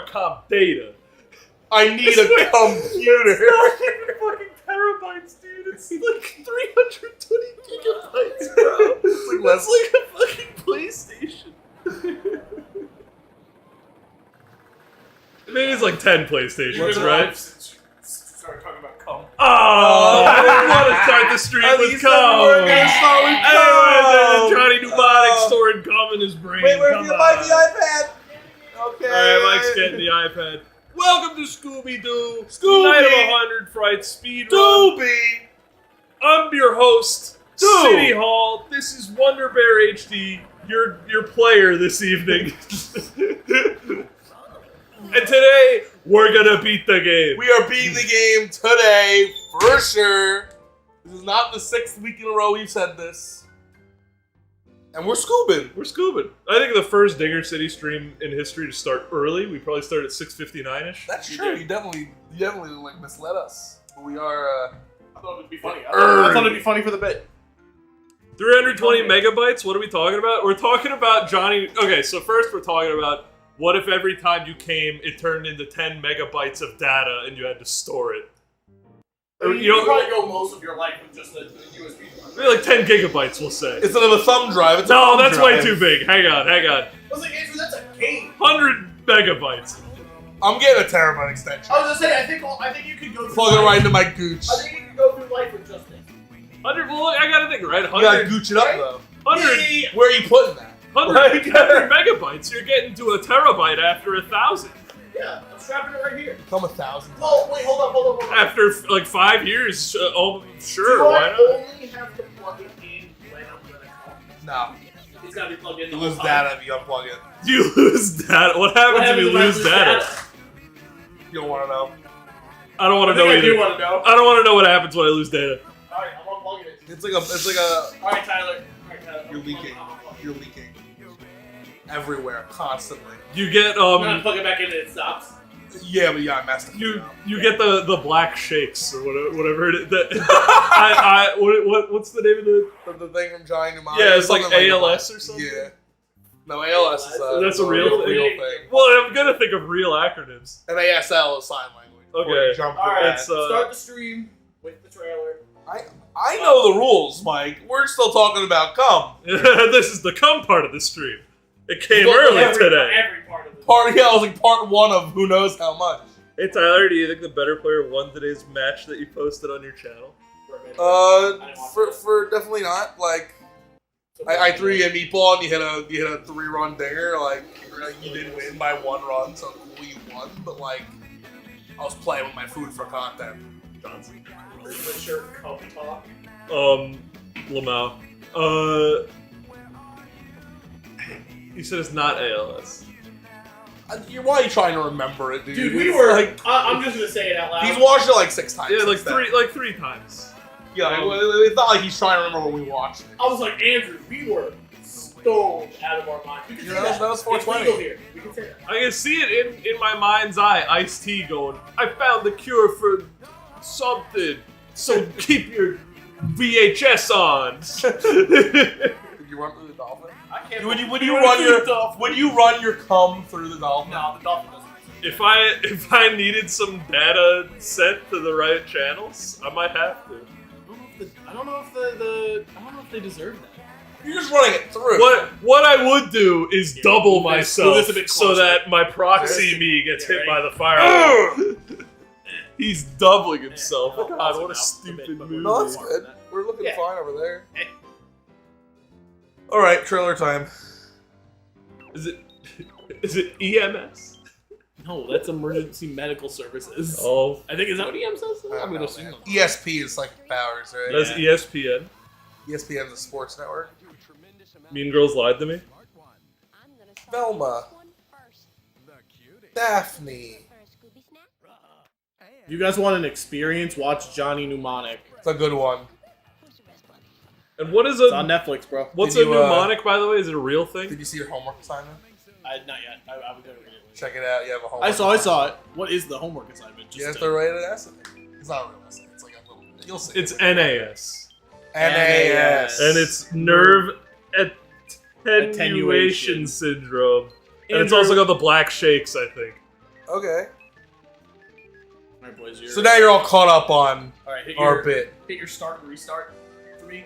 comp data. I need a computer. It's not even fucking terabytes, dude. It's like 320 gigabytes, bro. It's like a fucking PlayStation. Maybe it's like 10 PlayStations, right? Start talking about cum. Oh, I didn't want to start the stream with cum. Anyway, Johnny Mnemonic storing cum in his brain. Wait, where's the iPad? Okay. Alright, Mike's getting the iPad. Welcome to Scooby-Doo. Night of 100 Frights Speedrun. Scooby. I'm your host, City Hall. This is Wonder Bear HD, your player this evening. And today, we're gonna beat the game. We are beating the game today, for sure. This is not the 6th week in a row we've said this. And we're scoobing. We're scoobing. I think the first Dinger City stream in history to start early. We probably started at 6:59ish. That's true. You definitely like misled us. But we are. I thought it would be funny. I thought it'd be funny for the bit. 320 megabytes. What are we talking about? We're talking about Johnny. Okay, so first we're talking about what if every time you came, it turned into 10 megabytes of data and you had to store it. You don't probably go most of your life with just a USB drive. Maybe like 10 gigabytes, we'll say. Instead of a thumb drive, it's a no, thumb that's drive. way too big. Hang on. I was like, Andrew, that's a game. 100 megabytes. I'm getting a terabyte extension. I was gonna say, I think you could go through Plug it right into my gooch. I think you could go through life with just this. 100, well, look, I gotta think, right? 100, You gotta gooch it up, though. 100, Where are you putting that? 100 megabytes. You're getting to a terabyte after 1,000. Yeah, I'm strapping it right here. Come 1,000. Oh, wait, hold up. After like 5 years, oh, sure, Do why I not? only have to plug it in when I'm gonna come? No. It's gotta be plugged in. You lose data if you unplug it. You lose data. What happens if you lose data? You don't want to know. I don't want to know I either. do want to know. I don't want to know what happens when I lose data. Alright, I'm unplugging it. It's like a. Alright, Tyler. You're leaking. You're leaking. Everywhere, constantly. You get I'm gonna plug it back in and it stops. Yeah, but I messed up. You get the black shakes or whatever it is. What's the name of the? From the thing from Johnny Mnemonic. Yeah, it's like ALS or something. Yeah. No, ALS is that's a real thing. Well, I'm gonna think of real acronyms. And ASL is sign language. Okay. Alright, start the stream with the trailer. I know the rules, Mike. We're still talking about cum. This is the cum part of the stream. It came early today. Every part of it. Yeah, it was like part 1 of who knows how much. Hey Tyler, do you think the better player won today's match that you posted on your channel? For definitely not. Like, I threw you a meatball and you hit a 3-run dinger. Like you did win by 1 run, so cool, you won. But like, I was playing with my food for content. Johnson. Richard cum talk. Lamau. You said it's not ALS. Why are you trying to remember it, dude? Dude, we were like, I'm just gonna say it out loud. He's watched it like 6 times. Yeah, like three times. Yeah, it's not like he's trying to remember when we watched it. I was like, Andrew, we were stoned out of our minds. We can say that. That was 420. It's legal here. We can say that. I can see it in my mind's eye. Ice-T going, I found the cure for something. So keep your VHS on. Did you run through the dolphin? I can't. Would you run your cum through the dolphin? No, the dolphin doesn't. If I needed some data sent to the right channels, I might have to. I don't know if they deserve that. You're just running it through. What I would do is double myself this a bit so closer. that my proxy me gets hit by the fire. He's doubling himself. Yeah, God, what a stupid movie. No, that's good. We're looking Yeah. fine over there. All right, trailer time. Is it EMS? No, that's emergency medical services. Oh, I think is that what EM says? I'm gonna assume. ESP is like powers, right? that's ESPN. ESPN is a sports network. Mean Girls lied to me. Velma. Daphne. You guys want an experience? Watch Johnny Mnemonic. It's a good one. And what is It's on Netflix, bro. what's Did a you, mnemonic, by the way? Is it a real thing? Did you see your homework assignment? Not yet. I was gonna read it. Check it out. You have a homework. I saw it. What is the homework assignment? You have to write an essay. It's not a real essay. It's like a little. You'll see. It's NAS. NAS. And it's nerve attenuation syndrome. And it's also got the black shakes, I think. Okay. Alright, boys. So now you're all caught up on Alright, our bit. Hit your start and restart for me.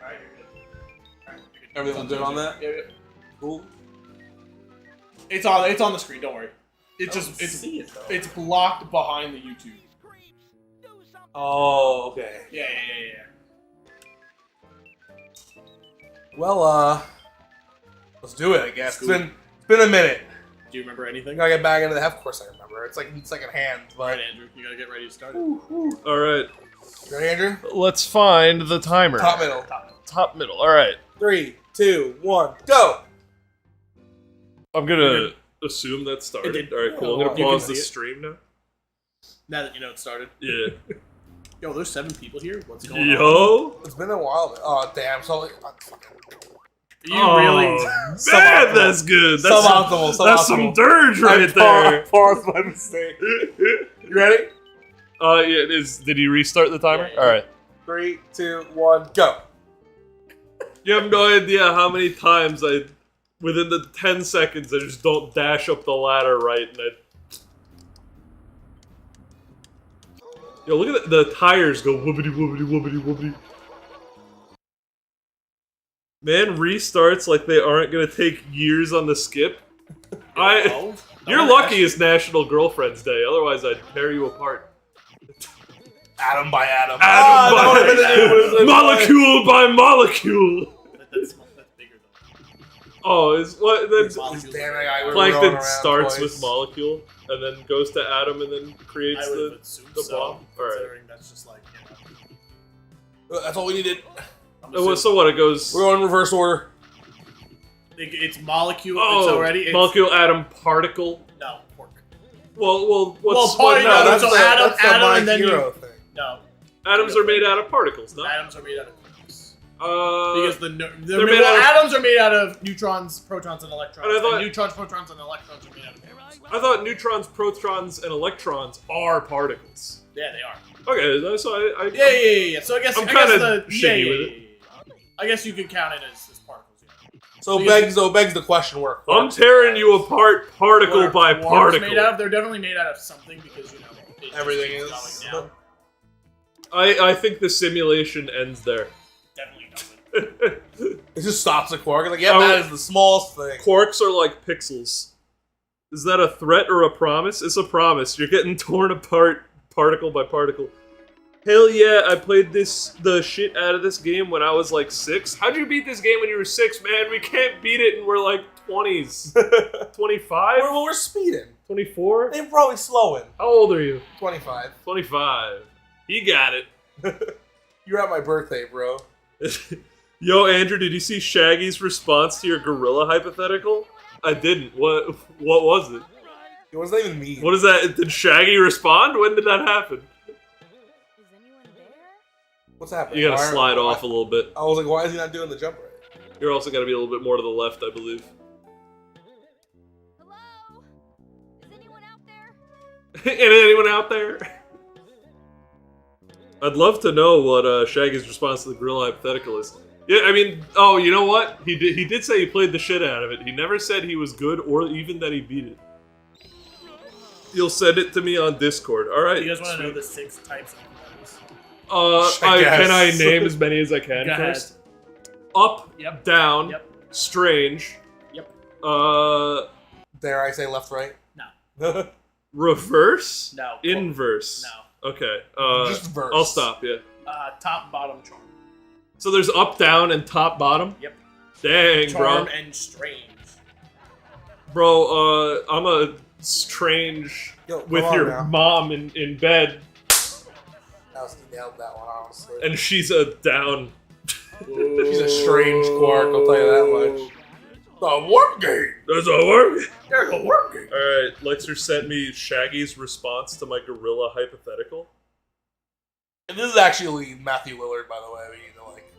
Alright, you're good. Alright, you're good. Everyone good on that? Yeah. Cool. It's on the screen. Don't worry. It's blocked behind the YouTube. Oh, okay. Yeah. Well, let's do it, I guess. It's been a minute. Do you remember anything? I gotta get back into the Of course I remember. It's like in second hand, but... Alright, Andrew. You gotta get ready to start it. Alright. You ready, Andrew? Let's find the timer. Top middle. Top middle. Alright. 3, 2, 1, go! I'm gonna assume that started. Alright, cool. I'm gonna pause the stream now. Now that you know it started. Yeah. Yo, there's 7 people here? What's going on? Yo! It's been a while. Oh, damn. So, You really... Man, that's good. That's suboptimal. That's some dirge right there. Paused my mistake. You ready? Yeah, did he restart the timer? Yeah. Alright. 3, 2, 1, go! You have no idea how many times within the 10 seconds, I just don't dash up the ladder right, and Yo, look at the tires go whoopity whoopity whoopity whoopity. Man restarts like they aren't gonna take years on the skip. You're lucky it's National Girlfriend's Day, otherwise I'd tear you apart. Atom by atom. Molecule by molecule. That's bigger though. Oh, is what? That's Plankton starts with molecule and then goes to atom and then creates the bomb. All right. That's just like, That's all we needed. So what? It goes. We're going in reverse order. It's molecule. Oh, it's already molecule, atom, particle. No, pork. Well, what's no, that's so the atom, My and then Hero thing. No. Atoms are made out of particles, no? Atoms are made out of quarks. Because they're made out of, atoms are made out of neutrons, protons, and electrons. And I thought, neutrons, protons, and electrons are made out of quarks. I thought neutrons, protons, and electrons are particles. Yeah, they are. Okay, so Yeah. So I guess I'm kind of shitty with it. I guess you could count it as particles. Yeah. So begs the question where I'm tearing you apart particle by particle. Made out of, they're definitely made out of something because everything is going down. I think the simulation ends there. Definitely doesn't. It just stops at quark. Like, yeah, that is the smallest thing. Quarks are like pixels. Is that a threat or a promise? It's a promise. You're getting torn apart particle by particle. Hell yeah, I played the shit out of this game when I was like 6. How'd you beat this game when you were 6, man? We can't beat it and we're like 20s. 25? We're speeding. 24? They're probably slowing. How old are you? 25. 25. You got it. You're at my birthday, bro. Yo, Andrew, did you see Shaggy's response to your gorilla hypothetical? I didn't. What was it? What does that even mean? What is that? Did Shaggy respond? When did that happen? What's happening? You gotta slide off a little bit. I was like, why is he not doing the jump right? You're also gotta be a little bit more to the left, I believe. Hello? Is anyone out there? Anyone out there? I'd love to know what Shaggy's response to the gorilla hypothetical is. Yeah, I mean, oh, you know what? He did say he played the shit out of it. He never said he was good or even that he beat it. You'll send it to me on Discord. All right. You guys want to know the 6 types of hypotheticals? Can I name as many as I can Go first? Up, Yep. down, Yep. strange. Yep. Dare I say left, right? No. Reverse? No. Inverse? No. Okay. Just verse. I'll stop, yeah. Top, bottom, charm. So there's up, down, and top, bottom? Yep. Dang, Charm bro. and strange. Bro, I'm a strange with your mom in bed. He nailed that one, honestly. And she's a down. She's a strange quark, I'll tell you that much. The warp gate! There's a warp gate! There's a warp gate! Alright, Lexer sent me Shaggy's response to my gorilla hypothetical. And this is actually Matthew Lillard, by the way. We need to, like,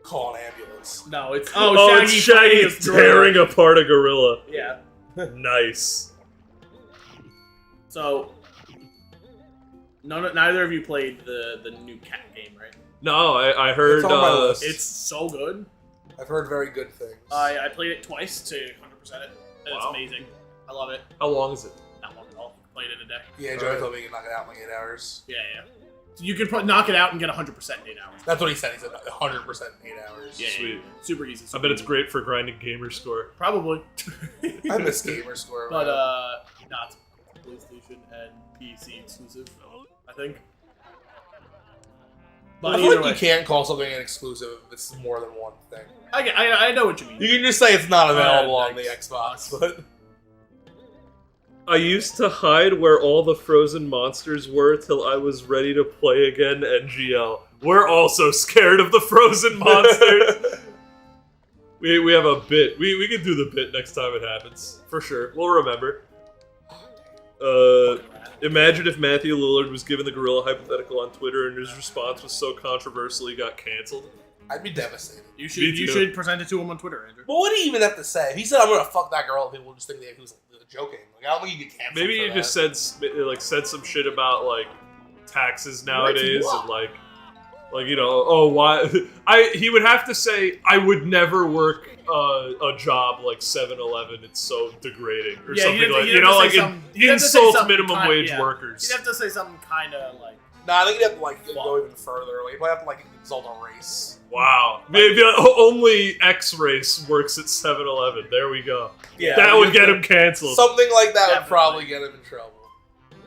call an ambulance. No, it's... it's Shaggy tearing apart a gorilla. Yeah. Nice. So... Neither of you played the new cat game, right? No, I heard it's so good. I've heard very good things. I played it twice to 100% it, and it's amazing. I love it. How long is it? Not long at all. You can play it in a day. Yeah, Joey told me you can knock it out in like 8 hours. Yeah. So you can knock it out and get 100% in 8 hours. That's what he said. He said 100% in 8 hours. Yeah, Sweet. Super easy. I bet it's great for grinding gamer score. Probably. I miss gamer score. But man. not PlayStation and PC exclusive, I think. But I feel either like way, you can't call something an exclusive if it's more than one thing. I know what you mean. You can just say it's not available on the Thanks. Xbox, but I used to hide where all the frozen monsters were till I was ready to play again, NGL. We're also scared of the frozen monsters. we have a bit. We can do the bit next time it happens. For sure. We'll remember. Imagine if Matthew Lillard was given the gorilla hypothetical on Twitter and his response was so controversial he got canceled. I'd be devastated. You should present it to him on Twitter, Andrew. But what do you even have to say? If he said, I'm gonna fuck that girl, people just think that he was joking. Like, I don't think you get canceled. Maybe for he just said some shit about like taxes nowadays and like you know, oh why he would have to say I would never work a job like 7-Eleven, it's so degrading or something like insult minimum wage workers. You'd have to say something kind of like. Nah, I think you'd have to like go even further. Like, you might have to like insult a race. Wow. Maybe only X race works at 7-Eleven. There we go. Yeah, that would get him canceled. Something like that Definitely. would probably get him in trouble.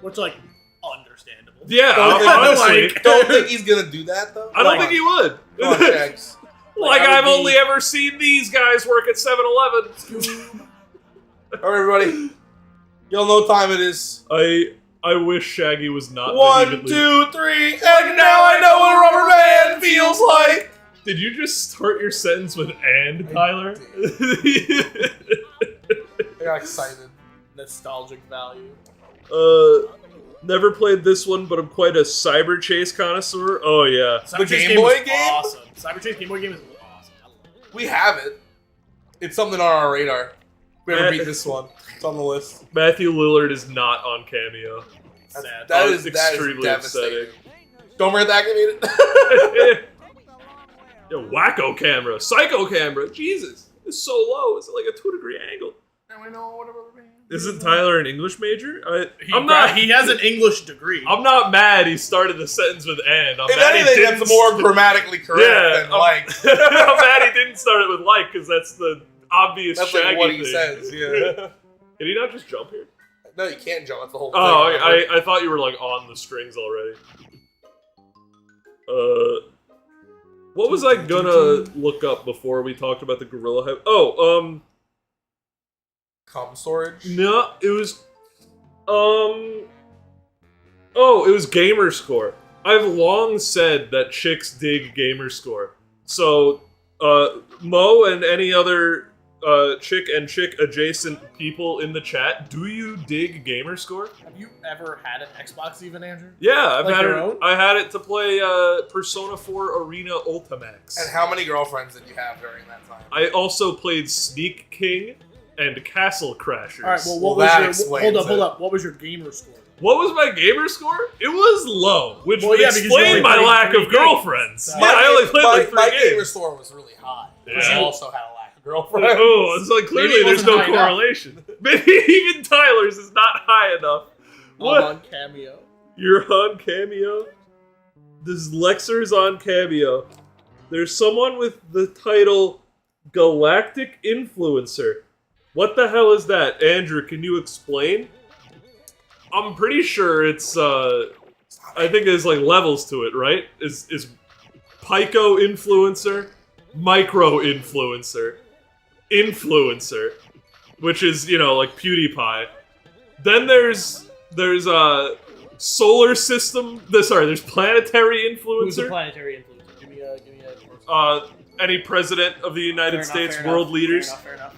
Which, like, understandable. Yeah, honestly. like, Don't think he's gonna do that though. I don't think he would. Come on, Jags. Like, I've only ever seen these guys work at 7-Eleven. Alright, everybody. Y'all know what time it is. I wish Shaggy was not. 1, 2, 3, and now I know what a rubber band feels like. Did you just start your sentence with "and," Tyler? I got excited. Nostalgic value. Never played this one, but I'm quite a Cyber Chase connoisseur. Oh yeah, The Game Boy was game? Awesome. Cyber Chase Game Boy game is awesome. I love it. We have it. It's something on our radar. We ever beat this one. It's on the list. Matthew Lillard is not on Cameo. Sad. That is extremely devastating. upsetting. Don't forget to activate it. Yo, wacko camera, psycho camera. Jesus, it's so low. It's like a 2-degree angle. Now we know what a rubber band. Isn't Tyler an English major? He has an English degree. I'm not mad he started the sentence with "and." I'm If mad he anything, didn't that's more grammatically correct than like. I'm mad he didn't start it with "like" because that's the obvious That's Shaggy like what he thing. says. Yeah. Can he not just jump here? No, you can't jump. That's the whole thing. Oh, I thought you were like on the strings already. What was I gonna look up before we talked about the gorilla hype? Oh, Com storage. no, it was, oh, it was gamer score. I've long said that chicks dig gamer score. So, Mo and any other chick and chick adjacent people in the chat, do you dig gamer score? Have you ever had an Xbox even, Andrew? Yeah, I've Like had your it. own? I had it to play Persona 4 Arena Ultimax. And how many girlfriends did you have during that time? I also played Sneak King and Castle Crashers. All right. Well, Well, what that was your explains hold it. up? What was your gamer score? What was my gamer score? It was low, which Well, would yeah, because you explain only my played lack 3 of girlfriends. games. Yeah, I only played like 3 my games. gamer score was really high. Yeah. But you also had a lack of girlfriends. Oh, it's like Maybe clearly it there's wasn't no high enough. correlation. Maybe even Tyler's is not high enough. What? On Cameo. You're on Cameo? This Lexer's on Cameo. There's someone with the title Galactic Influencer. What the hell is that? Andrew, can you explain? I'm pretty sure it's, I think there's like levels to it, right? Is Pico Influencer, Micro Influencer, Influencer, which is, you know, like PewDiePie. Then there's Solar System, there's Planetary Who's the Influencer. planetary influencer? Give me a. Any president of the United States, fair world enough, leaders. Fair enough.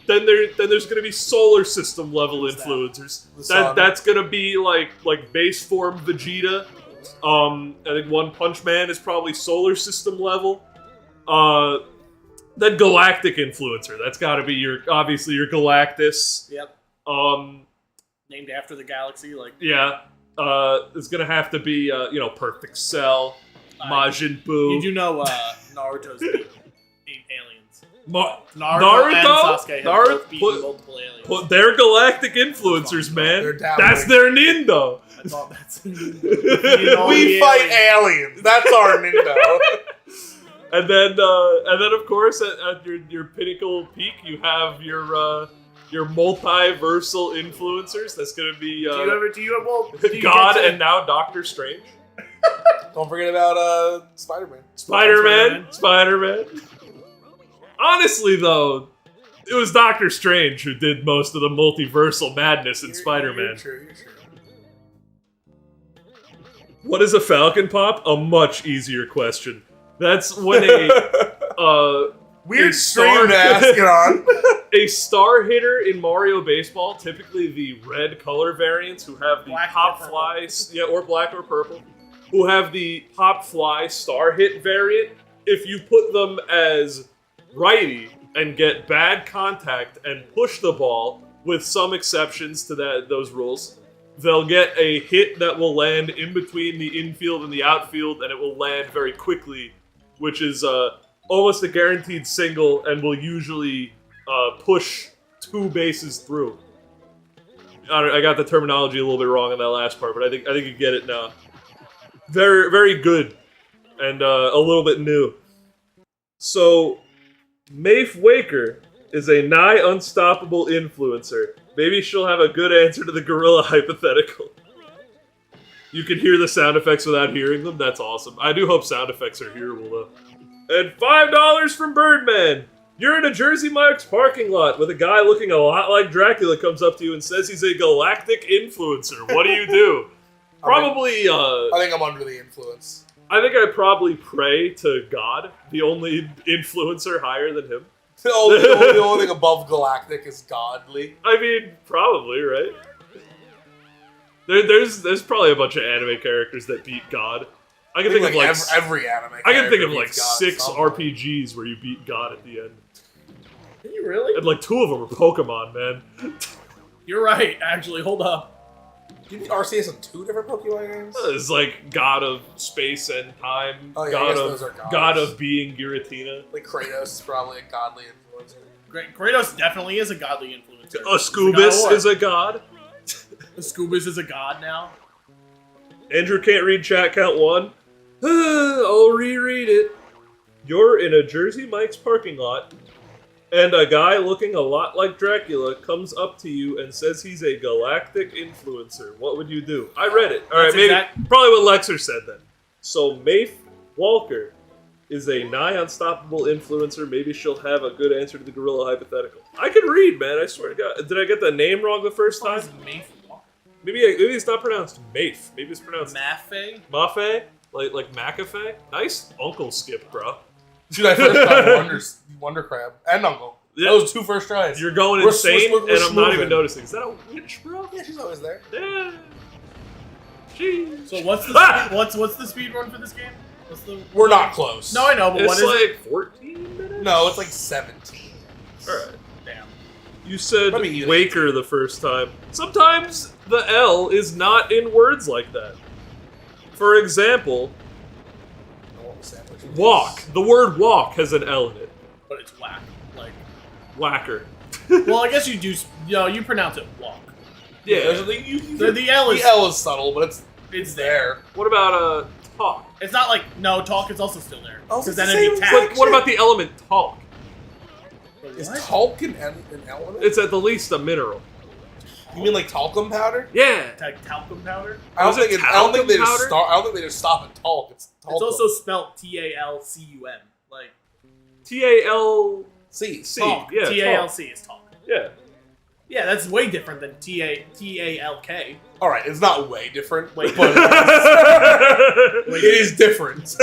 Then there's gonna be solar system level Who's that? influencers. The sun. That's gonna be like base form Vegeta. I think One Punch Man is probably solar system level. Then galactic influencer. That's gotta be obviously your Galactus. Yep. Named after the galaxy, like. Yeah. It's gonna have to be Perfect Cell, Majin Buu. You do know Naruto's eight aliens. Naruto and Sasuke have both beaten multiple aliens. They're galactic influencers, man. They're down That's there. their Nindo. I thought that's We fight aliens. That's our Nindo. And then of course at your pinnacle peak, you have your multiversal influencers. That's gonna be God and now Doctor Strange. Don't forget about Spider-Man. Spider-Man. Honestly, though, it was Doctor Strange who did most of the multiversal madness in Spider-Man. You're true. What is a Falcon Pop? A much easier question. That's when a Weird stream to ask it on. a star hitter in Mario Baseball, typically the red color variants who have the Black pop or fly, or black or purple, who have the pop fly star hit variant. If you put them as righty and get bad contact and push the ball, with some exceptions to those rules, they'll get a hit that will land in between the infield and the outfield, and it will land very quickly, which is almost a guaranteed single and will usually push 2 bases through. I got the terminology a little bit wrong in that last part, but I think you get it now. Very, very good, and a little bit new. So, Maeve Waker is a nigh unstoppable influencer. Maybe she'll have a good answer to the gorilla hypothetical. You can hear the sound effects without hearing them. That's awesome. I do hope sound effects are hearable, though. And $5 from Birdman. You're in a Jersey Mike's parking lot with a guy looking a lot like Dracula comes up to you and says he's a galactic influencer. What do you do? Probably, I think I'm under the influence. I think I'd probably pray to God, the only influencer higher than him. The only thing above galactic is godly. I mean, probably, right? There's probably a bunch of anime characters that beat God. I can think of like every anime. I can think of like beats God 6 somewhere. RPGs where you beat God at the end. Can you really? And like 2 of them are Pokemon, man. You're right, actually. Hold up. You beat Arceus in 2 different Pokemon games? It's like God of space and time. Oh, yeah, I guess those are gods. God of being Giratina. Like Kratos is probably a godly influencer. Kratos definitely is a godly influencer. A Scoobus is a god. A Scoobus is a god now. Andrew can't read chat, count 1. I'll reread it. You're in a Jersey Mike's parking lot, and a guy looking a lot like Dracula comes up to you and says he's a galactic influencer. What would you do? I read it. Alright, maybe probably what Lexer said then. So Maeve Walker is a nigh unstoppable influencer. Maybe she'll have a good answer to the gorilla hypothetical. I can read, man, I swear to God. Did I get the name wrong the first time? Maybe it's not pronounced Maeve. Maybe it's pronounced Mafe? Like McAfee? Nice uncle skip, bro. Dude, I first got Wonder Crab and Uncle. Yeah. Those 2 first tries. You're going We're insane, and I'm not moving. even noticing. Is that a witch, bro? Yeah, she's always there. Yeah. Jeez. So what's the what's the speed run for this game? We're not close. No, I know, but It's what is like it? 14 minutes? No, it's like 17. Alright. Damn. You said Let me eat it. Waker the first time. Sometimes the L is not in words like that. For example, walk. The word walk has an L in it. But it's whack. Like Whacker. well, I guess you do. You pronounce it walk. Yeah. The L is The L is subtle, but it's there. What about talk? It's not like no talk. It's also still there Oh, because it's then the it'd be same tack. What about the element talk? Is talc an element? It's at the least a mineral. You mean like talcum powder? Yeah. Talcum powder. I don't Was it think I don't think they just talcum start. I don't think they just stop at talc. It's talcum. It's also spelled TALCUM. Like TALC. C. talk. Yeah. TALC is talk. Yeah. Yeah, that's way different than TALK. All right, it's not way different, Wait. but it is different.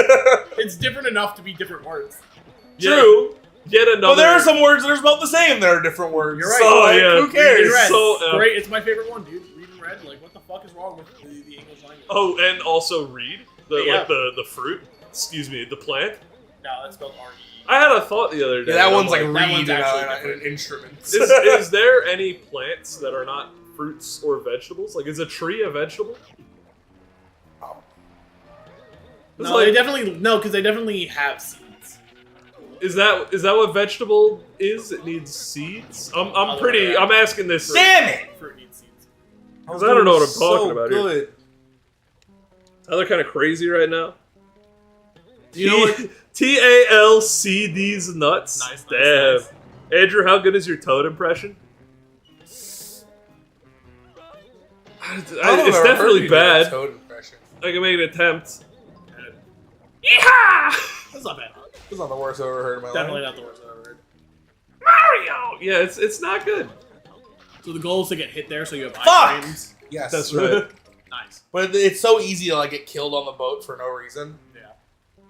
It's different enough to be different words. True. Yet another. But there are some words that are spelled the same that are different words. You're right. So, Oh, like, yeah. who cares? Read and read. So, Great. It's my favorite one, dude. Read and read. Like, what the fuck is wrong with the English language? Oh, and also reed. Yeah. Like the fruit. Excuse me, the plant. No, that's spelled R-E. I had a thought the other day. Yeah, that and I'm one's like that reed one's and actually an instrument. Is there any plants that are not fruits or vegetables? Like, is a tree a vegetable? It's No, like, they definitely because they definitely have seeds. Is that what vegetable is? It needs seeds? I'm asking this. Damn it! Fruit needs seeds. Because I don't know what I'm talking about here. Good. They're kind of crazy right now. You know what? TALC these nuts. Nice. Damn. Nice. Andrew, how good is your Toad impression? It's definitely bad. Toad impression. I can make an attempt. Yeehaw! That's not bad. That's not the worst I've ever heard in my Definitely life. not the worst I've ever heard. Mario! Yeah, it's not good. So the goal is to get hit there so you have Fuck! iframes. Yes. That's right. Nice. But it's so easy to like get killed on the boat for no reason. Yeah.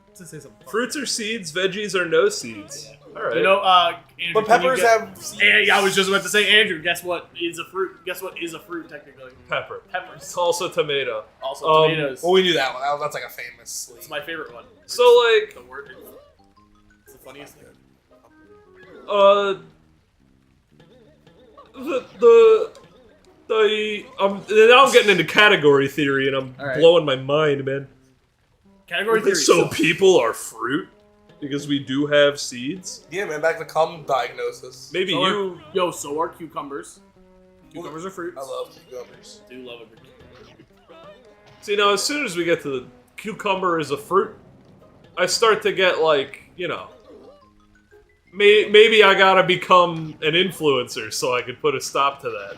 Let's say something. Fruits are seeds, veggies are no seeds. Alright. You know, Andrew, But peppers have seeds. Yeah, I was just about to say, Andrew, guess what is a fruit? Guess what is a fruit, technically? Pepper. Peppers. It's also tomato. Also tomatoes. Well, we knew that one. That's like a famous sleep. It's my favorite one. So, like... The word it's the funniest thing. Now I'm getting into category theory and I'm Alright. blowing my mind, man. Category theory. So people are fruit? Because we do have seeds? Yeah, man, back to cum diagnosis. Maybe you... So are cucumbers. Cucumbers are fruits. I love cucumbers. I do love it. See, now, as soon as we get to the cucumber as a fruit, I start to get, like, you know... Maybe I gotta become an influencer so I could put a stop to that.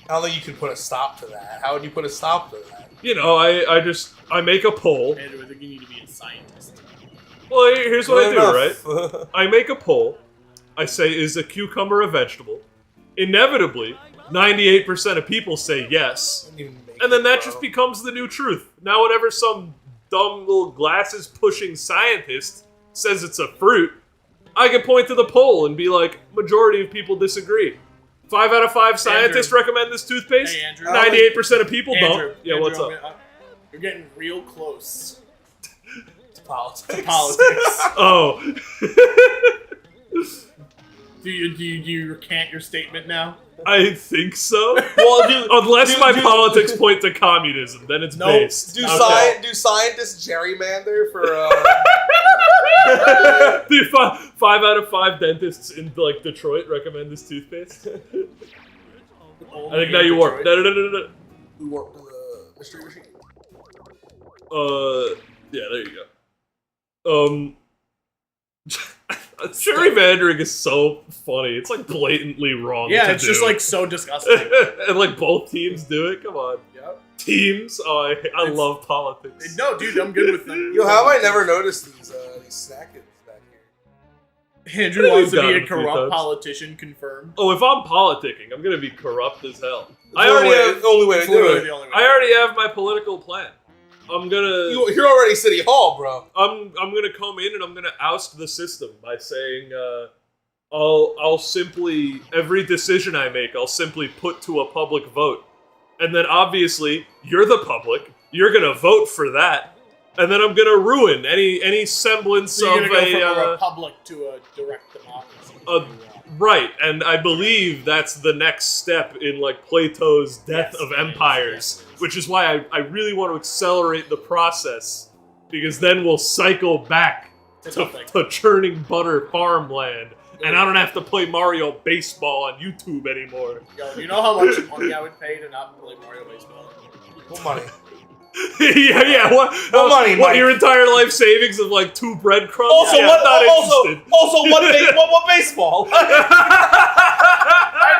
I don't think you could put a stop to that. How would you put a stop to that? You know, I make a poll. Andrew, I think you need to be a scientist. Well, here's what I do, enough. right? I make a poll. I say, is a cucumber a vegetable? Inevitably, 98% of people say yes. And then that just becomes the new truth. Now whenever some dumb little glasses-pushing scientist says it's a fruit, I can point to the poll and be like, majority of people disagree. 5 out of 5 scientists recommend this toothpaste. Hey, Andrew. 98% of people Andrew, don't. Yeah, Andrew, what's up? You're getting real close Politics. to politics. Oh. Do you recant your statement now? I think so. Well, Unless my politics point to communism, then it's based. Do scientists gerrymander for? Dude, 5 out of 5 dentists in like Detroit recommend this toothpaste. I think now you warp. No. We warp to the mystery machine. Yeah, there you go. Gerrymandering is so funny. It's like blatantly wrong. Yeah, to it's do. just like so disgusting. And like both teams do it. Come on. Yep. Teams. Oh, I love politics. No, dude, I'm good with them. Yo, how have I never noticed these snackers back here? Andrew wants to Got be it a a few corrupt times. politician, confirmed. Oh, if I'm politicking, I'm gonna be corrupt as hell. The only way to do it. I already have my political plan. I'm gonna. You're already City Hall, bro. I'm gonna come in and I'm gonna oust the system by saying, I'll simply every decision I make, I'll simply put to a public vote, and then obviously you're the public, you're gonna vote for that, and then I'm gonna ruin any semblance So you're of gonna go from a a republic to a direct democracy. right, and I believe that's the next step in like Plato's Death of Empires, which is why I really want to accelerate the process, because then we'll cycle back to churning butter farmland, and I don't have to play Mario Baseball on YouTube anymore. Yo, you know how much money I would pay to not play Mario Baseball? What money? yeah. What money, What Mike? your entire life savings of like 2 breadcrumbs? Also, Yeah, I'm not interested. what baseball? I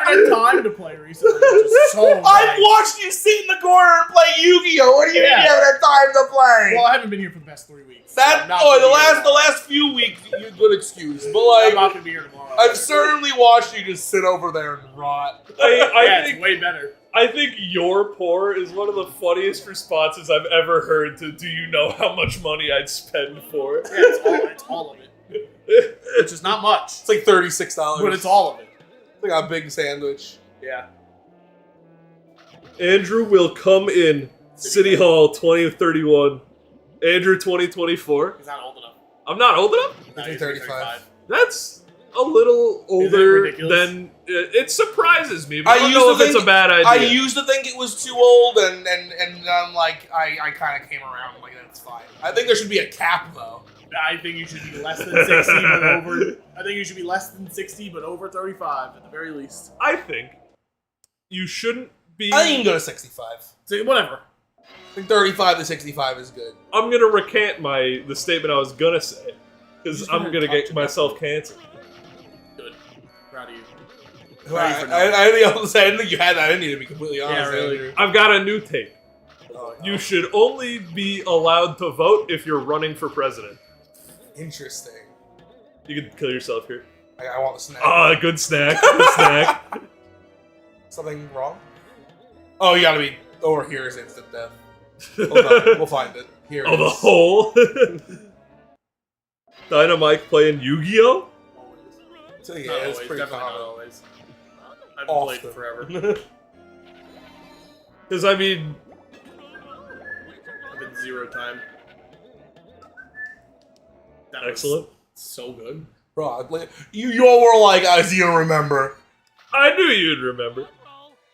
haven't had time to play recently, which is so I've nice. watched you sit in the corner and play Yu-Gi-Oh! What do you mean you haven't had time to play? Well, I haven't been here for the past 3 weeks. That the last few weeks you good excuse, but I'm not like gonna be here tomorrow. I've certainly watched you just sit over there and rot. I It's think way better. I think your poor is one of the funniest responses I've ever heard to "Do you know how much money I'd spend for?" Yeah, it's all of it. Which is not much, It's like $36, but it's all of it. It's like a big sandwich. Yeah. Andrew will come in City Hall 2031. Andrew 2024. He's not old enough. I'm not old enough? No, He's he's 35. That's a little it older ridiculous? than... It surprises me, but I don't know if it's a bad idea. I used to think it was too old, and like I kind of came around. Like that's fine. I think there should be a cap though. I think you should be less than 60, but over. I think you should be less than 60, but over 35 at the very least. I think you shouldn't be. I think you can go to 65. So, whatever. I think 35 to 65 is good. I'm gonna recant the statement I was gonna say because Just I'm gonna gonna talk get to myself canceled. Good. Proud of you. I didn't think you had that in you, to be completely honest. Yeah, really. Andrew. I've got a new take. Oh, no. You should only be allowed to vote if you're running for president. Interesting. You can kill yourself here. I want the snack. Ah, good snack. Good snack. Something wrong? Oh, you gotta be. Over here is instant death. Hold on, we'll find it. Here. Oh, it the is. hole. Dynamite playing Yu-Gi-Oh. So yeah, Not it's always, pretty definitely not common. always. I've played Often. forever. Because I mean, I've been 0 time. That was excellent. so good. Bro, you all were like, I see you remember. I knew you'd remember.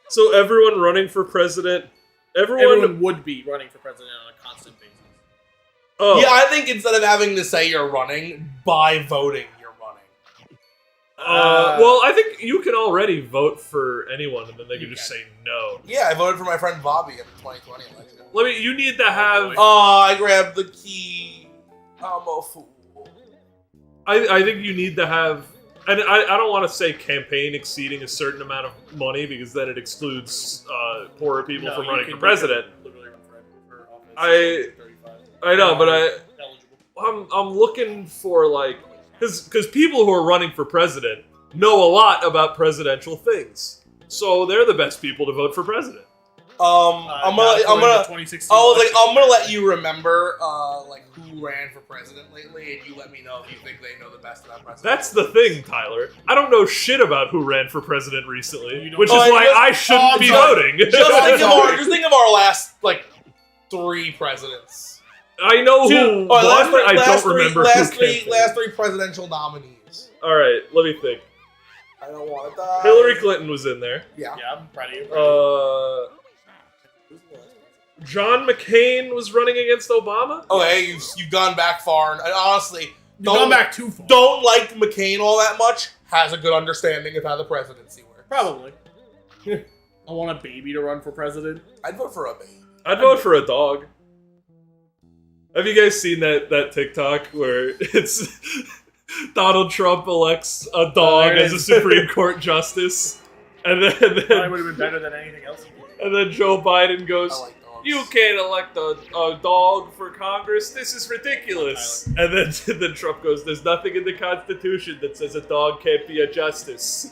So everyone running for president. Everyone would be running for president on a constant basis. Oh, Yeah, I think instead of having to say you're running, by voting you're running. well, I think you can already vote for anyone, and then they can You just can. say no. Yeah, I voted for my friend Bobby in the 2020 election. You need to have. I grabbed the key. I'm a fool. I think you need to have. And I don't want to say campaign exceeding a certain amount of money because then it excludes poorer people No, from you running can- for president. you can literally run for office. I- 35. I know, but Eligible. I'm looking for because people who are running for president know a lot about presidential things, so they're the best people to vote for president. I'm not gonna. according to 2016 Oh, like election. I'm gonna let you remember, who ran for president lately, and you let me know if you think they know the best about president. That's the thing, Tyler. I don't know shit about who ran for president recently, You don't- which is Oh, why just- I shouldn't be just- voting. just think of our last 3 presidents. I know who All won. right, I don't remember last who campaigned. last three presidential nominees. All right, let me think. I don't want to die. Hillary Clinton was in there. Yeah. Yeah, I'm proud of you. John McCain was running against Obama. Oh, hey, you've gone back far, and honestly, You've gone back too far. don't like McCain all that much. Has a good understanding of how the presidency works. Probably. I want a baby to run for president. I'd vote for a baby. I'd vote for a dog. Have you guys seen that TikTok where it's Donald Trump elects a dog There it as a is. Supreme Court justice, and Probably then would have been better than anything else. Joe Biden goes, I like dogs. "You can't elect a dog for Congress. This is ridiculous." And then Trump goes, "There's nothing in the Constitution that says a dog can't be a justice."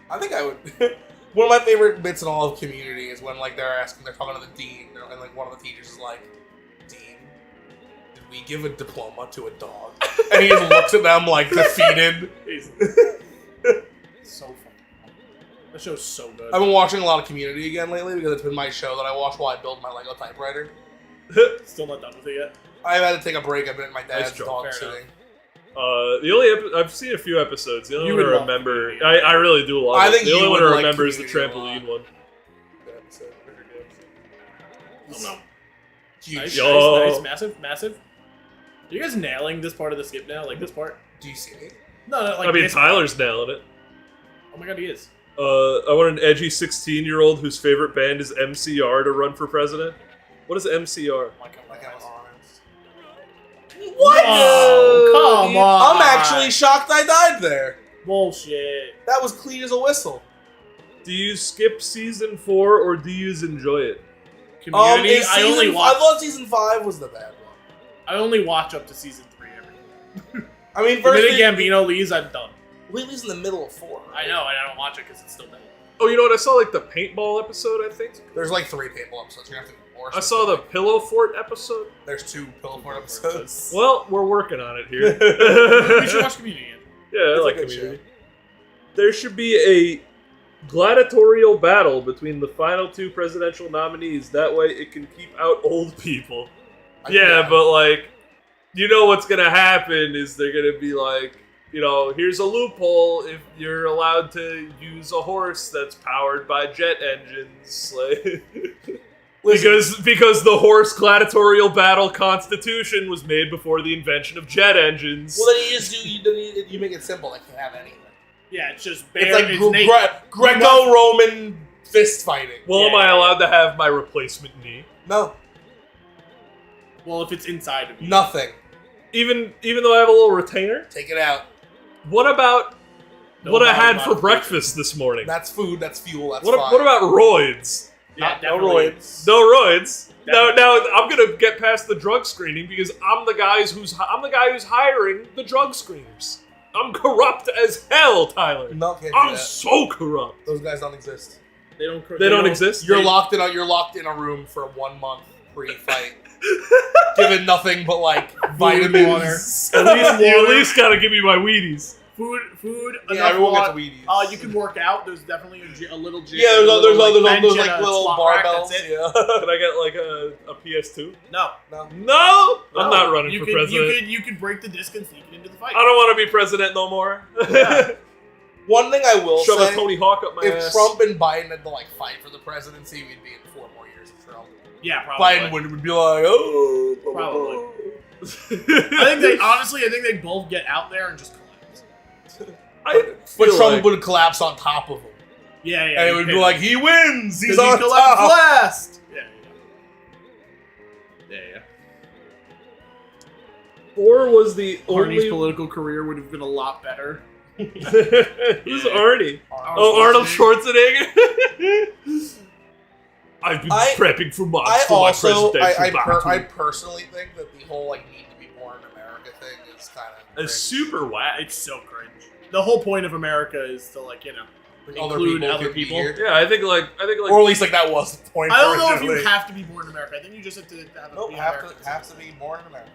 I think I would. One of my favorite bits in all of Community is when they're talking to the dean, and one of the teachers is like, "Dean, did we give a diploma to a dog?" And he just looks at them defeated. So funny. That show's so good. I've been watching a lot of Community again lately because it's been my show that I watch while I build my Lego typewriter. Still not done with it yet. I've had to take a break. I've been at my dad's Nice job. dog Fair sitting. The only I've seen a few episodes. The only You one I would love remember, Community. I really do love I it. think The you only one would I like remember is the Community a trampoline lot. one. Oh, no. Huge. Nice, Yo. nice, massive, massive. Are you guys nailing this part of the skip now? Like this part? Do you see me? No, I mean, this- Tyler's nailing it. Oh my god, he is. I want an edgy 16-year-old whose favorite band is MCR to run for president. What is MCR? Like I'm honest. What? Oh, come on. I'm actually shocked I died there. Bullshit. That was clean as a whistle. Do you skip season 4 or do you enjoy it? Community. Is I only I watch. thought season 5 was the bad one. I only watch up to season 3 every year. I mean, The first minute Gambino leaves, I'm done. Wheatley's in the middle of 4. I know, and I don't watch it because it's still bad. Oh, you know what? I saw the paintball episode, I think. There's 3 paintball episodes. You're gonna have to be more. I saw the Pillow Fort episode. There's 2 Pillow Fort episodes. Well, we're working on it here. We should watch Community again. Yeah, I It's a like good Community. There should be a gladiatorial battle between the final 2 presidential nominees. That way it can keep out old people. Yeah, but you know what's gonna happen is they're gonna be here's a loophole if you're allowed to use a horse that's powered by jet engines. Because the horse gladiatorial battle constitution was made before the invention of jet engines. Well, then you just you make it simple. They can't have anything. Yeah, it's just It's like Greco-Roman fist fighting. Well, am I allowed to have my replacement knee? No, Well, if it's inside of you. nothing. Even though I have a little retainer? Take it out. What about No what I had body for modification. breakfast this morning? That's food. That's fuel. That's What fine. about roids? Yeah, No definitely. roids. No roids. Now Definitely. I'm gonna get past the drug screening because I'm the guy who's hiring the drug screeners. I'm corrupt as hell, Tyler. No, can't do I'm that. so corrupt. Those guys don't exist. They don't. They don't exist. You're locked in a room for 1 month pre-fight, given nothing but like vitamins. You at least gotta give me my Wheaties. Food. Yeah, enough everyone water. gets Wheaties. You can work out. There's definitely a little gym. Yeah, there's bench those and like a little squat rack, barbells. that's it. Yeah. Can I get like a PS2? No. No, I'm not running you for could, president. You could break the disc and sneak it into the fight. I don't want to be president no more. Yeah. One thing I will Shove say, a Tony Hawk up my if ass. Trump and Biden had to like fight for the presidency, we'd be in 4 more years of Trump. Yeah, probably. Biden would be like, oh, blah, blah, Probably. blah. I think they both get out there and just collapse. But Trump would collapse on top of him, Yeah. and it would be like, he wins. He's 'cause on he collapsed top. last. Yeah. Or was the Arnie's only political career would have been a lot better. Who's Arnie? Oh, Arnold Schwarzenegger. I've been prepping for months for my presidential battle. I personally think that the whole like need to be born in America thing is kind of It's super whack. It's so cringe. The whole point of America is to include other people. Yeah, I think like, or at least like that was the point. I don't know if originally. you have to be born in America. I think you just have to have Nope, be have American. to be born in America.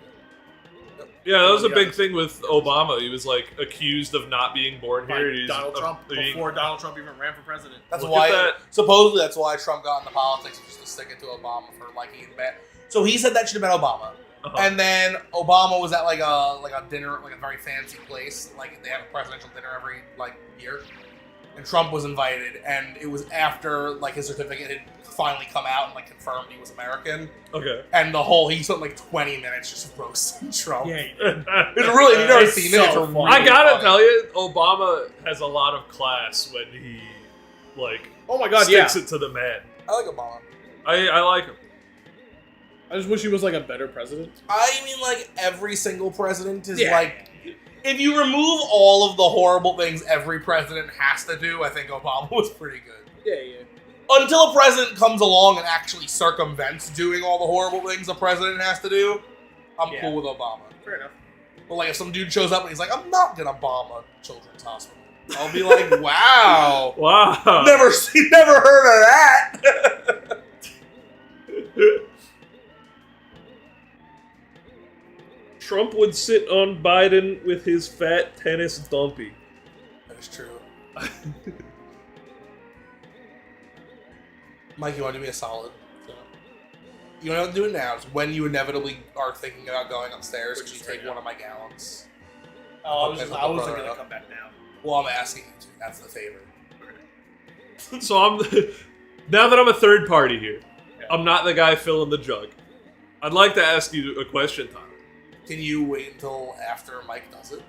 yeah, that was a Yeah. big thing with Obama. He was like accused of not being born By here. He's Donald Trump being- before Donald Trump even ran for president. That's Look why at that. supposedly that's why Trump got into politics, just to stick it to Obama for liking it bad. So he said that shit about Obama. Uh-huh. And then Obama was at like a dinner, like a very fancy place. Like they have a presidential dinner every like year. And Trump was invited, and it was after like his certificate had finally come out and like confirmed he was American. Okay. And he spent like 20 minutes just roasting Trump. Yeah, he did. It's really, if you've never It's seen so it, it's funny. really I gotta funny. tell you, Obama has a lot of class when he like Oh my god, sticks it to the man. I like Obama. I like him. I just wish he was like a better president. I mean, like, every single president is Yeah. like... If you remove all of the horrible things every president has to do, I think Obama was pretty good. Yeah. Until a president comes along and actually circumvents doing all the horrible things a president has to do, I'm Yeah. cool with Obama. Fair enough. But, like, if some dude shows up and he's like, I'm not gonna bomb a children's hospital, I'll be like, wow. Wow. Never heard of that. Trump would sit on Biden with his fat tennis dumpy. That is true. Mike, you want to do me a solid? You know what I'm doing now is when you inevitably are thinking about going upstairs, Which could you is take right one now. of my gallons? Oh, Okay, I wasn't brother gonna up. come back down. Well, I'm asking you to. That's the favor. So now that I'm a third party here, Yeah. I'm not the guy filling the jug. I'd like to ask you a question, Tyler. Can you wait until after Mike does it?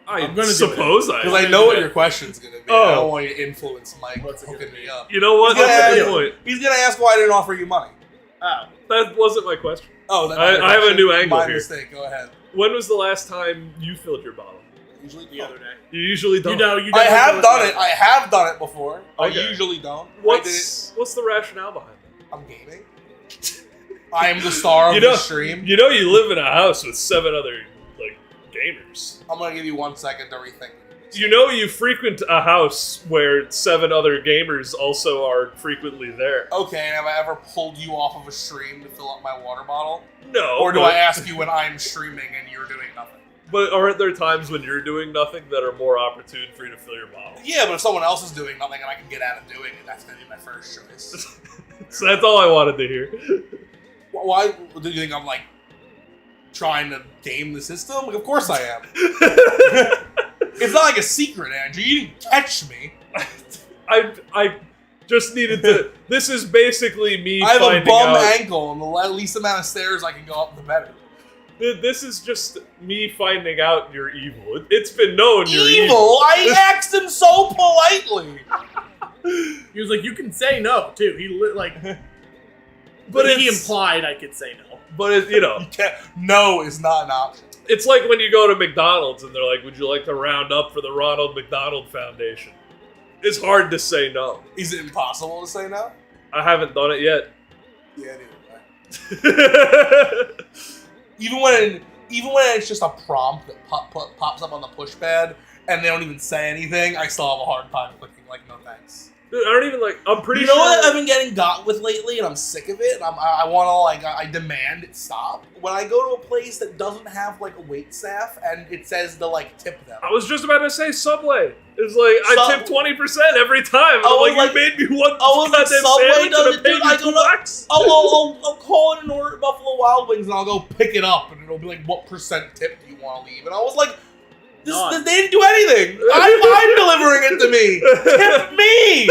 I I'm gonna do suppose I. Because I know what your question's going to be. I Oh. don't want you to influence Mike What's it hooking gonna me be? up. You know what? He's That's a gonna- good point. He's going to ask why I didn't offer you money. Oh. That wasn't my question. Oh, that's I have a new angle My here. mistake. Go ahead. When was the last time you filled your bottle? Usually The other day. You usually don't. You I have definitely done was it. I have done it before. Okay. I usually don't. What's the rationale behind it? I'm gaming. I am the star of You the know- stream. You know you live in a house with 7 other like gamers. I'm going to give you 1 second to rethink. You know you frequent a house where 7 other gamers also are frequently there. Okay, and have I ever pulled you off of a stream to fill up my water bottle? No. Or do but, I ask you when I'm streaming and you're doing nothing? But aren't there times when you're doing nothing that are more opportune for you to fill your bottle? Yeah, but if someone else is doing nothing and I can get out of doing it, that's going to be my first choice. So that's all I wanted to hear. Why do you think I'm, like, trying to game the system? Like, of course I am. It's not like a secret, Andrew. You didn't catch me. Just needed to. This is basically me. I have a finding bum out, ankle, and the least amount of stairs I can go up, the better. This is just me finding out you're evil. It's been known you're evil. Evil? I asked him so politely. He was like, "You can say no too." He But but he it's- implied I could say no. But it, you know, You can't. No is not an option. it's like when you go to McDonald's and they're like, "Would you like to round up for the Ronald McDonald Foundation?" It's hard to say no. Is it impossible to say no? I haven't done it yet. Yeah, neither. Even when it's just a prompt that pops up on the push pad and they don't even say anything, I still have a hard time clicking like no thanks. Dude, I don't even like. I'm pretty You know sure. what I've been getting got with lately, and I'm sick of it. And I want to like I demand it stop. When I go to a place that doesn't have like a wait staff and it says to like tip them. I was just about to say Subway. It's like I tip 20% every time. Oh, I'm like, like- you made me one oh, like goddamn Subway sandwich does and it, I paid dude. you I go to- $2. I'll call in an order at Buffalo Wild Wings and I'll go pick it up and it'll be like, what percent tip do you want to leave? And I was like, this, None. they didn't do anything. I'm delivering it to me. Tip me.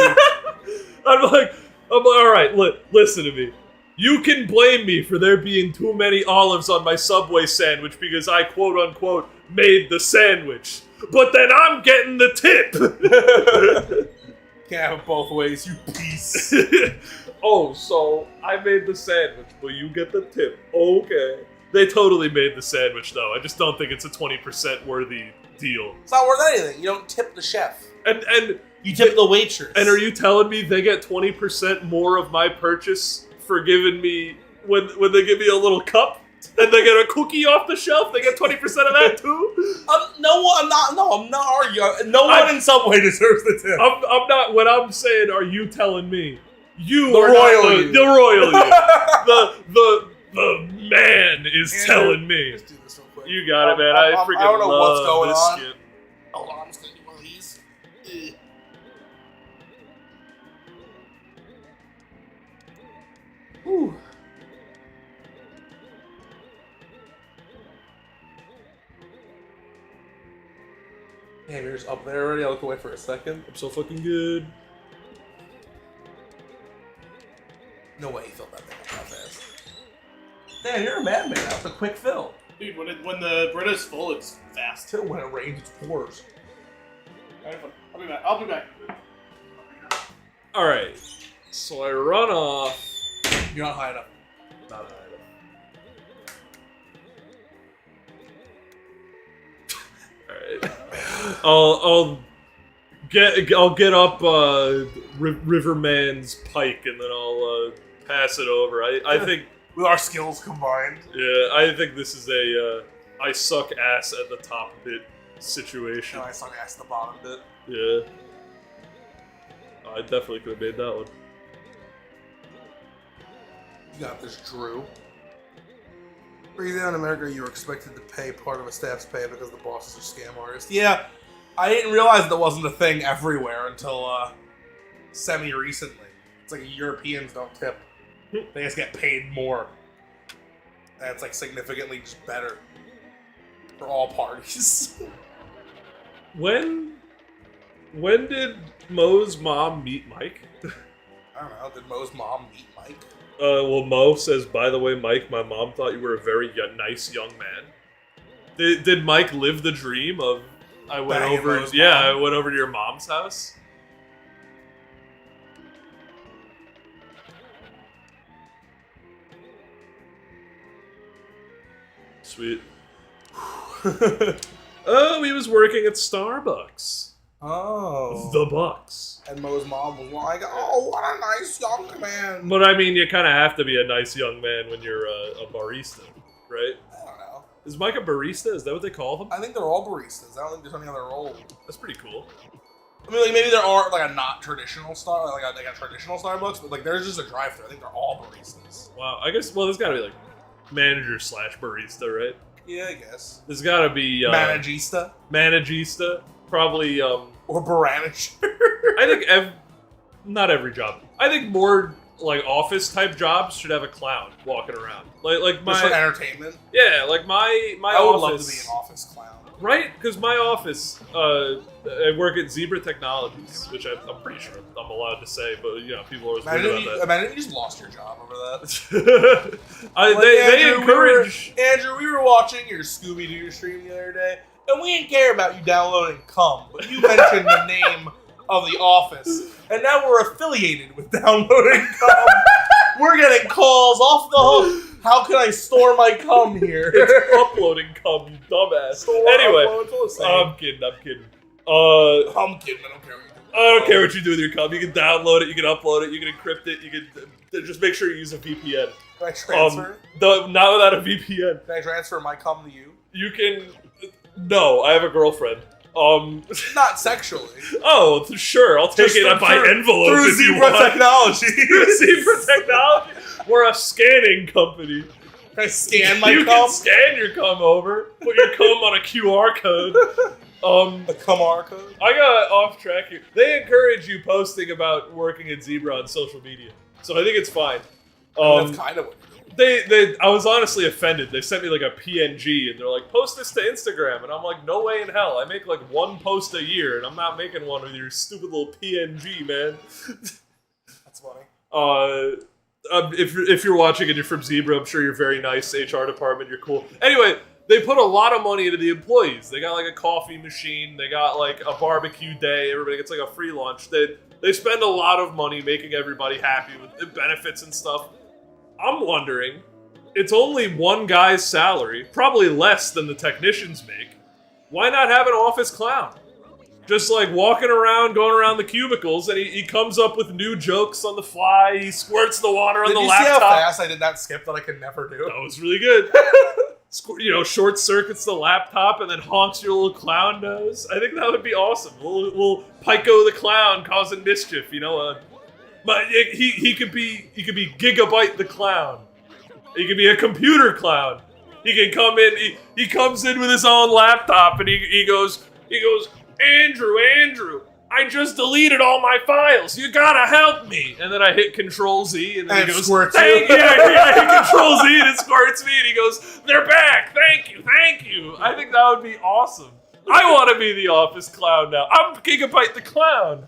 I'm like, all right, listen to me. You can blame me for there being too many olives on my Subway sandwich because I quote unquote made the sandwich. But then I'm getting the tip. Can't have it both ways, you piece. Oh, so I made the sandwich, but you get the tip. Okay. They totally made the sandwich though. I just don't think it's a 20% worthy deal. It's not worth anything. You don't tip the chef. And You tip the waitress. And are you telling me they get 20% more of my purchase for giving me when they give me a little cup and they get a cookie off the shelf? They get 20% of that too? I'm not arguing. No one in Subway deserves the tip. I'm not. What I'm saying, are you telling me you The are royal not you. the royal you? The man is Andrew, telling me. Let's do this real quick. You got it, man. I freaking I don't know love what's going this on. skit. Hold on, I'm just gonna do one of these. Whew. Damn, you're just up there already? I'll look away for a second. I'm so fucking good. No way you filled that thing up that fast. Damn, you're a madman. That's a quick fill. Dude, when the Brita's full, it's fast. Till when it rains, it pours. Alright, I'll be back. I'll be back. All right. So I run off. You're not high enough. Not high enough. All right. I'll get up Riverman's pike and then I'll pass it over. I think With our skills combined. yeah, I think this is a I suck ass at the top bit situation. And I suck ass at the bottom bit. Yeah. I definitely could have made that one. You got this, Drew. Breathe down in America, you were expected to pay part of a staff's pay because the bosses are scam artists. Yeah, I didn't realize that wasn't a thing everywhere until semi-recently. It's like Europeans don't tip. They just get paid more. And it's like significantly just better for all parties. When did Mo's mom meet Mike? I don't know, did Mo's mom meet Mike? Well, Mo says, by the way, Mike, my mom thought you were a very nice young man. Did Mike live the dream of I went Banging over? Mo's Yeah, mom? I went over to your mom's house. Sweet. Oh, he was working at Starbucks. Oh. The Bucks. And Mo's mom was like, oh, what a nice young man. But I mean, you kind of have to be a nice young man when you're a barista, right? I don't know. Is Mike a barista? Is that what they call them? I think they're all baristas. I don't think there's any other role. That's pretty cool. I mean, like maybe there are like a not traditional star, like a traditional Starbucks, but like there's just a drive-thru. I think they're all baristas. Wow, I guess, well, there's gotta be like manager / barista, right? Yeah, I guess. There's gotta be Managista managista, probably, or baranager. I think not every job. I think more like office type jobs should have a clown walking around. Like Just for my, entertainment. yeah, like my I would office. love to be an office clown. Right? Because my office, I work at Zebra Technologies, which I'm pretty sure I'm allowed to say, but you know, people always worry about that. Imagine you just lost your job over that. They encourage. Andrew, we were watching your Scooby-Doo stream the other day, and we didn't care about you downloading Cum, but you mentioned the name of the office, and now we're affiliated with downloading Cum. We're getting calls off the hook. How can I store my cum here? It's uploading cum, you dumbass. Anyway, I'm kidding. I'm kidding. I don't care what you do. I don't care what you do with your cum. You can download it, you can upload it, you can encrypt it, you can just make sure you use a VPN. Can I transfer? Not without a VPN. Can I transfer my cum to you? You can. No, I have a girlfriend. Not sexually. Oh, sure. I'll take it by envelope through if you Zebra want. Technology. Through Zebra Technology. We're a scanning company. Can I scan my cum? You can scan your cum over. Put your cum on a QR code. A QR code? I got off track here. They encourage you posting about working at Zebra on social media. So I think it's fine. That's kind of what I was honestly offended. They sent me like a PNG and they're like, post this to Instagram. And I'm like, no way in hell. I make like one post a year and I'm not making one with your stupid little PNG, man. That's funny. If you're watching and you're from Zebra, I'm sure you're very nice. HR department, you're cool. Anyway, they put a lot of money into the employees. They got like a coffee machine. They got like a barbecue day. Everybody gets like a free lunch. They spend a lot of money making everybody happy with the benefits and stuff. I'm wondering, it's only one guy's salary, probably less than the technicians make. Why not have an office clown? Just like walking around, going around the cubicles, and he comes up with new jokes on the fly. He squirts the water on the laptop. Did you see how fast I did that skip that I could never do? That was really good. You know, short circuits the laptop and then honks your little clown nose. I think that would be awesome. Little Pico the clown causing mischief. You know, but he could be Gigabyte the clown. He could be a computer clown. He can come in. He comes in with his own laptop and he goes. Andrew, I just deleted all my files. You gotta help me. And then I hit Control Z, and then he goes, squirts hey, you. yeah, I hit Control Z, and it squirts me, and he goes, they're back. Thank you. I think that would be awesome. I want to be the office clown now. I'm Gigabyte the clown.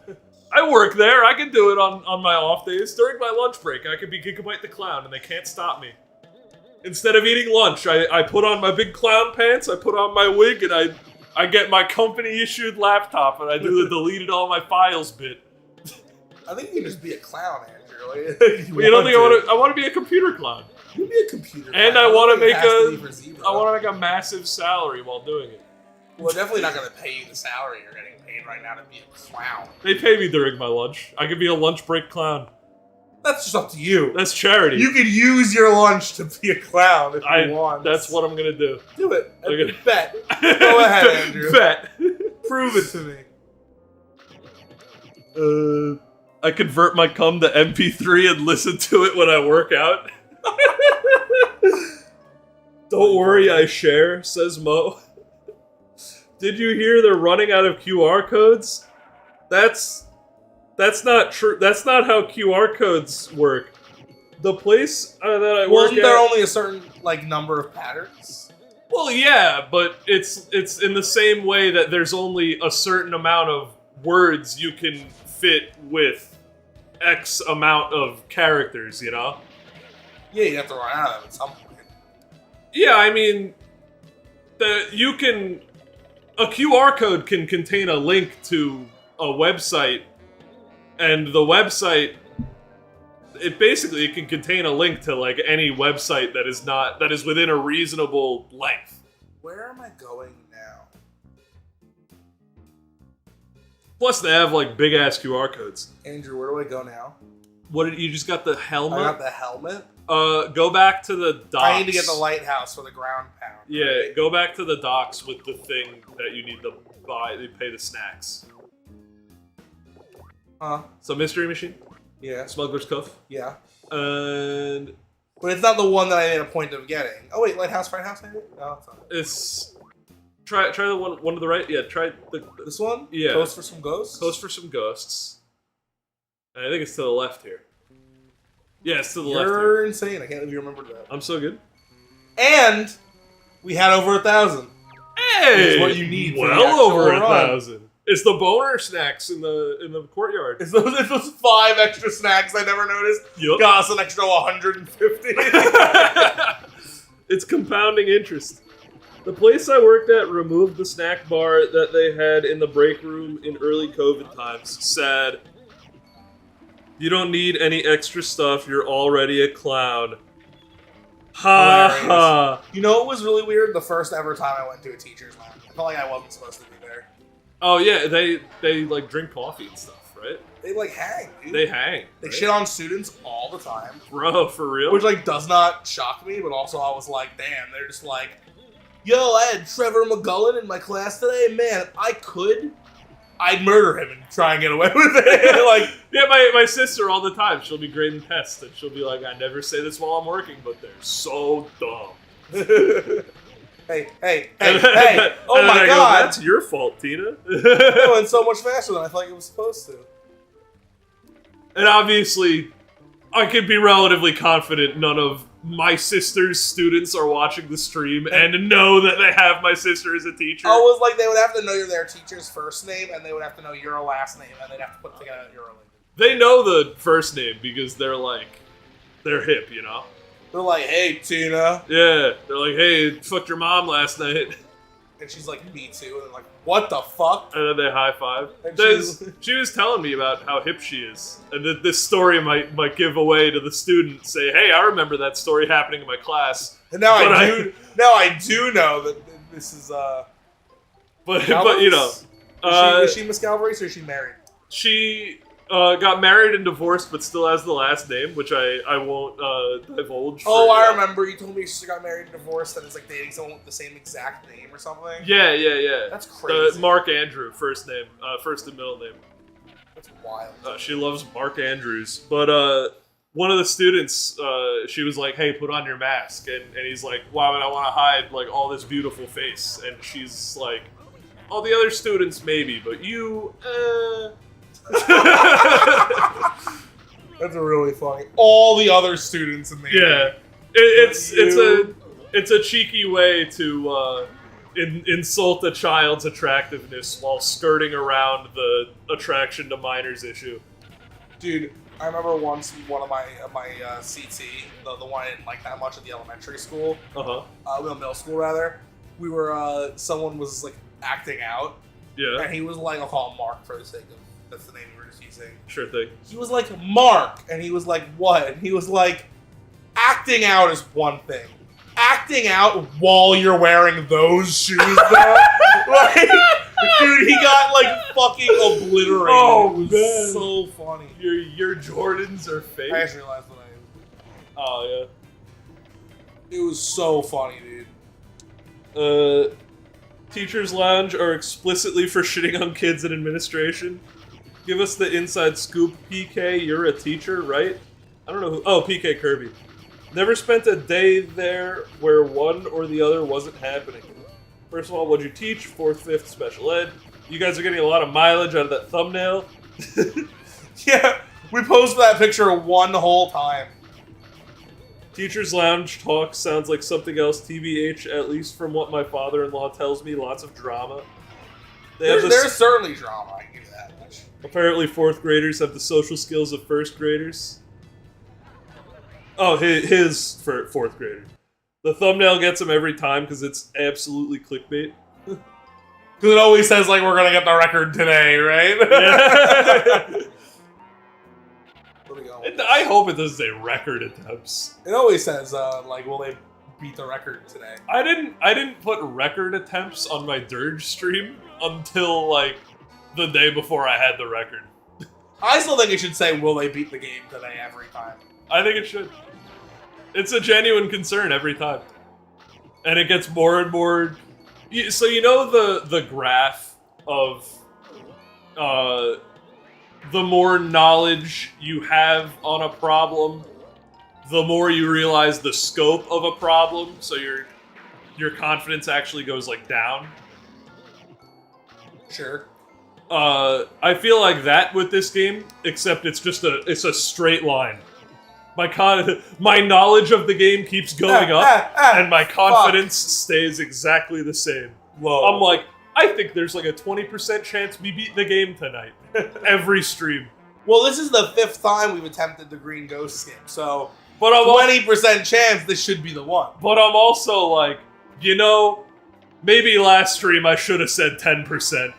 I work there. I can do it on my off days. During my lunch break, I could be Gigabyte the clown, and they can't stop me. Instead of eating lunch, I put on my big clown pants, I put on my wig, and I get my company-issued laptop, and I do the deleted all my files bit. I think you can just be a clown, Andrew. Like, You don't think I want to be a computer clown? You can be a computer clown. And I want to make I want to make a massive salary while doing it. Well, definitely not going to pay you the salary you're getting paid right now to be a clown. They pay me during my lunch. I could be a lunch break clown. That's just up to you. That's charity. You could use your lunch to be a clown if you want. That's what I'm gonna do. Do it. Okay. Bet. Go ahead, Andrew. Bet. Prove it to me. I convert my cum to MP3 and listen to it when I work out. Don't worry, I share, says Mo. Did you hear they're running out of QR codes? That's not true. That's not how QR codes work. The place that I work Wasn't there at, only a certain number of patterns? Well, yeah, but it's in the same way that there's only a certain amount of words you can fit with X amount of characters, you know? Yeah, you have to run out of it at some point. Yeah, I mean, a QR code can contain a link to a website, and the website, it can contain a link to like any website that is within a reasonable length. Where am I going now? Plus, they have like big ass QR codes. Andrew, where do I go now? What did you just got the helmet? I got the helmet. Go back to the docks. I need to get the lighthouse for the ground pound. Yeah, right? go back to the docks with the thing that you need to buy. They pay the snacks. Huh? So mystery machine, Yeah. smuggler's cuff, Yeah. and But it's not the one that I made a point of getting. Oh wait, lighthouse, fright house, maybe? No, it's not. it's try the one to the right. Yeah, try This one? Yeah. Coast for some ghosts? Coast for some ghosts. And I think it's to the left here. Yeah, it's to the left here. You're insane. I can't believe you remembered that. I'm so good. And we had over 1,000. Hey, It's what you need for the well actual over run. 1,000. It's the boner snacks in the courtyard. It's those 5 extra snacks I never noticed. Yup. Cost an extra 150. It's compounding interest. The place I worked at removed the snack bar that they had in the break room in early COVID times. Sad. You don't need any extra stuff. You're already a clown. Ha Hilarious. ha. You know what was really weird? The first ever time I went to a teacher's lounge. I felt like I wasn't supposed to be there. Oh yeah, they like drink coffee and stuff, right? They like hang, dude. They hang. They right? shit on students all the time. Bro, for real? Which like does not shock me, but also I was like, damn, they're just like, yo, I had Trevor McGullen in my class today. Man, I'd murder him and try and get away with it. Like, yeah, my sister all the time, she'll be grading tests and she'll be like, I never say this while I'm working, but they're so dumb. hey, And oh then my I go, god. that's your fault, Tina. It went so much faster than I thought it was supposed to. And obviously, I could be relatively confident none of my sister's students are watching the stream and know that they have my sister as a teacher. Oh, it was like they would have to know their teacher's first name, and they would have to know your last name, and they'd have to put together that you're related. They know the first name because they're hip, you know? They're like, hey, Tina. Yeah, they're like, hey, fucked your mom last night. And she's like, me too. And they're like, what the fuck? And then they high five. And She was telling me about how hip she is, and that this story might give away to the student. Say, hey, I remember that story happening in my class. And now But I do know that this is But you know, is she Miss Galbraith or is she married? she got married and divorced, but still has the last name, which I won't divulge. Oh, I remember. You told me she got married and divorced, and it's like dating someone with the same exact name or something. Yeah. That's crazy. Mark Andrew, first name, first and middle name. That's wild. She loves Mark Andrews, but one of the students, she was like, "Hey, put on your mask," and he's like, "Why would I want to hide like all this beautiful face?" And she's like, "All the other students maybe, but you." That's really funny. All the other students in the Yeah, it's a cheeky way to insult a child's attractiveness while skirting around the attraction to minors issue. Dude, I remember once one of my CT, the one I didn't like that much at the elementary school, middle school rather. We were someone was like acting out, Yeah, and he was like, I'll call him Mark for the sake of that's the name we were just using. sure thing. He was like, Mark, and he was like, what? And he was like, acting out is one thing. Acting out while you're wearing those shoes, though? Like, dude, he got like fucking obliterated. Oh, it was man. so funny. Your Jordans are fake. I just realized what Oh it was so funny, dude. yeah. Teachers' lounge are explicitly for shitting on kids in administration. Give us the inside scoop, PK. You're a teacher, right? I don't know who. Oh, PK Kirby. Never spent a day there where one or the other wasn't happening. First of all, what'd you teach? 4th, 5th, special ed. You guys are getting a lot of mileage out of that thumbnail. Yeah, we posted that picture one whole time. Teacher's lounge talk sounds like something else, TBH, at least from what my father-in-law tells me. Lots of drama. There's certainly drama, I can give you that much. Apparently 4th graders have the social skills of 1st graders. Oh, his for 4th grader. The thumbnail gets him every time because it's absolutely clickbait. Because it always says, like, we're going to get the record today, right? Yeah. Where we go? And I hope it doesn't say record attempts. It always says, like, will they beat the record today? I didn't put record attempts on my Dirge stream until, like, the day before I had the record. I still think it should say, will they beat the game today every time. I think it should. It's a genuine concern every time. And it gets more and more... So you know the graph of the more knowledge you have on a problem, the more you realize the scope of a problem, so your confidence actually goes, like, down. Sure. I feel like that with this game, except it's a straight line. My knowledge of the game keeps going up, and my confidence stays exactly the same. Whoa. I'm like, I think there's like a 20% chance we beat the game tonight. Every stream. Well, this is the 5th time we've attempted the Green Ghost skip, so But I'm 20% chance this should be the one. But I'm also like, you know, maybe last stream I should have said 10%.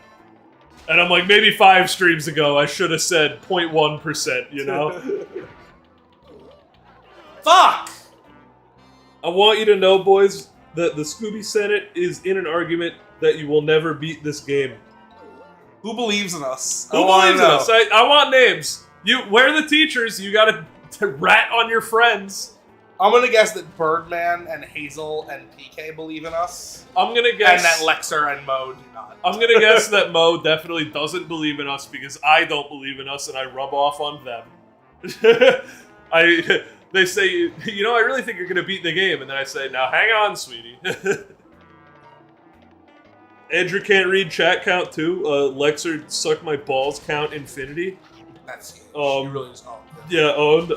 And I'm like, maybe 5 streams ago I should have said 0.1%, you know? Fuck! I want you to know, boys, that the Scooby Senate is in an argument that you will never beat this game. Who believes in us? Who believes in us? I want names. We're the teachers. You gotta rat on your friends. I'm gonna guess that Birdman and Hazel and PK believe in us. I'm gonna guess... And that Lexer and Mo do not. I'm gonna guess that Mo definitely doesn't believe in us because I don't believe in us and I rub off on them. They say, you know, I really think you're gonna beat the game, and then I say, now hang on, sweetie. Andrew can't read chat count too. Lexer suck my balls count infinity. That's huge. You really just owned it. Yeah, owned.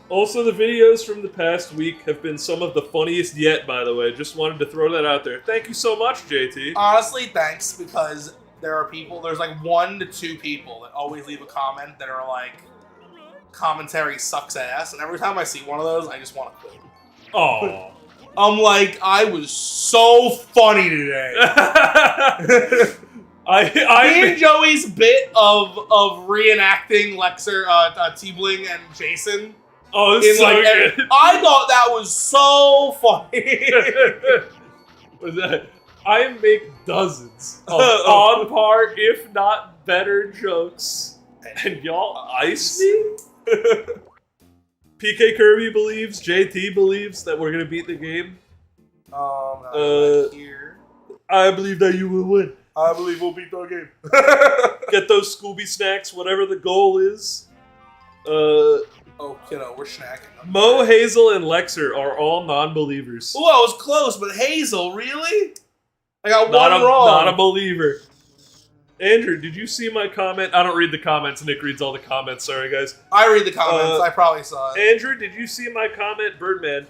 Also, the videos from the past week have been some of the funniest yet, by the way. Just wanted to throw that out there. Thank you so much, JT. Honestly, thanks, because there's like 1 to 2 people that always leave a comment that are like, commentary sucks ass, and every time I see one of those, I just want to quit. Oh. I'm like, I was so funny today. Me and Joey's bit of reenacting Lexer, T-Bling and Jason. Oh, this is so good. I thought that was so funny. I make dozens of on par, if not better, jokes, and y'all ice me? PK Kirby believes, JT believes that we're gonna beat the game. Here. I believe that you will win. I believe we'll beat the game. Get those Scooby snacks, whatever the goal is. Oh, kiddo, we're snacking. Mo, Hazel, and Lexer are all non-believers. Oh, I was close, but Hazel, really? I got Not one wrong. Not a believer. Andrew, did you see my comment? I don't read the comments. Nick reads all the comments. Sorry, guys. I read the comments. I probably saw it. Andrew, did you see my comment, Birdman?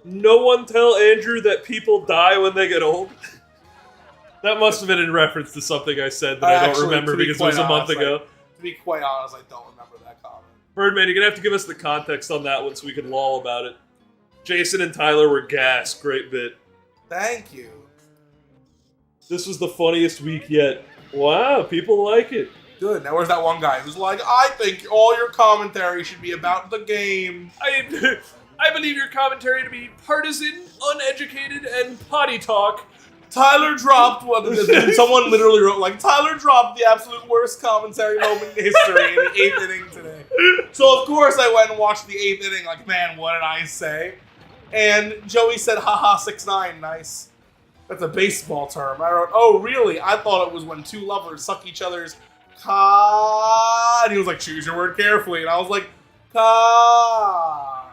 No one tell Andrew that people die when they get old. That must have been in reference to something I said that I don't remember because it was a month ago. To be quite honest, I don't remember that comment. Birdman, you're going to have to give us the context on that one so we can lol about it. Jason and Tyler were gas. Great bit. Thank you. This was the funniest week yet. Wow, people like it. Good. Now where's that one guy who's like, I think all your commentary should be about the game. I believe your commentary to be partisan, uneducated, and potty talk. Tyler dropped one. Someone literally wrote like, Tyler dropped the absolute worst commentary moment in history in the 8th inning today. So of course I went and watched the 8th inning. Like, man, what did I say? And Joey said, haha, 6'9", nice. That's a baseball term. I wrote, oh, really? I thought it was when 2 lovers suck each other's cock. And he was like, choose your word carefully. And I was like, cocks.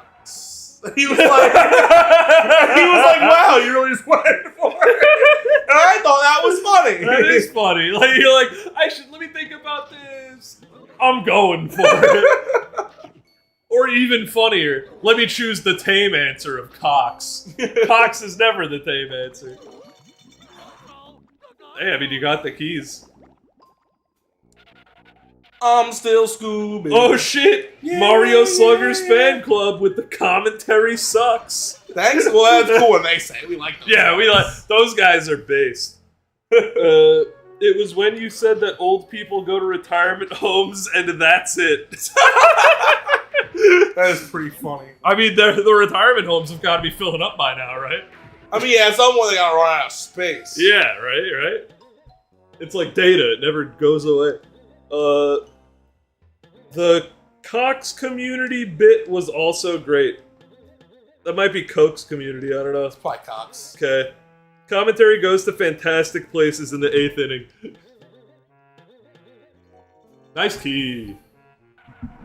And he was like, wow, you really just went for it. And I thought that was funny. That is funny. Like, you're like, let me think about this. I'm going for it. Or even funnier, let me choose the tame answer of Cox. Cox is never the tame answer. Hey, I mean, you got the keys. I'm still Scooby. Oh shit! Yeah, Mario Sluggers fan club with the commentary sucks. Thanks. Well, that's cool when they say we like them. Yeah, we like those guys are based. It was when you said that old people go to retirement homes and that's it. That is pretty funny. I mean, the retirement homes have got to be filling up by now, right? I mean, yeah, at some point they gotta run out of space. Yeah, right? It's like data, it never goes away. The Cox community bit was also great. That might be Coke's community, I don't know. It's probably Cox. Okay. Commentary goes to fantastic places in the 8th inning. Nice key.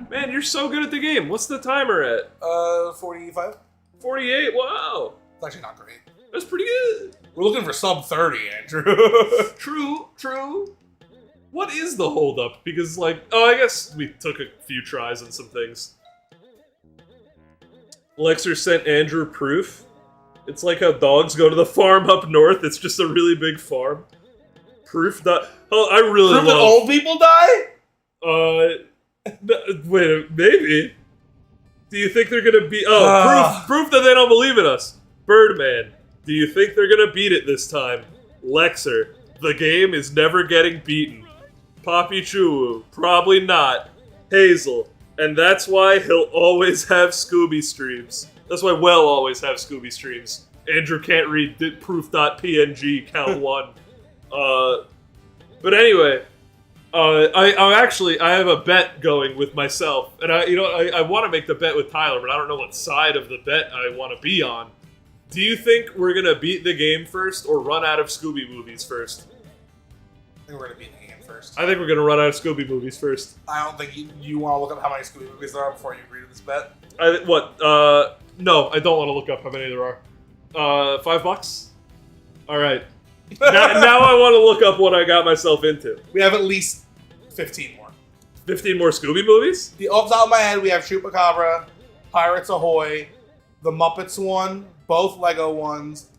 Man, you're so good at the game. What's the timer at? 45. 48, wow. It's actually not great. That's pretty good. We're looking for sub 30, Andrew. True. What is the holdup? Because, like, I guess we took a few tries on some things. Lexer sent Andrew proof. It's like how dogs go to the farm up north. It's just a really big farm. Proof that... Oh, I really Proof that love... old people die? Wait, maybe. Do you think they're gonna beat... Oh, proof that they don't believe in us. Birdman. Do you think they're gonna beat it this time? Lexer. The game is never getting beaten. Poppy Choo. Probably not. Hazel. And that's why he'll always have Scooby streams. That's why we'll always have Scooby streams. Andrew can't read proof.png, count 1. But anyway, I have a bet going with myself, and I want to make the bet with Tyler, but I don't know what side of the bet I want to be on. Do you think we're gonna beat the game first, or run out of Scooby movies first? I think we're gonna beat the game first. I think we're gonna run out of Scooby movies first. I don't think you want to look up how many Scooby movies there are before you agree to this bet. No, I don't want to look up how many there are. $5? Alright. now I want to look up what I got myself into. We have at least 15 more. 15 more Scooby movies? Off the top of my head, we have Chupacabra, Pirates Ahoy, the Muppets one, both Lego ones,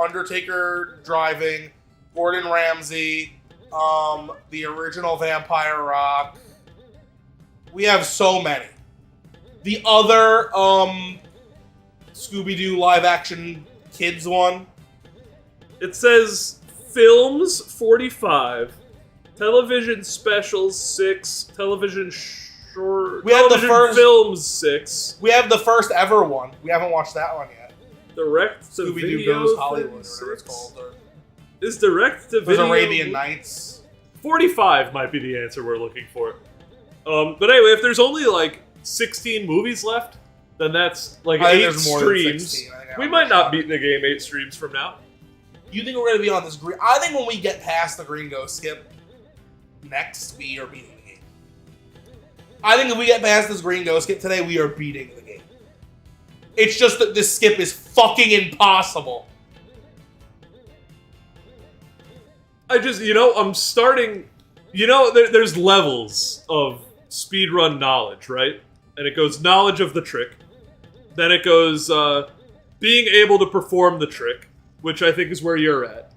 Undertaker driving, Gordon Ramsay, the original Vampire Rock. We have so many. The other Scooby-Doo live-action kids one. It says films 45, television specials 6, television short. We have the television first films 6. We have the first ever one. We haven't watched that one yet. Direct to Scooby-Doo video Goes Hollywood, or whatever 36? it's called. Or Is direct to there's video Arabian Nights. 45 might be the answer we're looking for. But anyway, if there's only like 16 movies left, then that's like I think 8 there's more than streams. 16. I think We I'm might not shot. beat the game 8 streams from now. You think we're going to be on this green? I think when we get past the green ghost skip, next we are beating the game. I think if we get past this green ghost skip today, we are beating the game. It's just that this skip is fucking impossible. I'm starting... there's levels of speedrun knowledge, right? And it goes knowledge of the trick. Then it goes being able to perform the trick, which I think is where you're at.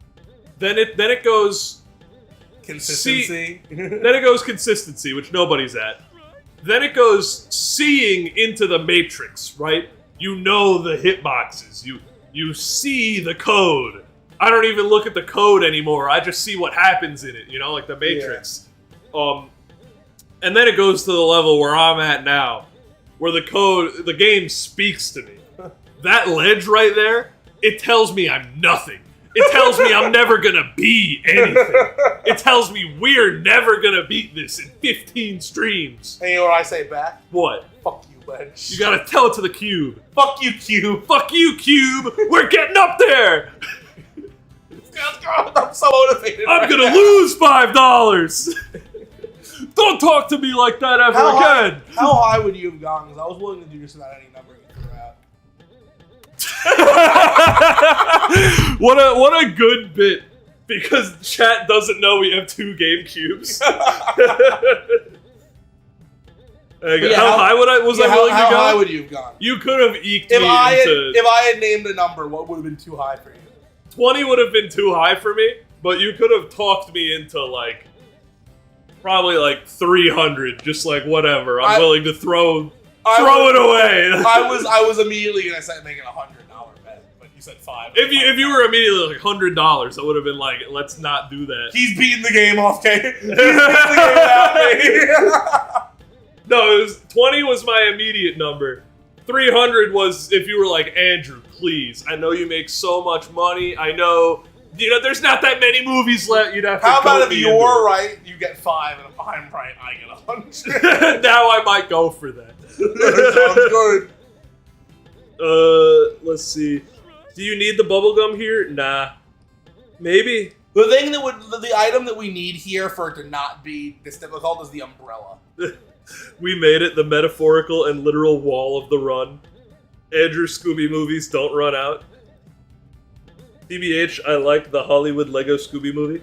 Then it goes Consistency. then it goes consistency, which nobody's at. Then it goes seeing into the matrix, right? You know the hitboxes. You see the code. I don't even look at the code anymore. I just see what happens in it, like the Matrix. Yeah. And then it goes to the level where I'm at now, where the game speaks to me. That ledge right there, it tells me I'm nothing. It tells me I'm never gonna be anything. It tells me we're never gonna beat this in 15 streams. And you know what I say back? What? Fuck you, ledge. You gotta tell it to the cube. Fuck you, cube. Fuck you, cube. We're getting up there. I'm so motivated. I'm gonna lose $5. Don't talk to me like that ever again. How high would you have gone? Because I was willing to do just about any number you threw out. What a good bit, because chat doesn't know we have 2 game cubes. How high would I willing to go? How high would you have gone? You could have eked If me I had named a number, what would have been too high for you? 20 would have been too high for me, but you could have talked me into probably 300, just whatever. I'm willing to throw it away. I was immediately gonna say making $100 bet, but you said 5. If you were immediately $100, I would have been let's not do that. He's beating the game off, Kay. He's beating the game out, me. No, 20 was my immediate number. 300 was if you were like, Andrew, please. I know you make so much money. I know, there's not that many movies left. You'd have to. How about if you're right, you get 5, and if I'm right, I get 100. Now I might go for that. Sounds good. Let's see. Do you need the bubblegum here? Nah. Maybe. The item that we need here for it to not be this difficult is the umbrella. We made it, the metaphorical and literal wall of the run. Andrew Scooby movies don't run out. TBH, I liked the Hollywood Lego Scooby movie.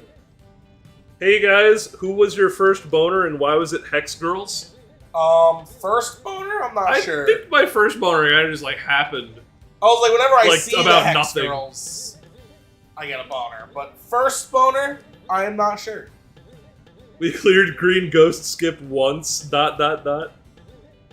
Hey guys, who was your first boner and why was it Hex Girls? First boner? I'm not sure. I think my first boner kind of just happened. I was like, whenever I Like, see the about Hex nothing. girls, I get a boner. But first boner, I am not sure. We cleared green ghost skip once, ...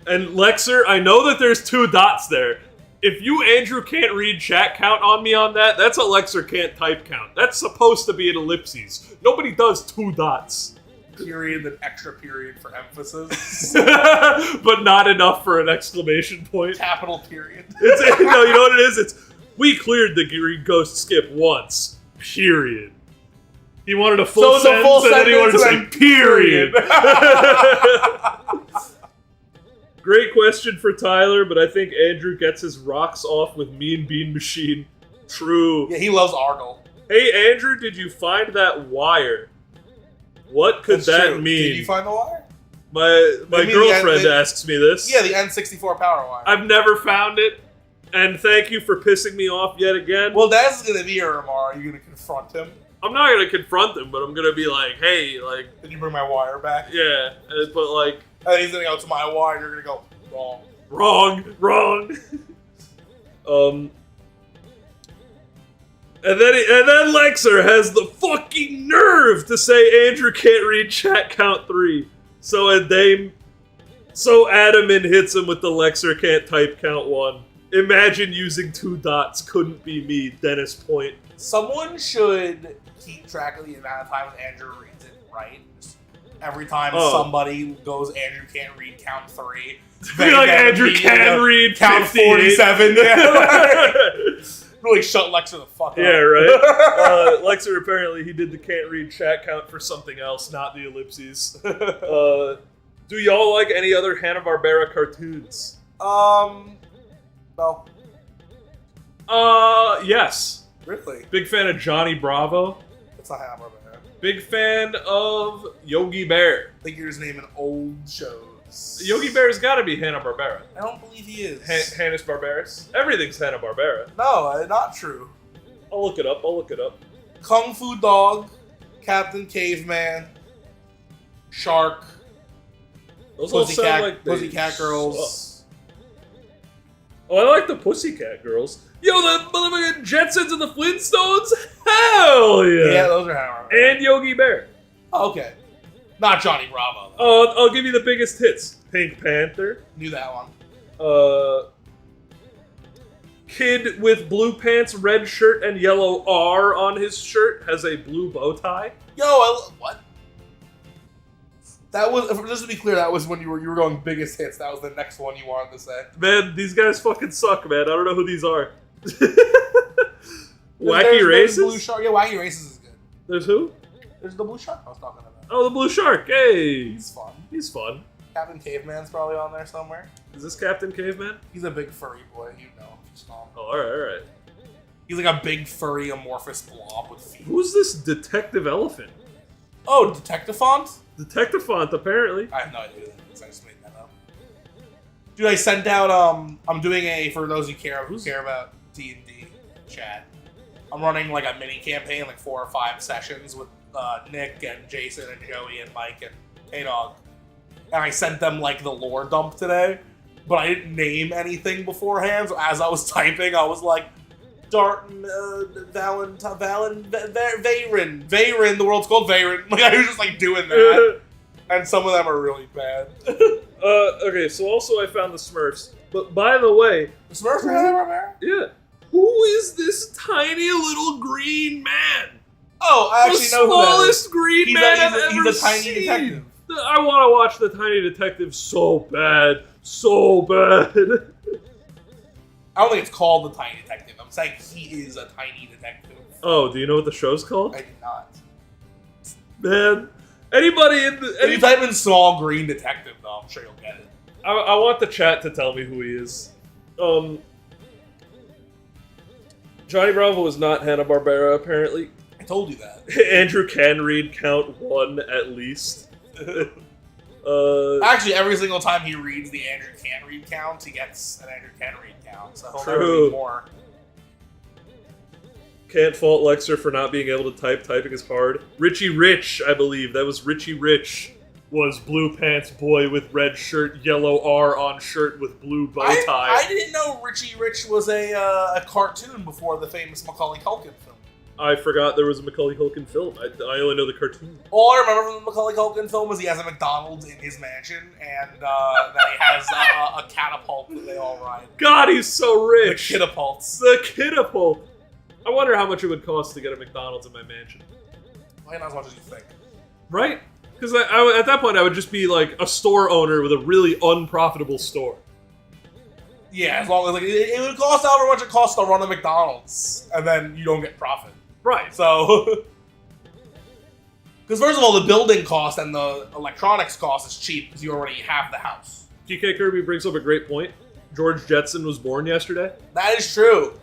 And Lexer, I know that there's 2 dots there. If you, Andrew, can't read chat count on me on that, that's a Lexer can't type count. That's supposed to be an ellipses. Nobody does 2 dots. Period, an extra period for emphasis. But not enough for an exclamation point. Capital period. It's, no, you know what it is? It's, we cleared the green ghost skip once, period. He wanted a full So it's a sentence, full and then he wanted to sentence say period. Great question for Tyler, but I think Andrew gets his rocks off with Mean Bean Machine. True. Yeah, he loves Argle. Hey, Andrew, did you find that wire? What could That's that true. mean? Did you find the wire? My mean the girlfriend N- asks me this. Yeah, the N64 power wire. I've never found it, and thank you for pissing me off yet again. Well, that's gonna be here tomorrow. Are you gonna confront him? I'm not gonna confront him, but I'm gonna be like, hey, like, Did you bring my wire back? yeah, but like, And he's gonna go to my wire. You're gonna go wrong. wrong. And then Lexer has the fucking nerve to say Andrew can't read chat count 3. So Adamin hits him with the Lexer can't type count 1. Imagine using 2 dots. Couldn't be me. Dennis Point. Someone should keep track of the amount of times Andrew reads it right. Just every time somebody goes, Andrew can't read count 3. Be like Andrew can read count 58. 47. Yeah. Really shut Lexer the fuck up. Yeah, right? Lexer, apparently, he did the can't read chat count for something else, not the ellipses. Do y'all like any other Hanna-Barbera cartoons? No. Yes. Really? Big fan of Johnny Bravo. That's not Hanna-Barbera. Big fan of Yogi Bear. I think you're just naming old shows. Yogi Bear's gotta be Hanna-Barbera. I don't believe he is. Hannes-Barberas? Everything's Hanna-Barbera. No, not true. I'll look it up. Kung Fu Dog, Captain Caveman, Shark, Those all sound like they Pussycat Girls. Oh, I like the Pussycat Girls. Yo, the motherfucking Jetsons and the Flintstones? Hell yeah! Yeah, those are Hanna-Barbera. And Yogi Bear. Oh, okay. Not Johnny Bravo, though. Oh, I'll give you the biggest hits. Pink Panther. Knew that one. Kid with blue pants, red shirt, and yellow R on his shirt has a blue bow tie. Yo, what? That was, just to be clear, that was when you were going biggest hits. That was the next one you wanted to say. Man, these guys fucking suck, man. I don't know who these are. There's Wacky Races? Blue Shark. Yeah, Wacky Races is good. There's who? There's the Blue Shark I was talking about. Oh, the Blue Shark. Hey. He's fun. He's fun. Captain Caveman's probably on there somewhere. Is this Captain Caveman? He's a big furry boy, you know. Just call him. Oh, alright. He's like a big furry amorphous blob with feet. Who's this Detective Elephant? Oh, Detective Font? Detective Font, apparently. I have no idea who that is. I just made that up. Dude, I sent out, I'm doing a, for those who care about D&D chat, I'm running like a mini campaign, like 4 or 5 sessions with Nick and Jason and Joey and Mike and K-Dog. And I sent them like the lore dump today, but I didn't name anything beforehand, so as I was typing, I was like, Darton, Varen, the world's called Varen. Like, I was just like doing that. And some of them are really bad. Okay, so also I found the Smurfs. But by the way... The Smurfs are Hanna-Barbera? Yeah. Who is this tiny little green man? Oh, I actually know who that is. The smallest green man I've ever seen. He's a tiny detective. I want to watch the Tiny Detective so bad. So bad. I don't think it's called the Tiny Detective. I'm saying he is a tiny detective. Oh, do you know what the show's called? I do not. Man, anybody in the... If you type in small green detective, though, I'm sure you'll get it. I want the chat to tell me who he is. Johnny Bravo is not Hanna-Barbera, apparently. I told you that. Andrew can read count 1 at least. Actually, every single time he reads the Andrew can't read count, he gets an Andrew can read count, so he'll never read more. Can't fault Lexer for not being able to type. Typing is hard. Richie Rich, I believe. That was Richie Rich. was blue pants boy with red shirt, yellow R on shirt with blue bow tie. I didn't know Richie Rich was a cartoon before the famous Macaulay Culkin film. I forgot there was a Macaulay Culkin film. I only know the cartoon. All I remember from the Macaulay Culkin film is he has a McDonald's in his mansion, and that he has a catapult that they all ride. God, he's so rich. The Kidapults. The Kidapult. I wonder how much it would cost to get a McDonald's in my mansion. Why not as much as you think? Right? Because at that point, I would just be like a store owner with a really unprofitable store. Yeah, as long as it would cost however much it costs to run a McDonald's, and then you don't get profit. Right. So, because first of all, the building cost and the electronics cost is cheap because you already have the house. TK Kirby brings up a great point. George Jetson was born yesterday. That is true.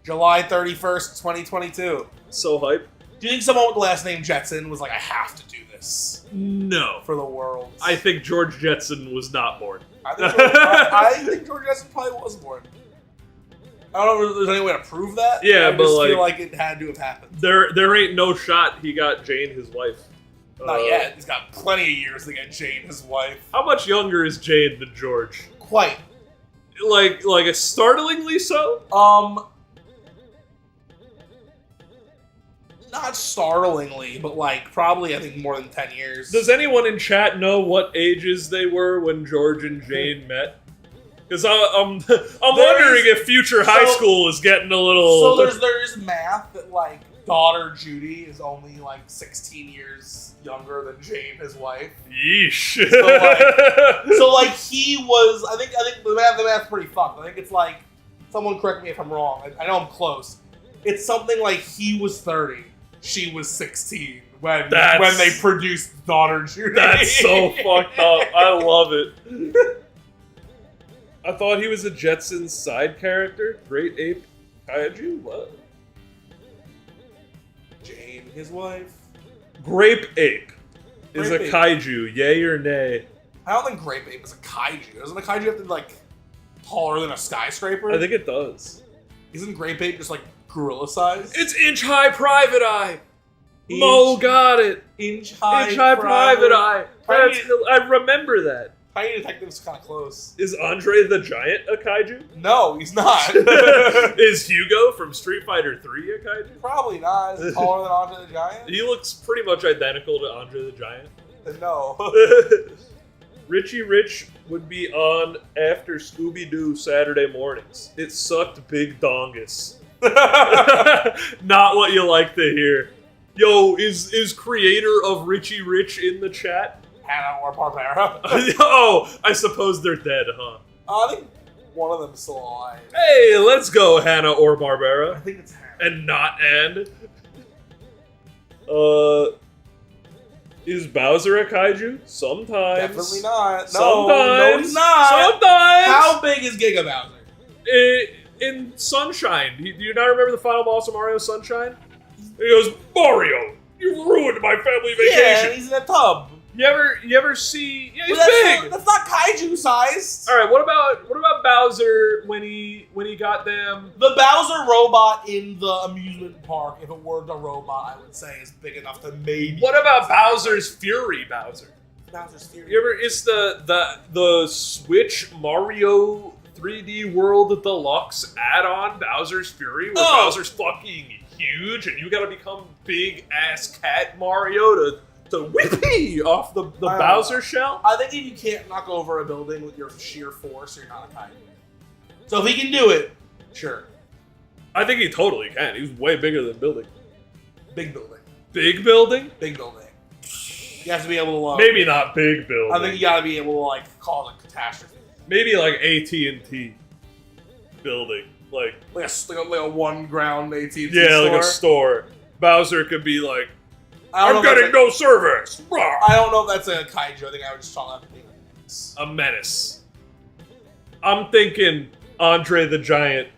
July 31st, 2022. So hype. Do you think someone with the last name Jetson was like, I have to do this No. for the world? I think George Jetson was not born. I think George Jetson probably was born. I don't know if there's any way to prove that. Yeah, I but just like, feel like it had to have happened. There ain't no shot he got Jane his wife. Not yet. He's got plenty of years to get Jane his wife. How much younger is Jane than George? Quite. Like a startlingly so? Not startlingly, but like probably I think more than 10 years. Does anyone in chat know what ages they were when George and Jane met? Because I'm wondering if future high school is getting a little. So there is math that like daughter Judy is only like 16 years younger than Jane, his wife. Yeesh. So like he was. I think the math's pretty fucked. I think it's like, someone correct me if I'm wrong. I know I'm close. It's something like he was 30, she was 16 when they produced daughter Judy. That's so fucked up. I love it. I thought he was a Jetsons side character. Great ape kaiju? What? Jane, his wife. Grape ape is Grape a ape. kaiju. Yay or nay? I don't think Grape Ape is a kaiju. Doesn't a kaiju have to be like taller than a skyscraper? I think it does. Isn't Grape Ape just like gorilla size? It's inch high private eye. Mo got it. Inch high private eye. I remember that. Tiny Detective's kind of close. Is Andre the Giant a kaiju? No, he's not. Is Hugo from Street Fighter 3 a kaiju? Probably not. Is he taller than Andre the Giant? He looks pretty much identical to Andre the Giant. No. Richie Rich would be on after Scooby-Doo Saturday mornings. It sucked big dongus. Not what you like to hear. Yo, is creator of Richie Rich in the chat? Hannah or Barbera. Oh, I suppose they're dead, huh? I think one of them's still alive. Hey, let's go, Hannah or I Barbera. think it's Hannah. And not and. Is Bowser a kaiju? Sometimes. Definitely not. No, Sometimes. no, he's not. Sometimes. How big is Giga Bowser? In Sunshine. Do you not remember the final boss of Mario Sunshine? He goes, Mario, you ruined my family vacation. Yeah, he's in a tub. You ever see? Yeah, he's But big. that's not kaiju size. All right, what about Bowser when he got them? The Bowser robot in the amusement park, if it weren't a robot, I would say is big enough to maybe. What about Bowser's Fury Bowser? Bowser's Fury? You ever? It's the Switch Mario 3D World Deluxe add-on Bowser's Fury, where Bowser's fucking huge, and you gotta become big ass cat Mario to whippy off the Bowser shell. I think if you can't knock over a building with your sheer force, you're not a kaiju. So if he can do it, sure. I think he totally can. He's way bigger than building. Big building. Big building? Big building. You have to be able to. Maybe not big building. I think you gotta be able to like cause a catastrophe. Maybe like AT&T building, like a one ground AT&T yeah, store. like a store. Bowser could be like, I don't I'm know if getting no service. I don't know if that's a kaiju. I think I would just call that being A menace. I'm thinking Andre the Giant.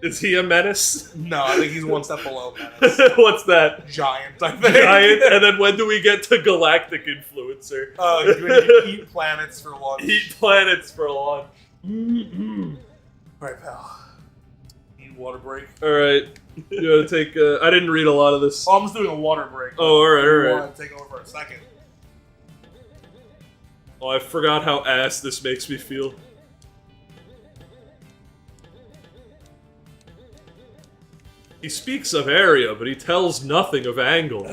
Is he a menace? No, I think he's one step below menace. What's that? Giant, I think. Giant, and then when do we get to Galactic Influencer? When you eat planets for lunch. Eat planets for lunch. Alright, pal. Need a water break? Alright. You gotta take I didn't read a lot of this. Oh, I'm just doing a water break. Oh, alright, I alright. want to take over for a second. Oh, I forgot how ass this makes me feel. He speaks of area, but he tells nothing of angle.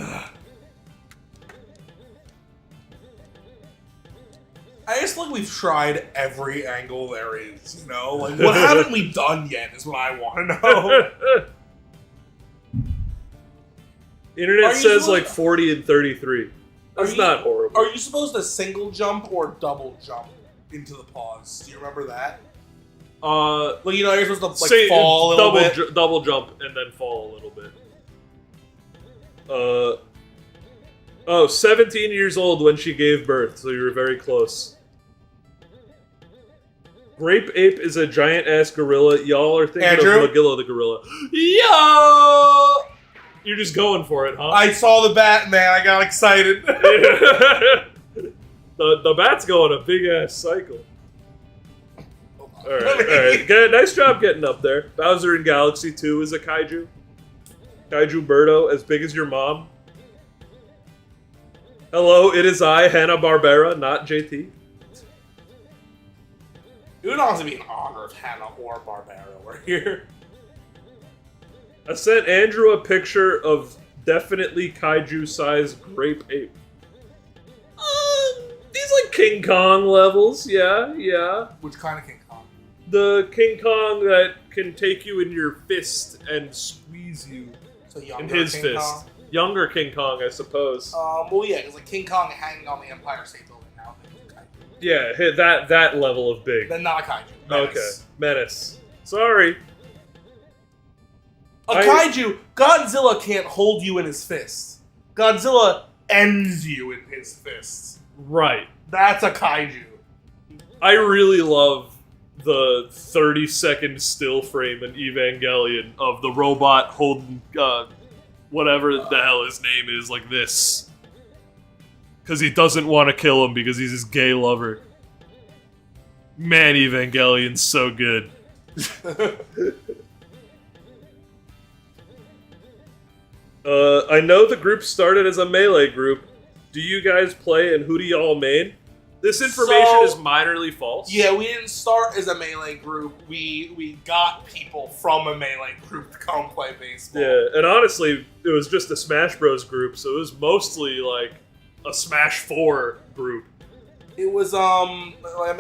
I just feel like we've tried every angle there is, you know? Like, what haven't we done yet is what I want to know. Internet Are you says supposed- like 40 and 33. That's you- not horrible. Are you supposed to single jump or double jump into the pause? Do you remember that? Like, you know, you're supposed to like say fall a little bit. double jump and then fall a little bit. Oh, 17 years old when she gave birth, so you were very close. Grape Ape is a giant-ass gorilla. Y'all are thinking Andrew? of Magilla the gorilla. Yo! You're just going for it, huh? I saw the Batman. I got excited. the bat's going a big-ass cycle. Alright. Good, nice job getting up there. Bowser in Galaxy 2 is a kaiju. Kaiju Birdo, as big as your mom. Hello, it is I, Hanna-Barbera, not JT. It would also be an honor if Hanna or Barbera were here. I sent Andrew a picture of definitely kaiju-sized grape ape. These like King Kong levels, yeah. Which kind of King Kong? The King Kong that can take you in your fist and squeeze you So in younger his King fist. Kong? Younger King Kong, I suppose. Well, yeah, because like King Kong hanging on the Empire State Building now. Kaiju. Yeah, hit that level of big. Then not a kaiju. Okay, Menace. Menace. Sorry. A kaiju, Godzilla can't hold you in his fist. Godzilla ends you in his fist. Right. That's a kaiju. I really love the 30-second still frame in Evangelion of the robot holding whatever the hell his name is like this. Because he doesn't want to kill him because he's his gay lover. Man, Evangelion's so good. I know the group started as a Melee group. Do you guys play and who do y'all main? This information is minorly false. Yeah, we didn't start as a Melee group. We got people from a Melee group to come play baseball. Yeah, and honestly, it was just a Smash Bros group, so it was mostly like a Smash 4 group. It was, I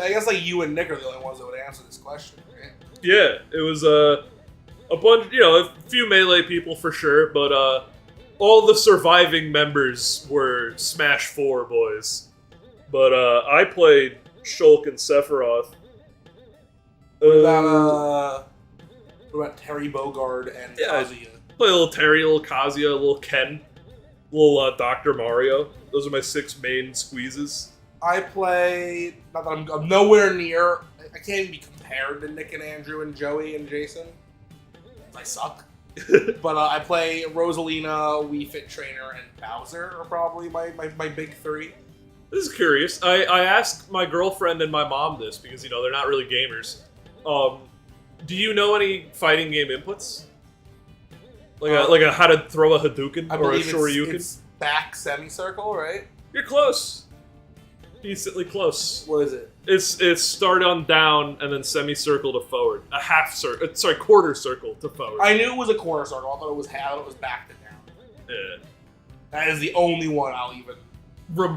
guess like you and Nick are the only ones that would answer this question, right? Yeah, it was a bunch, a few Melee people for sure, but all the surviving members were Smash 4 boys. But I played Shulk and Sephiroth. What about Terry Bogard and Kazuya? Play a little Terry, a little Kazuya, a little Ken, a little Dr. Mario. Those are my 6 main squeezes. I play, not that I'm nowhere near, I can't even be compared to Nick and Andrew and Joey and Jason. I suck. But I play Rosalina, Wii Fit Trainer, and Bowser are probably my big 3. This is curious. I asked my girlfriend and my mom this because, they're not really gamers. Do you know any fighting game inputs? Like a how to throw a Hadouken I or a believe Shoryuken? it's back semicircle, right? You're close. Decently close. What is it? It's start on down and then semicircle to forward. A half circle. Sorry, quarter circle to forward. I knew it was a quarter circle. I thought it was back to down. Yeah. That is the only one I'll even.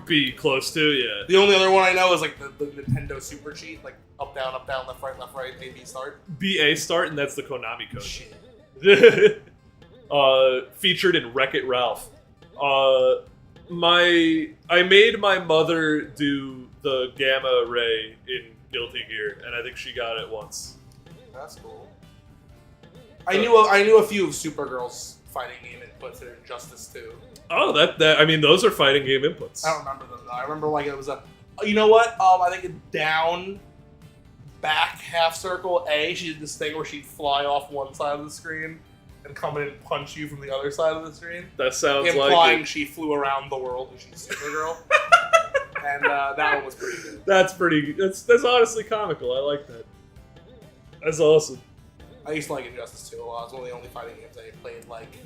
Be close to, yeah. The only other one I know is like the Nintendo Super Cheat, like up, down, left, right, A, B, start. BA start, and that's the Konami code. Shit. Featured in Wreck-It Ralph. I made my mother do the gamma ray in Guilty Gear, and I think she got it once. That's cool. I knew a few of Supergirl's fighting game inputs in Injustice 2. Oh, those are fighting game inputs. I don't remember them though. I remember like it was a. You know what? I think it down, back, half circle, A. She did this thing where she'd fly off one side of the screen and come in and punch you from the other side of the screen. That sounds implying like she flew around the world and she's Supergirl. And that one was pretty good. That's honestly comical. I like that. That's awesome. I used to like Injustice 2 a lot. It was one of the only fighting games I played like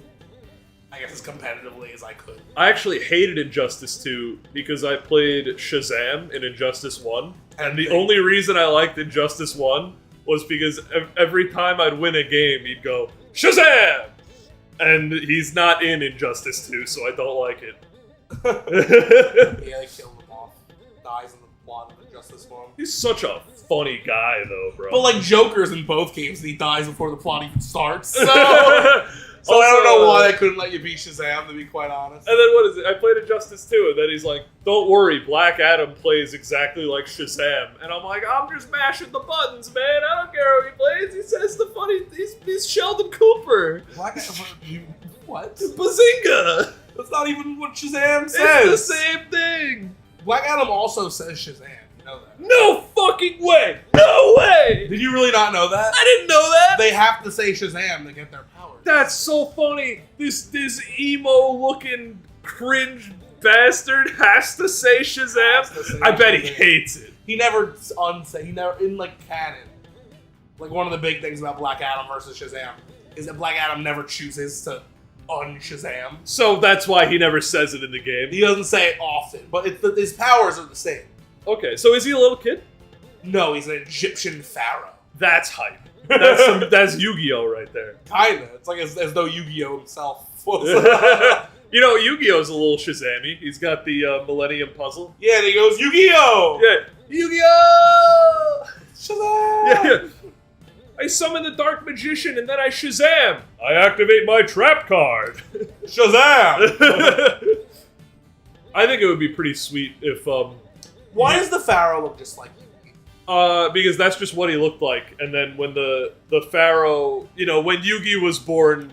I guess, as competitively as I could. I actually hated Injustice 2 because I played Shazam in Injustice 1. And the only reason I liked Injustice 1 was because every time I'd win a game, he'd go, Shazam! And he's not in Injustice 2, so I don't like it. Yeah, they killed him off. Dies in the plot of Injustice 1. He's such a funny guy, though, bro. But, like, Joker's in both games, and he dies before the plot even starts. So, I don't know why they couldn't let you beat Shazam, to be quite honest. And then what is it? I played Injustice 2, and then he's like, don't worry, Black Adam plays exactly like Shazam. And I'm like, I'm just mashing the buttons, man. I don't care how he plays. He says the funny, he's Sheldon Cooper. Black Adam, what? Bazinga! That's not even what Shazam says. It's the same thing. Black Adam also says Shazam. You know that? No fucking way! No way! Did you really not know that? I didn't know that! They have to say Shazam to get their powers. That's so funny. This emo-looking cringe bastard has to say Shazam. I bet he hates it. He never in like canon. Like one of the big things about Black Adam versus Shazam is that Black Adam never chooses to un-Shazam. So that's why he never says it in the game. He doesn't say it often, but his powers are the same. Okay, so is he a little kid? No, he's an Egyptian pharaoh. That's hype. That's Yu-Gi-Oh right there. Kinda. It's like as though Yu-Gi-Oh himself was. You know, Yu-Gi-Oh's a little Shazam-y. He's got the Millennium Puzzle. Yeah, and he goes, Yu-Gi-Oh! Yeah. Yu-Gi-Oh! Shazam! Yeah. I summon the Dark Magician and then I Shazam! I activate my trap card! Shazam! I think it would be pretty sweet if, Why does the pharaoh look just like Yu-Gi? because that's just what he looked like. And then when the pharaoh, you know, when Yugi was born,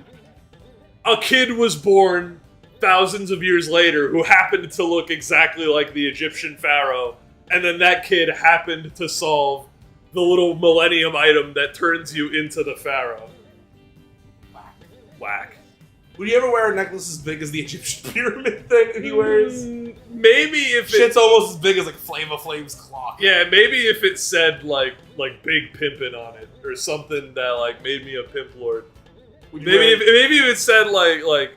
a kid was born thousands of years later who happened to look exactly like the Egyptian pharaoh. And then that kid happened to solve the little millennium item that turns you into the pharaoh. Whack. Would you ever wear a necklace as big as the Egyptian pyramid thing that he wears? Maybe if Shit's almost as big as like Flava Flav's clock. Yeah, maybe if it said like big pimpin' on it or something that like made me a pimp lord. Maybe if it said like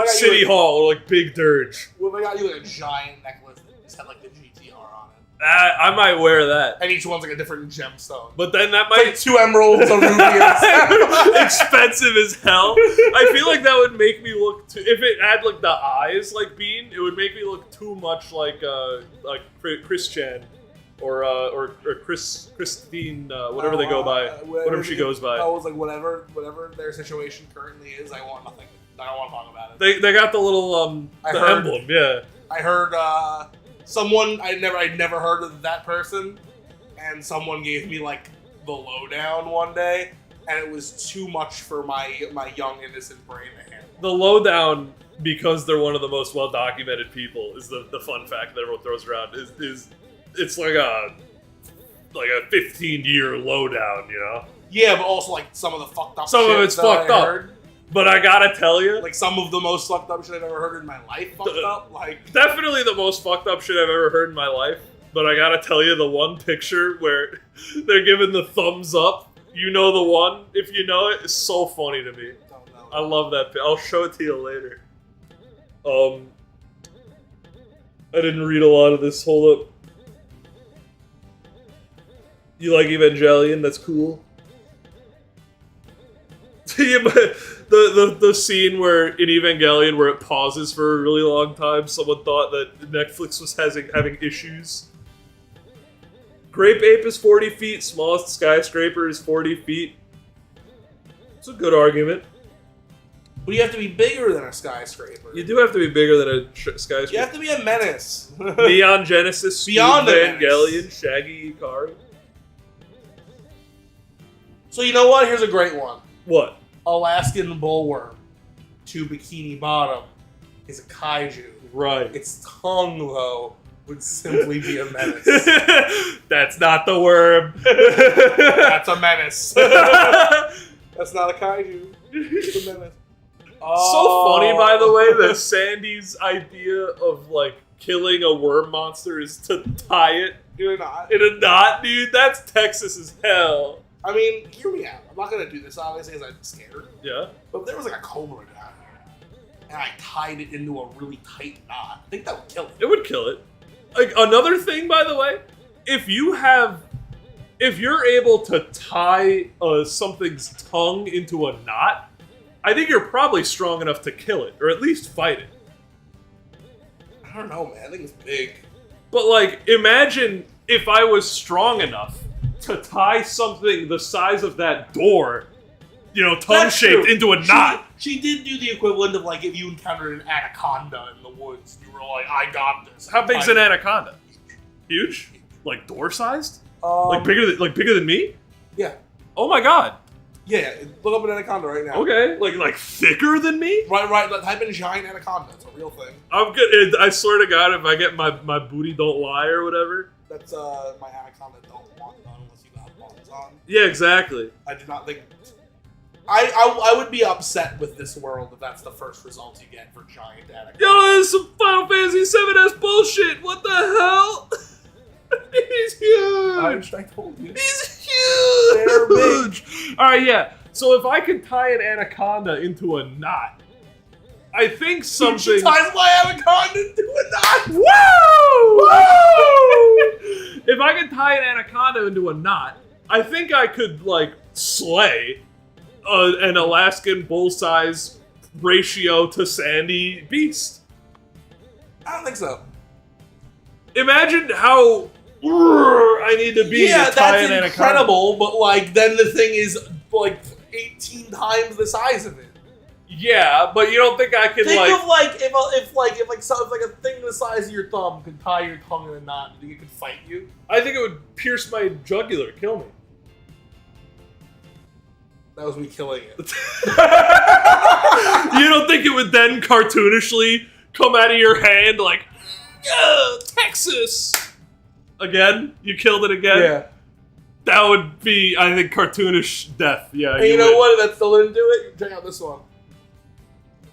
City Hall or like Big Dirge. What if I got you like a giant necklace that just had like the GTR on it? I might wear that. And each one's like a different gemstone. But then that It's might like 2 emeralds, a ruby, expensive as hell. I feel like that would make me look too, if it had like the eyes like Bean, it would make me look too much like Christian or Christine, whatever they go by, whatever she goes by. I was like, whatever their situation currently is, I want nothing. I don't want to talk about it. They got the little emblem, yeah. I heard someone I'd never heard of that person, and someone gave me like the lowdown one day, and it was too much for my young innocent brain to handle. The lowdown, because they're one of the most well documented people, is the fun fact that everyone throws around. Is it's like a 15-year lowdown, you know? Yeah, but also like some of the fucked up. Some shit of it's that fucked I up. heard. But I gotta tell you, Like some of the most fucked up shit I've ever heard in my life. Fucked up, like definitely the most fucked up shit I've ever heard in my life. But I gotta tell you, the one picture where they're giving the thumbs up, you know the one, if you know it, is so funny to me. don't know. I love that. I'll show it to you later. I didn't read a lot of this. Hold up. You like Evangelion? That's cool. Yeah, but the scene where in Evangelion where it pauses for a really long time, someone thought that Netflix was having issues. Grape Ape is 40 feet, smallest skyscraper is 40 feet. It's a good argument. But you have to be bigger than a skyscraper. You do have to be bigger than a skyscraper. You have to be a menace. Neon Genesis, Beyond a menace. Evangelion, Shaggy Ikari. So you know what? Here's a great one. What? Alaskan bullworm to Bikini Bottom is a kaiju. Right. Its tongue, though, would simply be a menace. That's not the worm. That's a menace. That's not a kaiju. It's a menace. So funny, by the way, that Sandy's idea of like killing a worm monster is to tie it You're not. in a knot, dude. That's Texas as hell. I mean, hear me out. I'm not gonna do this obviously because I'm scared. Yeah. But if there was like a cobra down here, and I tied it into a really tight knot, I think that would kill it. It would kill it. Like, another thing, by the way, if you're able to tie something's tongue into a knot, I think you're probably strong enough to kill it, or at least fight it. I don't know, man. I think it's big. But, like, imagine if I was strong enough to tie something the size of that door, you know, tongue-shaped into a knot. She did do the equivalent of, like, if you encountered an anaconda in the woods, you were like, I got this. How big's an anaconda? Huge? Like door-sized? Like bigger than me? Yeah. Oh my god. Yeah, look up an anaconda right now. Okay. Like thicker than me? Right. Type in giant anaconda. It's a real thing. I'm good. I swear to God, if I get my booty don't lie or whatever. That's my anaconda don't want none unless you got buns on. Yeah, exactly. I do not think. I would be upset with this world if that's the first result you get for giant anaconda. Yo, this is some Final Fantasy 7S bullshit. What the hell? He's huge. I told you. He's huge. They're big. All right, yeah. So if I could tie an anaconda into a knot, I think something. She ties my anaconda into a knot. Woo! Woo! If I could tie an anaconda into a knot, I think I could like slay an Alaskan bull-size ratio to Sandy beast. I don't think so. Imagine how I need to be to tie that's an anaconda. incredible, but like then the thing is like 18 times the size of it. Yeah, but you don't think I could Think like... of like if a thing the size of your thumb could tie your tongue in a knot, do you think it could fight you? I think it would pierce my jugular, kill me. That was me killing it. You don't think it would then cartoonishly come out of your hand like, Texas! Again? You killed it again? Yeah. That would be, I think, cartoonish death. Yeah. And you know what? If that still didn't do it, check out this one.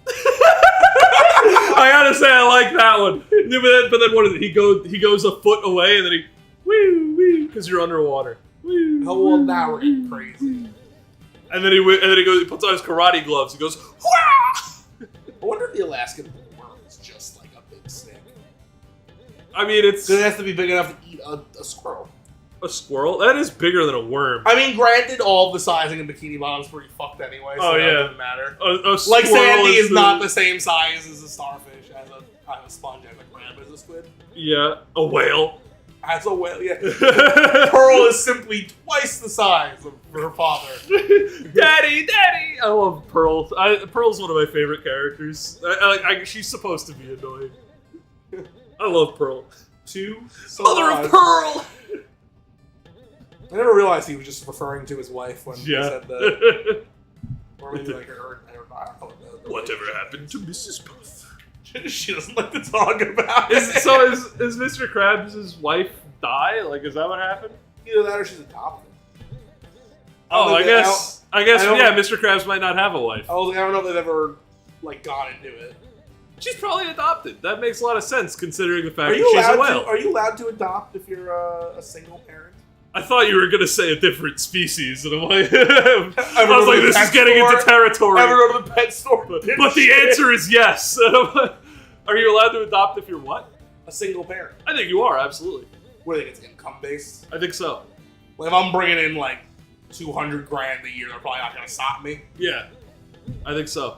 I gotta say, I like that one. Yeah, but then what is it? He goes a foot away and then he, woo, because you're underwater. Woo, Oh well, now we're getting crazy. And then he puts on his karate gloves. He goes, wah! I wonder if the Alaskan worm is just like a big snake. I mean, it's Because it has to be big enough to eat a squirrel. a squirrel. That is bigger than a worm. I mean, granted, all the sizing in Bikini Bottom is pretty fucked anyway, so Oh, that yeah. doesn't matter. A Like, squirrel Sandy is not the same size as a starfish, as a sponge, as a crab, as a squid. Yeah, a whale. As a whale, yeah. Pearl is simply twice the size of her father. Daddy! I love Pearl. Pearl's one of my favorite characters. She's supposed to be annoying. I love Pearl. Mother of Pearl! I never realized he was just referring to his wife when he said that. Or maybe like her Whatever happened to Mrs. Puff? She doesn't like to talk about it. Is Mr. Krabs' wife die? Like, is that what happened? Either that or she's adopted. Oh, I guess, yeah, Mr. Krabs might not have a wife. I don't know if they've ever like gone into it. She's probably adopted. That makes a lot of sense considering the fact that she's a whale. Are you allowed to adopt if you're a single parent? I thought you were gonna say a different species, and I'm like, I was like, this is getting into territory. Ever go to the pet store? But the answer is yes. And I'm like, are you allowed to adopt if you're what? A single parent. I think you are, absolutely. What do you think, it's income based? I think so. Like if I'm bringing in like $200,000 a year, they're probably not gonna stop me. Yeah, I think so.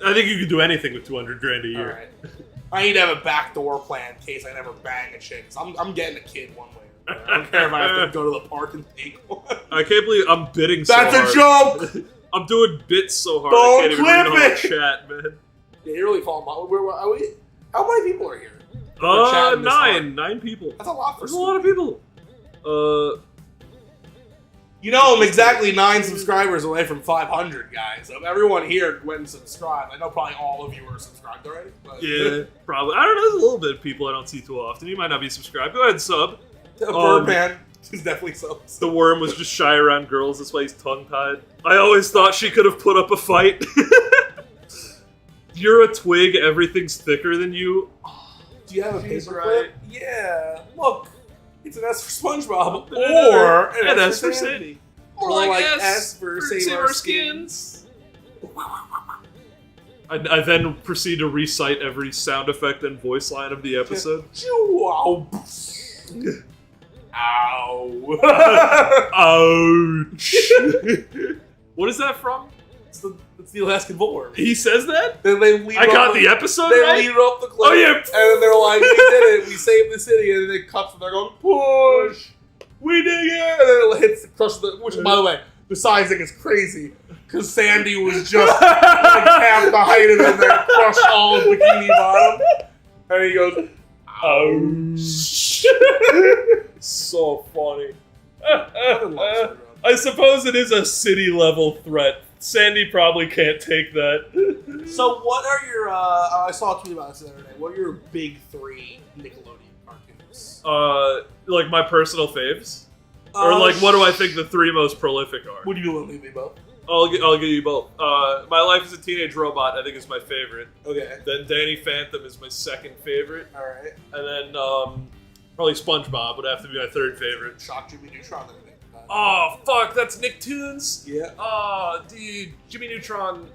I think you can do anything with $200,000 a year. Alright. I need to have a backdoor plan in case I never bang a chick. 'Cause I'm getting a kid one way. I don't care if I have to go to the park and take one. I can't believe I'm bidding so That's hard. a joke! I'm doing bits so hard. Don't I can't even read clip all the it! chat, man. Yeah, you really fall in love. Where are we? How many people are here? We're chatting this hard. 9 people. That's a lot for There's a lot of people. You know, I'm exactly 9 subscribers away from 500, guys. If everyone here went and subscribed, I know probably all of you are subscribed already. But Yeah, probably. I don't know. There's a little bit of people I don't see too often. You might not be subscribed. Go ahead and sub. Birdman is definitely so. The worm was just shy around girls. That's why he's tongue-tied. I always thought she could have put up a fight. You're a twig. Everything's thicker than you. Do you have a She's paper right. clip? Yeah. Look, it's an S for SpongeBob or an S for Sandy. More Or like like S S for Save Our Skins. I then proceed to recite every sound effect and voice line of the episode. Ow. Ow. Ouch. What is that from? It's the Alaskan Bullworm. He says that? Then they lead I up got the episode They right? lead up the cliff. Oh, yeah. And then they're like, we did it. We saved the city. And then they cut from there going, push. We did it. And then it hits the crush of the... Which, by the way, the sizing is crazy. Because Sandy was just like half the height of it and then crushed all of Bikini Bottom. And he goes, ouch. So funny. Fucking love Speedrun. I suppose it is a city level threat. Sandy probably can't take that. So what are your, I saw a tweet about this the other day. What are your big 3 Nickelodeon cartoons? Like my personal faves? Or like what do I think the 3 most prolific are? Would you want to leave me both? I'll give you both. My Life as a Teenage Robot I think is my favorite. Okay. Then Danny Phantom is my second favorite. Alright. And then probably SpongeBob would have to be my third favorite. Shock Jimmy Neutron. Oh, fuck, that's Nicktoons? Yeah. Oh, dude, Jimmy Neutron.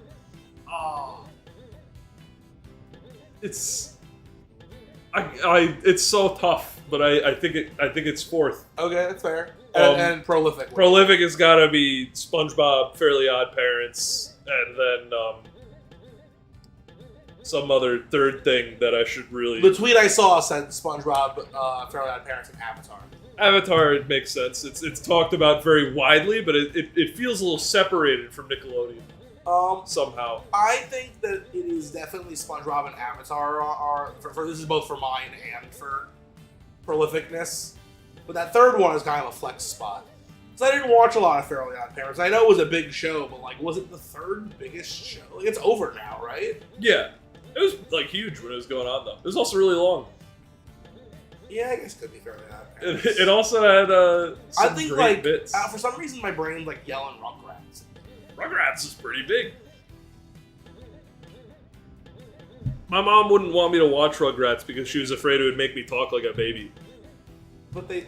Oh. It's... it's so tough, but I think it's fourth. Okay, that's fair. And prolific. Prolific has got to be SpongeBob, Fairly Odd Parents, and then some other third thing that I should really... The tweet I saw said SpongeBob, Fairly Odd Parents, and Avatar. Avatar, it makes sense. It's talked about very widely, but it feels a little separated from Nickelodeon somehow. I think that it is definitely SpongeBob and Avatar are for this is both for mine and for prolificness. But that third one is kind of a flex spot. So I didn't watch a lot of Fairly Odd Parents. I know it was a big show, but like, was it the third biggest show? Like, it's over now, right? Yeah, it was like huge when it was going on though. It was also really long. Yeah, I guess it could be Fairly Odd Parents. It also had some I think great like bits. for some reason my brain's like yelling Rugrats. Rugrats is pretty big. My mom wouldn't want me to watch Rugrats because she was afraid it would make me talk like a baby. But they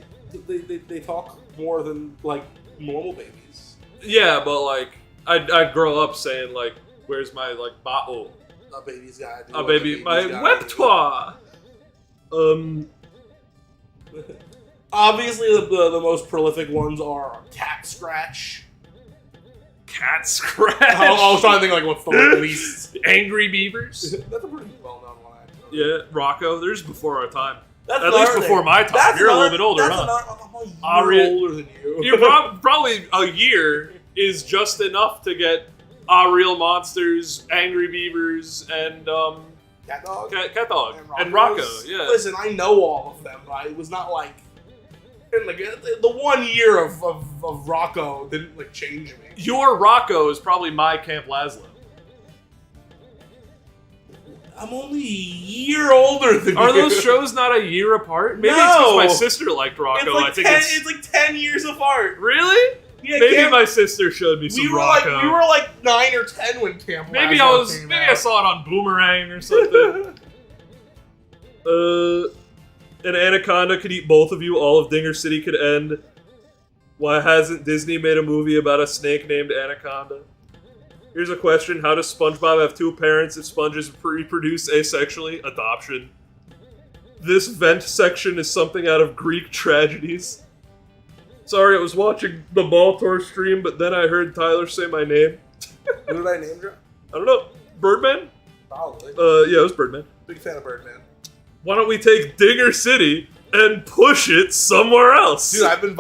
talk more than like normal babies. Yeah, but like I'd grow up saying like, "Where's my like bottle?" A baby's gotta do. A what baby, my baby's gotta do. repertoire. Obviously, the most prolific ones are Cat Scratch. Cat Scratch. I was trying to think like what's the least. Angry Beavers. That's a pretty well-known one, actually. Yeah, Rocco. There's before our time. That's At least another before thing. my time. That's You're a another- little bit older, that's huh? another- I'm a year older than you. You're probably a year is just enough to get Real Monsters, Angry Beavers, and Cat Dog? Cat Dog, and Rocco's. Rocco. Yeah. Listen, I know all of them, but it was not like... And like the 1 year of Rocco didn't like change me. Your Rocco is probably my Camp Lazlo. I'm only a year older than Are you. those shows not a year apart? Maybe it's No. because my sister liked Rocco. It's like I think 10, it's it's like 10 years apart. really. Yeah, Maybe Camp- my sister showed me some we were Rocco. we were like 9 or 10 when Camp maybe Lazlo came maybe out. I saw it on Boomerang or something. An anaconda could eat both of you. All of Dinger City could end. Why hasn't Disney made a movie about a snake named Anaconda? Here's a question. How does SpongeBob have 2 parents if sponges reproduce asexually? Adoption. This vent section is something out of Greek tragedies. Sorry, I was watching the Baltor stream, but then I heard Tyler say my name. Who did I name drop? I don't know. Birdman? Probably. Yeah, it was Birdman. Big fan of Birdman. Why don't we take Dinger City and push it somewhere else? Dude, I've been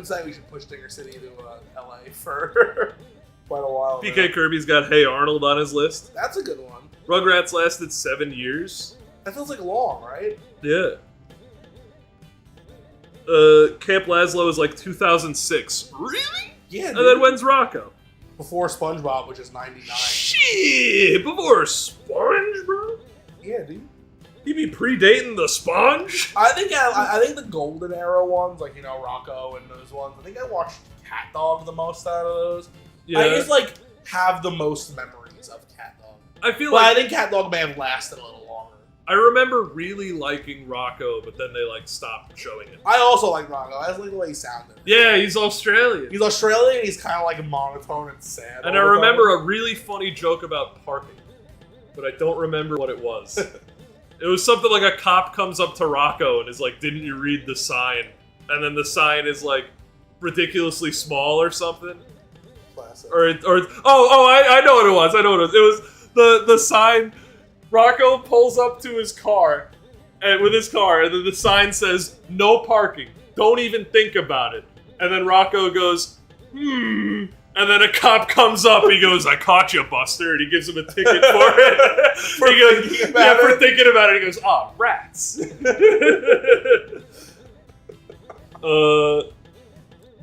saying we should push Dinger City to LA for quite a while. PK now. Kirby's got Hey Arnold on his list. That's a good one. Rugrats lasted 7 years. That feels like long, right? Yeah. Camp Lazlo is like 2006. Really? Yeah. And then when's Rocco? Before SpongeBob, which is 99. Shit! Before SpongeBob? Yeah, dude. He be predating the Sponge? I think the golden era ones, like Rocco and those ones. I think I watched Cat Dog the most out of those. Yeah. I just like have the most memories of Cat Dog. I feel But I like think Cat Dog may have lasted a little longer. I remember really liking Rocco, but then they like stopped showing it. I also like Rocco. I just like the way he sounded. Yeah, he's Australian. He's Australian. He's kind of like monotone and sad. And all I the remember time. a really funny joke about parking. but I don't remember what it was. It was something like a cop comes up to Rocco and is like, "Didn't you read the sign?" And then the sign is like ridiculously small or something. Classic. I know what it was. I know what it was. It was the sign. Rocco pulls up to his car, and then the sign says, "No parking. Don't even think about it." And then Rocco goes, "Hmm." And then a cop comes up. He goes, "I caught you, Buster," and he gives him a ticket for it. For thinking about it. He goes, "Ah, rats."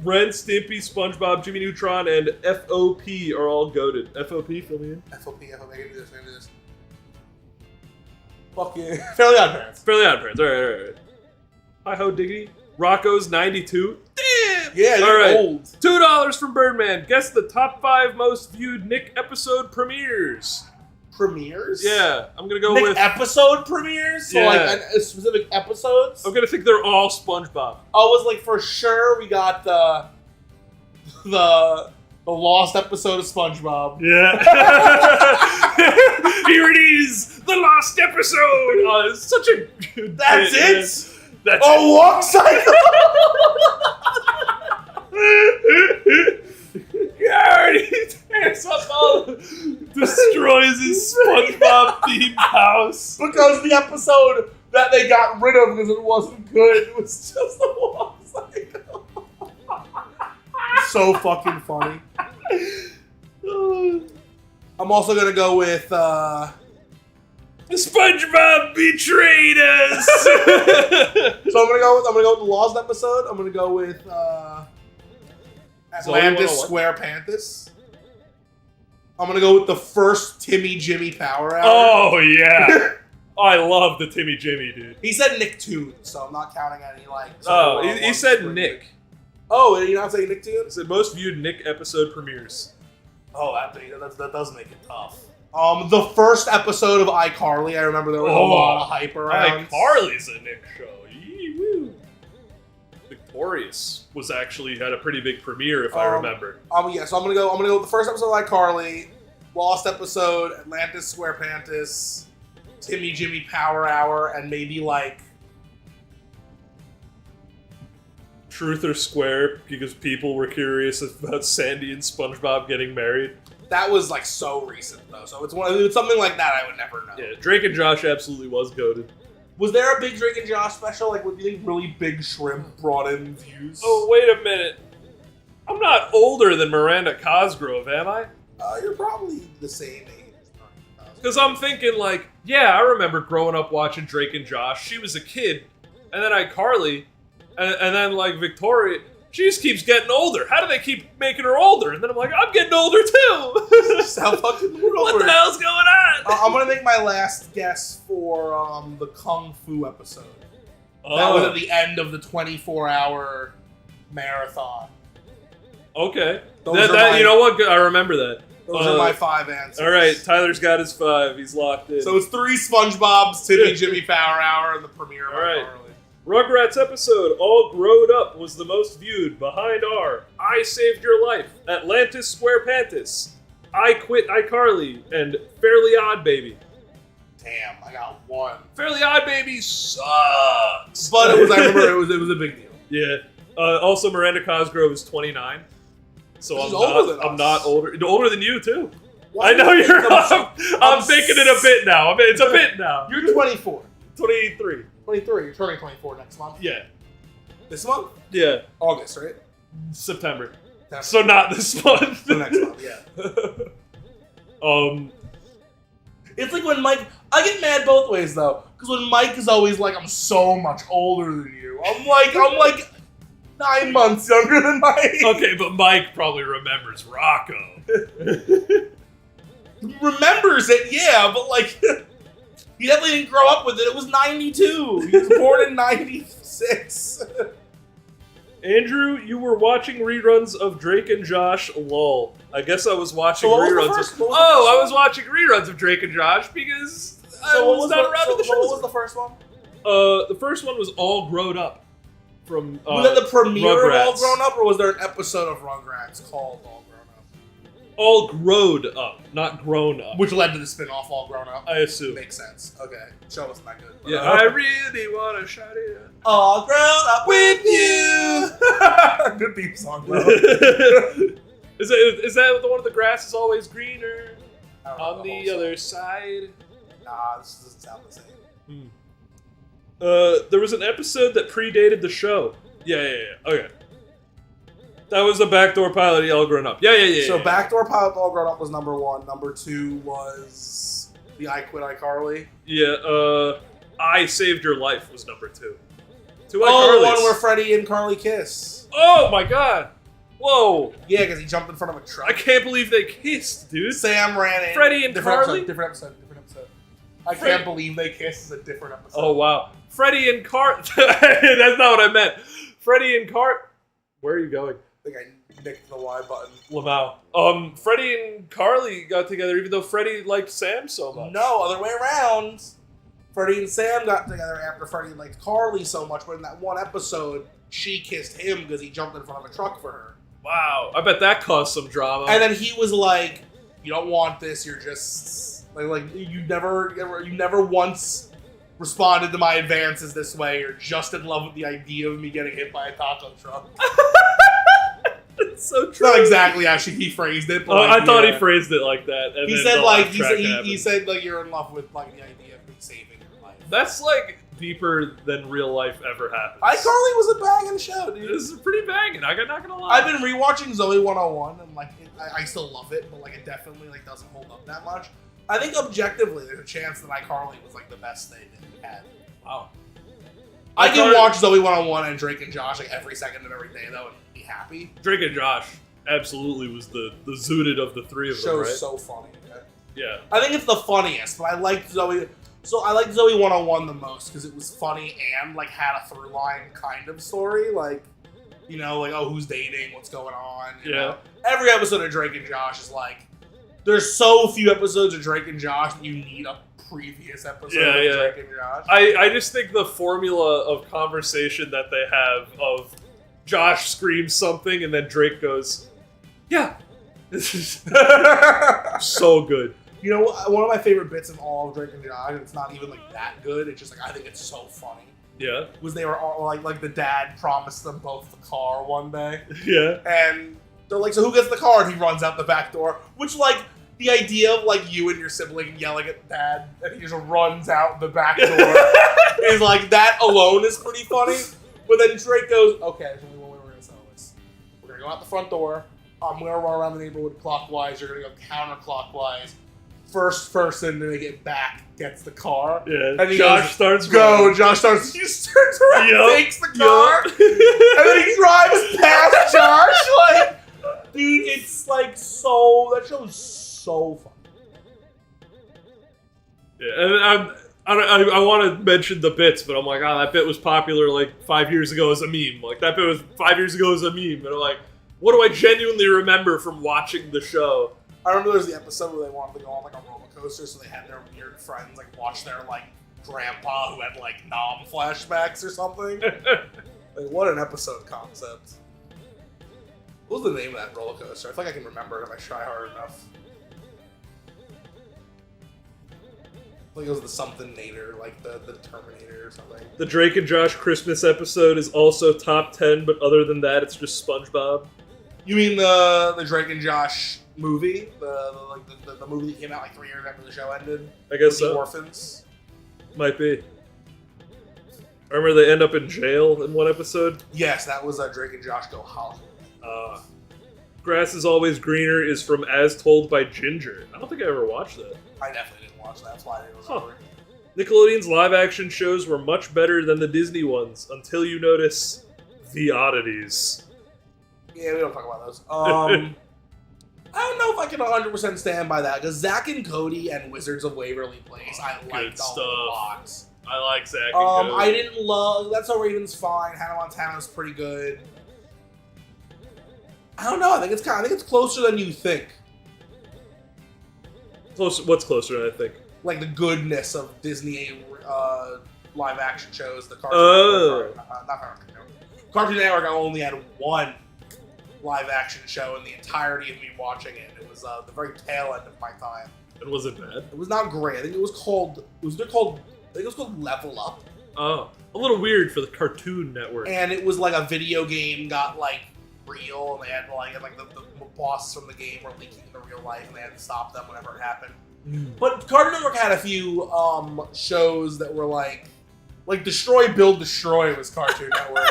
Ren, Stimpy, SpongeBob, Jimmy Neutron, and FOP are all goated. FOP, fill me in. FOP, I can do this. Fucking Fairly Odd Parents. Fairly Odd Parents. All right. Hi ho diggity. Rocco's 92. Damn. Yeah, they're old. $2 from Birdman. Guess the top 5 most viewed Nick episode premieres. Premieres? Yeah, I'm gonna go Nick with episode premieres. So like specific episodes. I'm gonna think they're all SpongeBob. I was like, for sure, we got the lost episode of SpongeBob. Yeah. Here it is, the lost episode. Oh, it's such a good. That's bit, it. Man. That's a walk cycle. Yeah, he tears up all, destroys his SpongeBob themed house Because the episode that they got rid of because it wasn't good was just a walk cycle. So fucking funny. I'm also gonna go with SpongeBob betrayed us. So I'm gonna go with the Lost episode. I'm gonna go with Atlantis Square Panthers. I'm gonna go with the first Timmy Jimmy Power Hour. Oh yeah. I love the Timmy Jimmy, dude. He said Nicktoons, so I'm not counting any like. Oh, he said Nick. Oh, did you not say He Nicktoons? said most viewed Nick episode premieres. Oh, that does make it tough. The first episode of iCarly, I remember there was a lot of hype around. iCarly's a Nick show. Yee-woo. Victorious was actually had a pretty big premiere, if I remember. Yeah, so I'm gonna go with the first episode of iCarly, Lost episode, Atlantis Square Panthers, Timmy Jimmy Power Hour, and maybe like Truth or Square, because people were curious about Sandy and SpongeBob getting married. that was like so recent though. So it's something like that I would never know. Yeah, Drake and Josh absolutely was goated. Was there a big Drake and Josh special? Like, would you think really Big Shrimp brought in views? Oh, wait a minute. I'm not older than Miranda Cosgrove, am I? You're probably the same age. Because I'm thinking, like, yeah, I remember growing up watching Drake and Josh. She was a kid. And then iCarly. And then, like, Victoria. She just keeps getting older. How do they keep making her older? And then I'm like, I'm getting older too. That's how fucking the world What works. the hell's going on? I'm gonna make my last guess for the Kung Fu episode. That was at the end of the 24-hour marathon. Okay. You know what? I remember that. Those are my 5 answers. All right, Tyler's got his 5. He's locked in. So it's 3 SpongeBob's, Timmy Jimmy Power Hour, and the premiere of iCarly. Rugrats episode, All Growed Up, was the most viewed, behind our I Saved Your Life, Atlantis Square Pantis, I Quit iCarly, and Fairly Odd Baby. Damn, I got 1. Fairly Odd Baby sucks! But I remember it was a big deal. Yeah. Also, Miranda Cosgrove is 29. So She's older than us. I'm not older. Older than you, too. Why I know do you you're think I'm making it a bit now. It's a bit now. You're 24. 23. 23. You're turning 24 next month. Yeah. This month? Yeah. August, right? September. September. So not this month. The next month, yeah. It's like when Mike... I get mad both ways, though. Because when Mike is always like, I'm so much older than you. I'm like 9 months younger than Mike. Okay, but Mike probably remembers Rocco. Remembers it, yeah, but like... He definitely didn't grow up with it. It was 92. He was born in 96. Andrew, you were watching reruns of Drake and Josh. Lol. I guess I was watching reruns. I was watching reruns of Drake and Josh because I was not around in the show. What was the first one? The first one was All Grown Up. Was that the premiere Rugrats. of All Grown Up, or was there an episode of Rugrats called All Grown Up? All growed up, not grown up. Which led to the spin-off All Grown Up. I assume. Makes sense. Okay. Show wasn't that good. Yeah, I really want to shout it. All Grown Up with you! Good theme song, bro. Is that the one of the grass is always greener on the other side? Nah, this doesn't sound the same. There was an episode that predated the show. Yeah. Okay. That was the backdoor pilot of All Grown Up. Yeah. So Backdoor Pilot All Grown Up was number 1. Number 2 was the I Quit iCarly. Yeah, I Saved Your Life was number 2. Two Oh, iCarlys. the one where Freddie and Carly kiss. Oh my god! Whoa! Yeah, because he jumped in front of a truck. I can't believe they kissed, dude. Sam ran in. Freddie and Carly? Different episode. I can't believe they kissed is a different episode. Oh wow. Freddie and Cart. That's not what I meant. Freddie and Cart. Where are you going? I think I nicked the Y button. Lamau. Freddie and Carly got together even though Freddie liked Sam so much. No, other way around. Freddie and Sam got together after Freddie liked Carly so much, but in that one episode, she kissed him because he jumped in front of a truck for her. Wow. I bet that caused some drama. And then he was like, "You don't want this. You're just like you never once responded to my advances this way. You're just in love with the idea of me getting hit by a taco truck." It's so true. Not exactly how he phrased it. But I thought he phrased it like that. And he then said the like laugh he track said happened. he said like you're in love with like the idea of me saving your life. That's like deeper than real life ever happens. iCarly was a banging show, dude. This is pretty banging. I'm not gonna lie. I've been rewatching Zoe 101 and like I still love it, but like it definitely like doesn't hold up that much. I think objectively, there's a chance that iCarly was like the best thing that we had. Wow. I can watch Zoe 101 and Drake and Josh like every second of every day though and be happy. Drake and Josh absolutely was the zooted of the three of them, Show's right? so funny. Okay? Yeah. I think it's the funniest, but I liked Zoe. So I liked Zoe 101 the most because it was funny and like had a through line kind of story, like like oh who's dating, what's going on. You know? Every episode of Drake and Josh is like there's so few episodes of Drake and Josh that you need a previous episode of Drake and Josh. I just think the formula of conversation that they have of Josh screams something and then Drake goes, yeah. So good. You know, one of my favorite bits in all of Drake and Josh, and it's not even like that good, it's just like I think it's so funny. Yeah. Was they were all like the dad promised them both the car one day. Yeah. And they're like, so who gets the car? And he runs out the back door. Which like the idea of like you and your sibling yelling at dad and he just runs out the back door is like that alone is pretty funny. But then Drake goes, okay, there's only one way we're gonna settle this. We're gonna go out the front door. I'm gonna run around the neighborhood clockwise. You're gonna go counterclockwise. First person to make it back gets the car. Yeah. And Josh starts go. Josh starts. He turns around, takes the car, and then he drives past Josh. Like, dude, it's like so. That show is so funny. Yeah, and I want to mention the bits, but I'm like, that bit was popular like 5 years ago as a meme. Like that bit was 5 years ago as a meme, and I'm like, what do I genuinely remember from watching the show? I remember there was the episode where they wanted to go on like a roller coaster, so they had their weird friends like watch their like grandpa who had like nom flashbacks or something. Like, what an episode concept. What was the name of that roller coaster? I feel like I can remember it if I try hard enough. I think it was the something Nader, like the Terminator or something. The Drake and Josh Christmas episode is also top 10, but other than that, it's just SpongeBob. You mean the Drake and Josh movie? The movie that came out like 3 years after the show ended? I guess The so. Orphans? Might be. I remember they end up in jail in one episode. Yes, that was Drake and Josh Go Hollywood. Grass is Always Greener is from As Told by Ginger. I don't think I ever watched that. I definitely didn't watch that. That's why I didn't remember. Nickelodeon's live-action shows were much better than the Disney ones, until you notice the oddities. Yeah, we don't talk about those. I don't know if I can 100% stand by that, because Zack and Cody and Wizards of Waverly Place, I liked a lot. I like Zack and Cody. I didn't love... That's So Raven's fine. Hannah Montana's pretty good. I don't know. I think it's closer than you think. What's closer than I think? Like the goodness of Disney live action shows, the Cartoon Network. Not Cartoon Network. Cartoon Network only had one live action show in the entirety of me watching it. It was the very tail end of my time. And was it bad? It was not great. I think it was called Level Up. Oh, a little weird for the Cartoon Network. And it was like a video game got like real, and they had like the bosses from the game were leaking into real life, and they had to stop them whenever it happened. But Cartoon Network had a few shows that were like Destroy, Build, Destroy was Cartoon Network,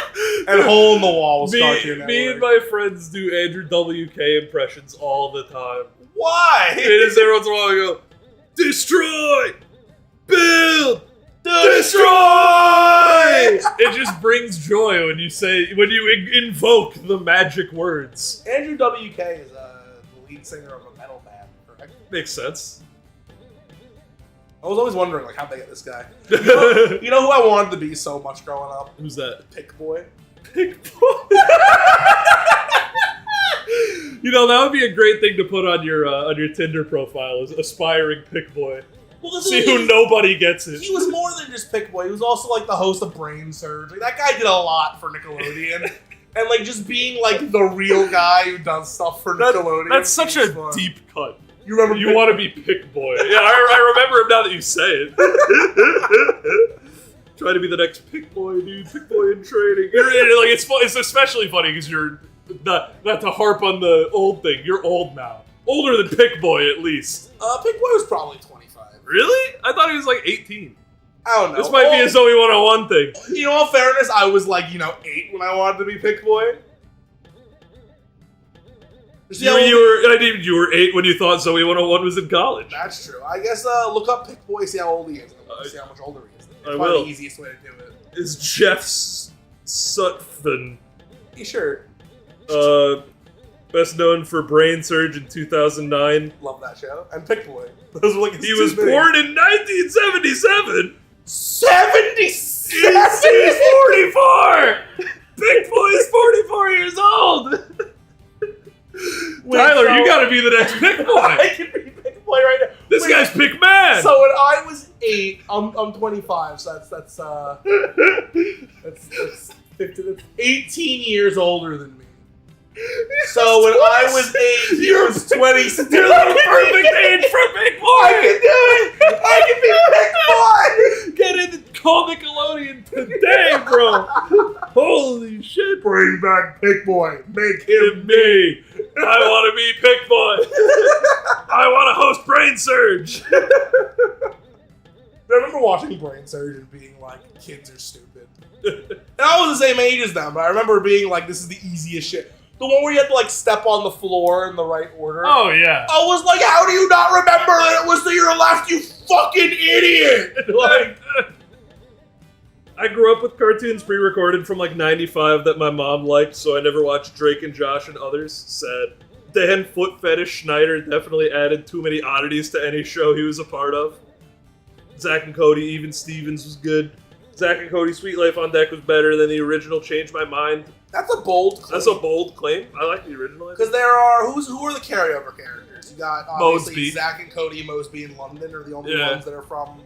and Hole in the Wall was Cartoon Network. Me and my friends do Andrew WK impressions all the time. Why? It is every once in a while I go, Destroy! Build! Destroy! It just brings joy when you invoke the magic words. Andrew WK is the lead singer of a metal band, correct? Makes sense. I was always wondering, like, how'd they get this guy? You know who I wanted to be so much growing up? Who's that? Pick Boy. Pick Boy. You know, that would be a great thing to put on your Tinder profile, is aspiring Pick Boy. Well, see who nobody gets it. He was more than just Pick Boy. He was also like the host of Brain Surge. Like, that guy did a lot for Nickelodeon. And like just being like the real guy who does stuff for Nickelodeon. That's such a fun. deep cut. You remember? You want to be Pick Boy? Yeah, I remember him now that you say it. Try to be the next Pick Boy, dude. Pick Boy in training. Like it's especially funny because you're not to harp on the old thing. You're old now, older than Pick Boy at least. Pick Boy was probably 25. Really? I thought he was like 18. I don't know. This might be a Zoe 101 thing. You know, in fairness, I was like 8 when I wanted to be Pick Boy. You were 8 when you thought Zoe 101 was in college. That's true. I guess look up Pick Boy, see how old he is, and see how much older he is. It's probably the easiest way to do it. Is Jeff Sutphen. You sure? Best known for Brain Surge in 2009. Love that show. And Pick Boy. Those were like he was born in 1977. 77? He's 44. Pick Boy is 44 years old. Tyler, you gotta be the next Pick Boy. I can be Pick Boy right now. This guy's Pick Man. So when I was 8, I'm 25, so that's 18 years older than me. So when I was 8, he was 20. You're the perfect age for Pick Boy. I can do it. I can be Pick Boy. Get in and call Nickelodeon today, bro. Holy shit. Bring back Pick Boy. Make him me. I want to be Pick Boy. I want to host Brain Surge. I remember watching Brain Surge and being like, kids are stupid. And I was the same age as them, but I remember being like, this is the easiest shit. The one where you had to like step on the floor in the right order. Oh yeah. I was like, how do you not remember that it was to your left, you fucking idiot? Like, I grew up with cartoons pre-recorded from like 95 that my mom liked, so I never watched Drake and Josh and others. Sad. Dan Foot Fetish Schneider definitely added too many oddities to any show he was a part of. Zack and Cody, Even Stevens was good. Zack and Cody Sweet Life on Deck was better than the original Change My Mind. That's a bold claim. That's a bold claim. I like the original. Because there are, who are the carryover characters? You got obviously Mosby. Zack and Cody Mosby in London are the only ones that are from...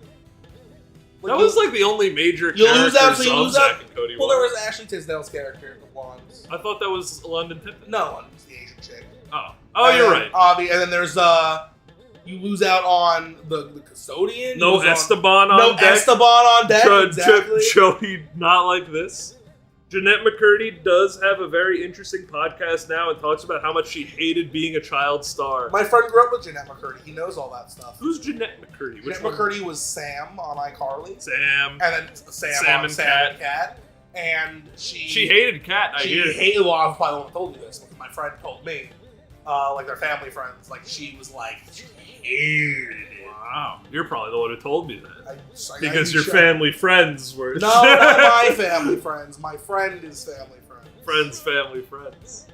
That was like the only major you characters lose out, so you of lose Zack out. and Cody. Well, there was Ashley Tisdale's character in the ones. I thought that was London Tippett. No, it was the Asian chick. Oh, you're right. And then there's you lose out on the custodian. No Esteban on deck. No Esteban on deck. Exactly. Joey, not like this. Jeanette McCurdy does have a very interesting podcast now and talks about how much she hated being a child star. My friend grew up with Jeanette McCurdy. He knows all that stuff. Who's Jeanette McCurdy? Jeanette McCurdy was Sam on iCarly. Sam. And then Sam and Cat. And she hated Cat, I hear. She hated, well, I was probably the one who told you this, because my friend told me. Like their family friends, like she was like, she hated it. Wow, you're probably the one who told me that. Because your sure. family friends were... No, not my family friends. My friend is family friends. Family friends.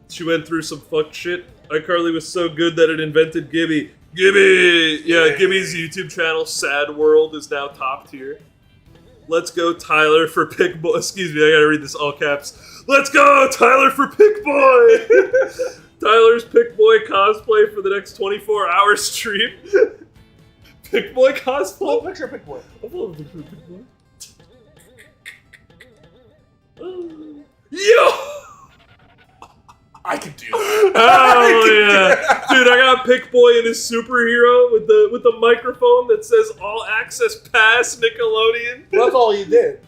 She went through some fucked shit. iCarly was so good that it invented Gibby. Gibby! Yeah, Gibby's YouTube channel, Sad World, is now top tier. Let's go, Tyler, for Pick Boy. Excuse me, I gotta read this all caps. Let's go, Tyler, for Pick Boy! Tyler's Pick Boy cosplay for the next 24-hour stream. Pick Boy cosplay? Oh, picture of Pick Boy. I love a picture of Pick Boy. Yo! I could do that. Oh yeah, dude! I got Pick Boy and his superhero with the microphone that says "All Access Pass Nickelodeon." Well, that's all he did.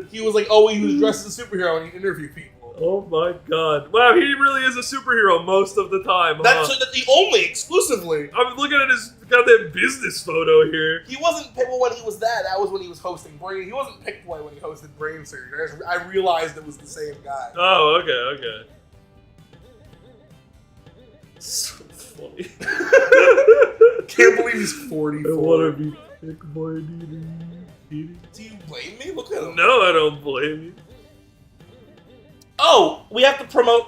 He was like, oh, he was dressed as a superhero and he interviewed people. Oh my god! Wow, he really is a superhero most of the time. That's the only, exclusively. I'm looking at his goddamn business photo here. He wasn't Pitbull when he was that. That was when he was hosting Brain. He wasn't Pickboy when he hosted Brain Surgery. I realized it was the same guy. Oh, okay. So funny. Can't believe he's 44. I wanna be Pick Boy. Do you blame me? Look at him. No, I don't blame you. Oh, we have to promote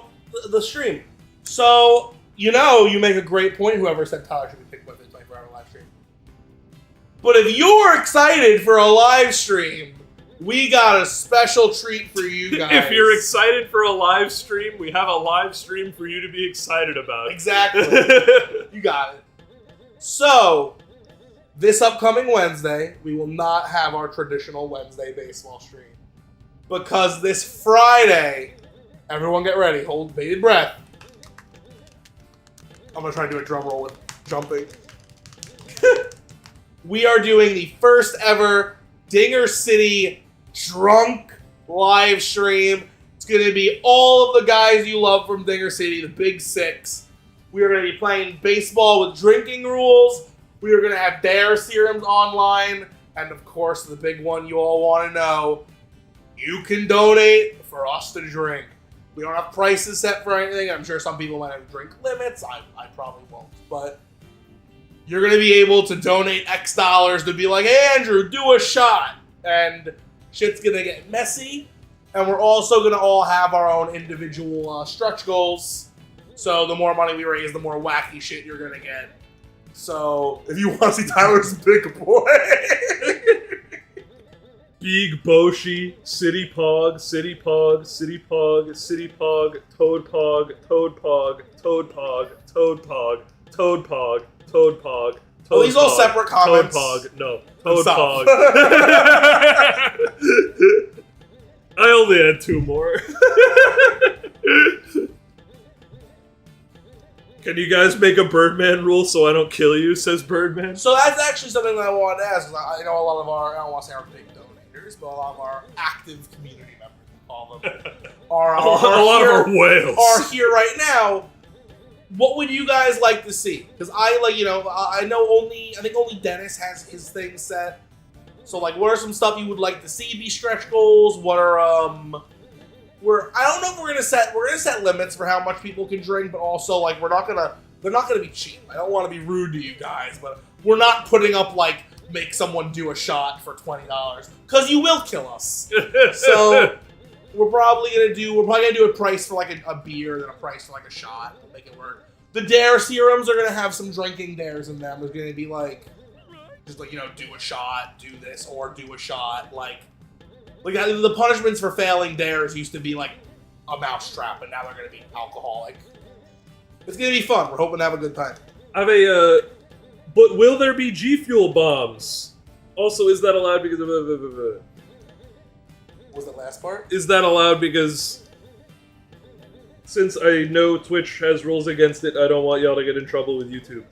the stream. So, you make a great point, whoever said Tyler should be Pick Boy for our live stream. But if you're excited for a live stream, we got a special treat for you guys. If you're excited for a live stream, we have a live stream for you to be excited about. Exactly. You got it. So, this upcoming Wednesday, we will not have our traditional Wednesday baseball stream. Because this Friday, everyone get ready, hold bated breath. I'm going to try to do a drum roll with jumping. We are doing the first ever Dinger City Drunk live stream. It's going to be all of the guys you love from Dinger City, the Big Six. We are going to be playing baseball with drinking rules. We are going to have Dare Serums online. And of course, the big one you all want to know, you can donate for us to drink. We don't have prices set for anything. I'm sure some people might have drink limits. I probably won't. But you're going to be able to donate X dollars to be like, hey, Andrew, do a shot. And shit's going to get messy. And we're also going to all have our own individual stretch goals. So the more money we raise, the more wacky shit you're going to get. So if you want to see Tyler's Big Boy... Big Boshi, City Pog, City Pog, City Pog, City Pog, Toad Pog, Toad Pog, Toad Pog, Toad Pog, Toad Pog, Toad Pog. Are these all separate comments? Toad Pog, no. Toad Stop. Pog. I only had 2 more. Can you guys make a Birdman rule so I don't kill you, says Birdman? So that's actually something that I wanted to ask. I know a lot of our, I don't want to say our big donators, but a lot of our active community members, we call them, are a lot of our whales are here right now. What would you guys like to see? Because I think only Dennis has his thing set. So what are some stuff you would like to see be stretch goals? What are I don't know if we're gonna set limits for how much people can drink, but also they're not gonna be cheap. I don't want to be rude to you guys, but we're not putting up make someone do a shot for $20 because you will kill us. So we're probably gonna do a price for a beer, then a price for a shot. We'll make it work. The Dare Serums are gonna have some drinking dares in them. There's gonna be just do a shot, do this, or do a shot. The punishments for failing dares used to be a mousetrap, and now they're gonna be alcoholic. It's gonna be fun. We're hoping to have a good time. I have but will there be G Fuel bombs? Also, is that allowed because of What was the last part? Is that allowed because since I know Twitch has rules against it, I don't want y'all to get in trouble with YouTube.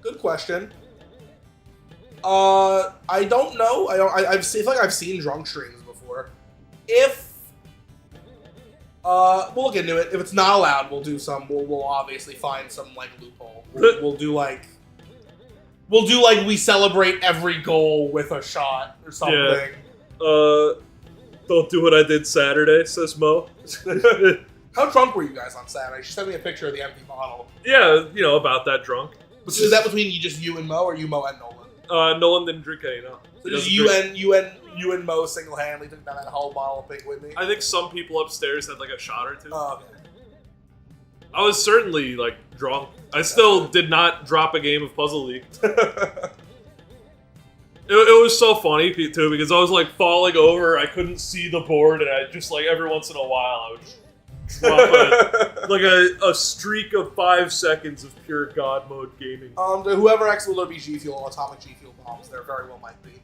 Good question. I don't know. I feel like I've seen drunk streams before. We'll look into it. If it's not allowed, we'll do some. We'll obviously find some loophole. We'll do we celebrate every goal with a shot or something. Yeah. Don't do what I did Saturday, says Mo. How drunk were you guys on Saturday? She sent me a picture of the empty bottle. Yeah, about that drunk. So is that between you and Mo, or you, Mo, and Nolan? Nolan didn't drink any, no. So just you and Mo single-handedly took down that whole bottle of Pink Whitney? I think some people upstairs had a shot or 2. Oh, okay. I was certainly drunk. I still did not drop a game of Puzzle League. It was so funny too because I was falling over. I couldn't see the board, and I just every once in a while I would just drop a streak of 5 seconds of pure God mode gaming. Whoever X will be G Fuel, atomic G Fuel bombs. There very well might be.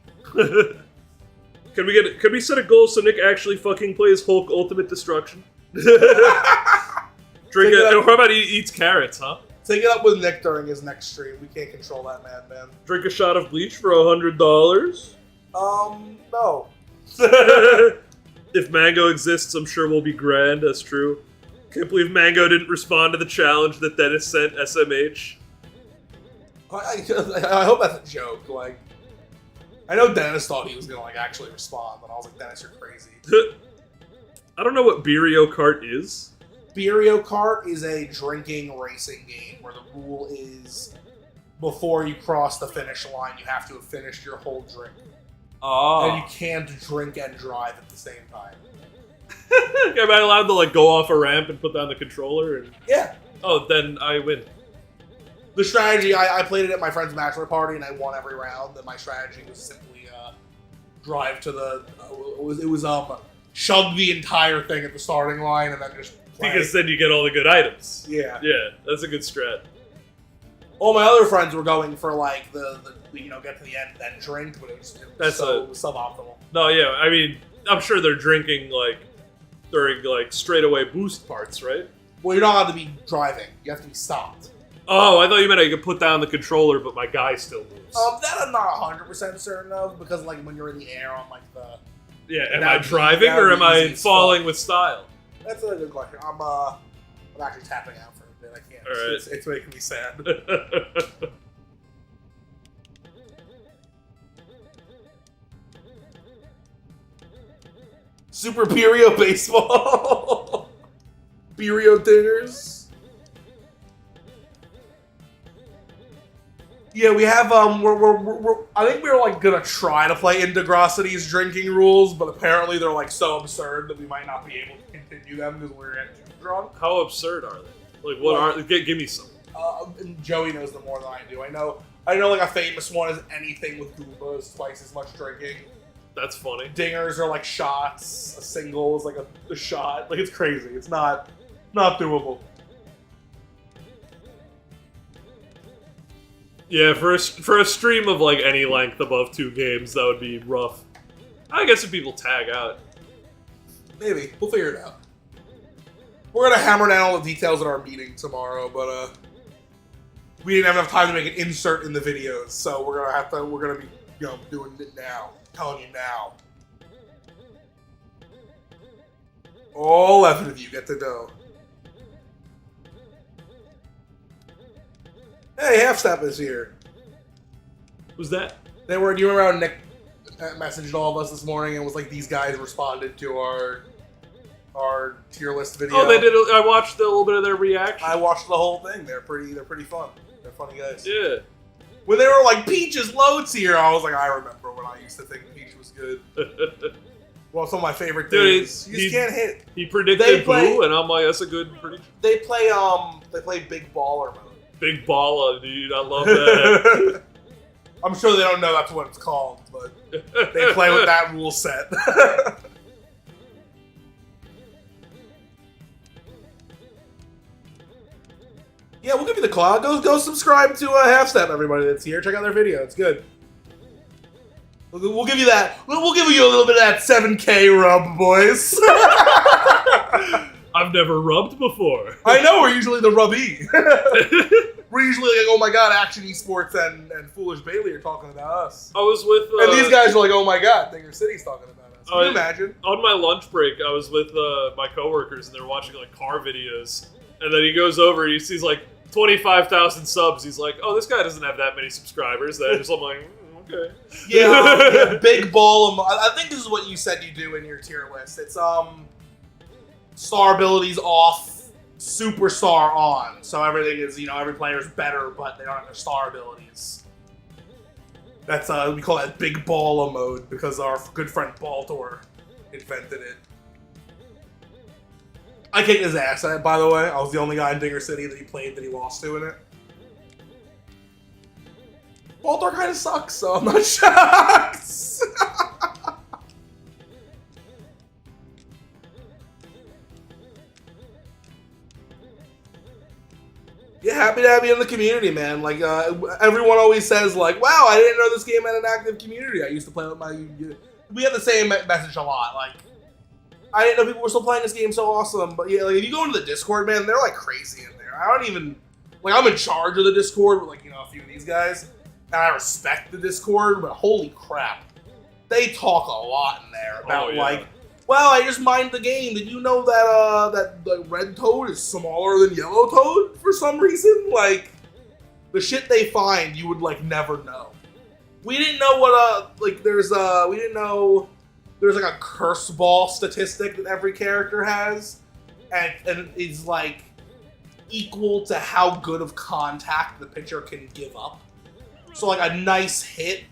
Can we set a goal so Nick actually fucking plays Hulk Ultimate Destruction? Drink Take it it. up. What about he eats carrots, huh? Take it up with Nick during his next stream. We can't control that madman. Drink a shot of bleach for $100. No. If Mango exists, I'm sure we'll be grand. That's true. Can't believe Mango didn't respond to the challenge that Dennis sent SMH. I hope that's a joke. Like, I know Dennis thought he was gonna like actually respond, but I was like, Dennis, you're crazy. I don't know what Beerio Cart is. Beerio Cart is a drinking racing game where the rule is before you cross the finish line, you have to have finished your whole drink. Oh. And you can't drink and drive at the same time. Am I allowed to like go off a ramp and put down the controller? And... Yeah. Oh, then I win. The strategy, I played it at my friend's bachelor party and I won every round. And my strategy was simply drive to the. It was shove the entire thing at the starting line and then just play. Because then you get all the good items. Yeah. Yeah, that's a good strat. All my other friends were going for like the get to the end and then drink, but it was suboptimal. No, yeah, I mean, I'm sure they're drinking like during like straightaway boost parts, right? Well, you're not allowed to be driving. You have to be stopped. Oh, I thought you meant I could put down the controller, but my guy still moves. That I'm not 100% certain of because like when you're in the air on like the. Yeah, am That'd I be- driving that'd or be am I easy as falling fuck. with style? That's a good question. I'm actually tapping out for a bit. I can't. All right. It's making me sad. Super Beerio baseball. Beerio dingers. Yeah, we have we're I think we were like gonna try to play Degrassity's drinking rules, but apparently they're like so absurd that we might not be able to continue them because we're getting too drunk. How absurd are they? Like, what are? Give me some. And Joey knows them more than I do. I know like a famous one is anything with Goomba is twice as much drinking. That's funny. Dingers are like shots. A single is like a shot. Like it's crazy. It's not doable. Yeah, for a stream of like any length above 2 games, that would be rough. I guess if people tag out. Maybe we'll figure it out. We're gonna hammer down all the details at our meeting tomorrow, but we didn't have enough time to make an insert in the videos, so we're gonna be doing it now. Telling you now. All 11 of you get to know. Hey, Half Step is here. Who's that? Do you remember how Nick messaged all of us this morning and was like, these guys responded to our tier list video? Oh, they did. I watched a little bit of their reaction. I watched the whole thing. They're pretty fun. They're funny guys. Yeah. When they were like, Peach is low tier, I was like, I remember when I used to think Peach was good. Well, some of my favorite Dude, things. You just can't hit. He predicted They play- Boo, and I'm like, that's a good prediction. They play Big Baller mode. Big baller, dude. I love that. I'm sure they don't know that's what it's called, but they play with that rule set. Yeah, we'll give you the cloud. Go subscribe to Half Step, everybody that's here. Check out their video. It's good. We'll give you that. We'll give you a little bit of that 7K rub, boys. I've never rubbed before. I know, we're usually the rubby. We're usually like, oh my god, Action Esports and Foolish Bailey are talking about us. I was with... And these guys are like, oh my god, Dinger City's talking about us. Can you imagine? On my lunch break, I was with my coworkers, and they were watching like car videos. And then he goes over, he sees like 25,000 subs. He's like, oh, this guy doesn't have that many subscribers. Then I'm like, okay. Yeah, big ball. I think this is what you said you do in your tier list. It's star abilities off, superstar on. So everything is, every player's better, but they don't have their star abilities. That's we call that big baller mode because our good friend Baltor invented it. I kicked his ass at it, by the way. I was the only guy in Dinger City that he played that he lost to in it. Baltor kind of sucks, so I'm not shocked. Yeah, happy to have you in the community, man. Like, everyone always says, like, wow, I didn't know this game had an active community. I used to play with my... We have the same message a lot. Like, I didn't know people were still playing this game so awesome. But yeah, like if you go into the Discord, man, they're like crazy in there. I don't even like I'm in charge of the Discord with like a few of these guys, and I respect the Discord. But holy crap, they talk a lot in there about like, well, I just mined the game. Did you know that that the red toad is smaller than yellow toad for some reason? Like the shit they find, you would like never know. We didn't know what we didn't know there's like a curse ball statistic that every character has, and it's like equal to how good of contact the pitcher can give up. So like a nice hit,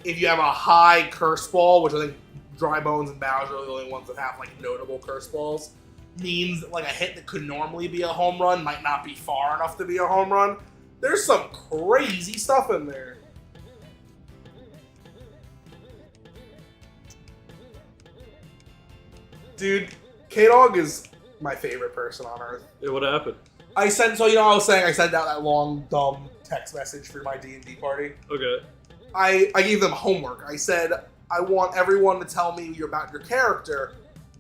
if you have a high curse ball, which I think Dry Bones and Bowser are the only ones that have like notable curse balls, means like a hit that could normally be a home run might not be far enough to be a home run. There's some crazy stuff in there. Dude, K-Dog is my favorite person on earth. Yeah, what happened? I sent I sent out that long, dumb text message for my D&D party. Okay. I gave them homework. I said, I want everyone to tell me about your character,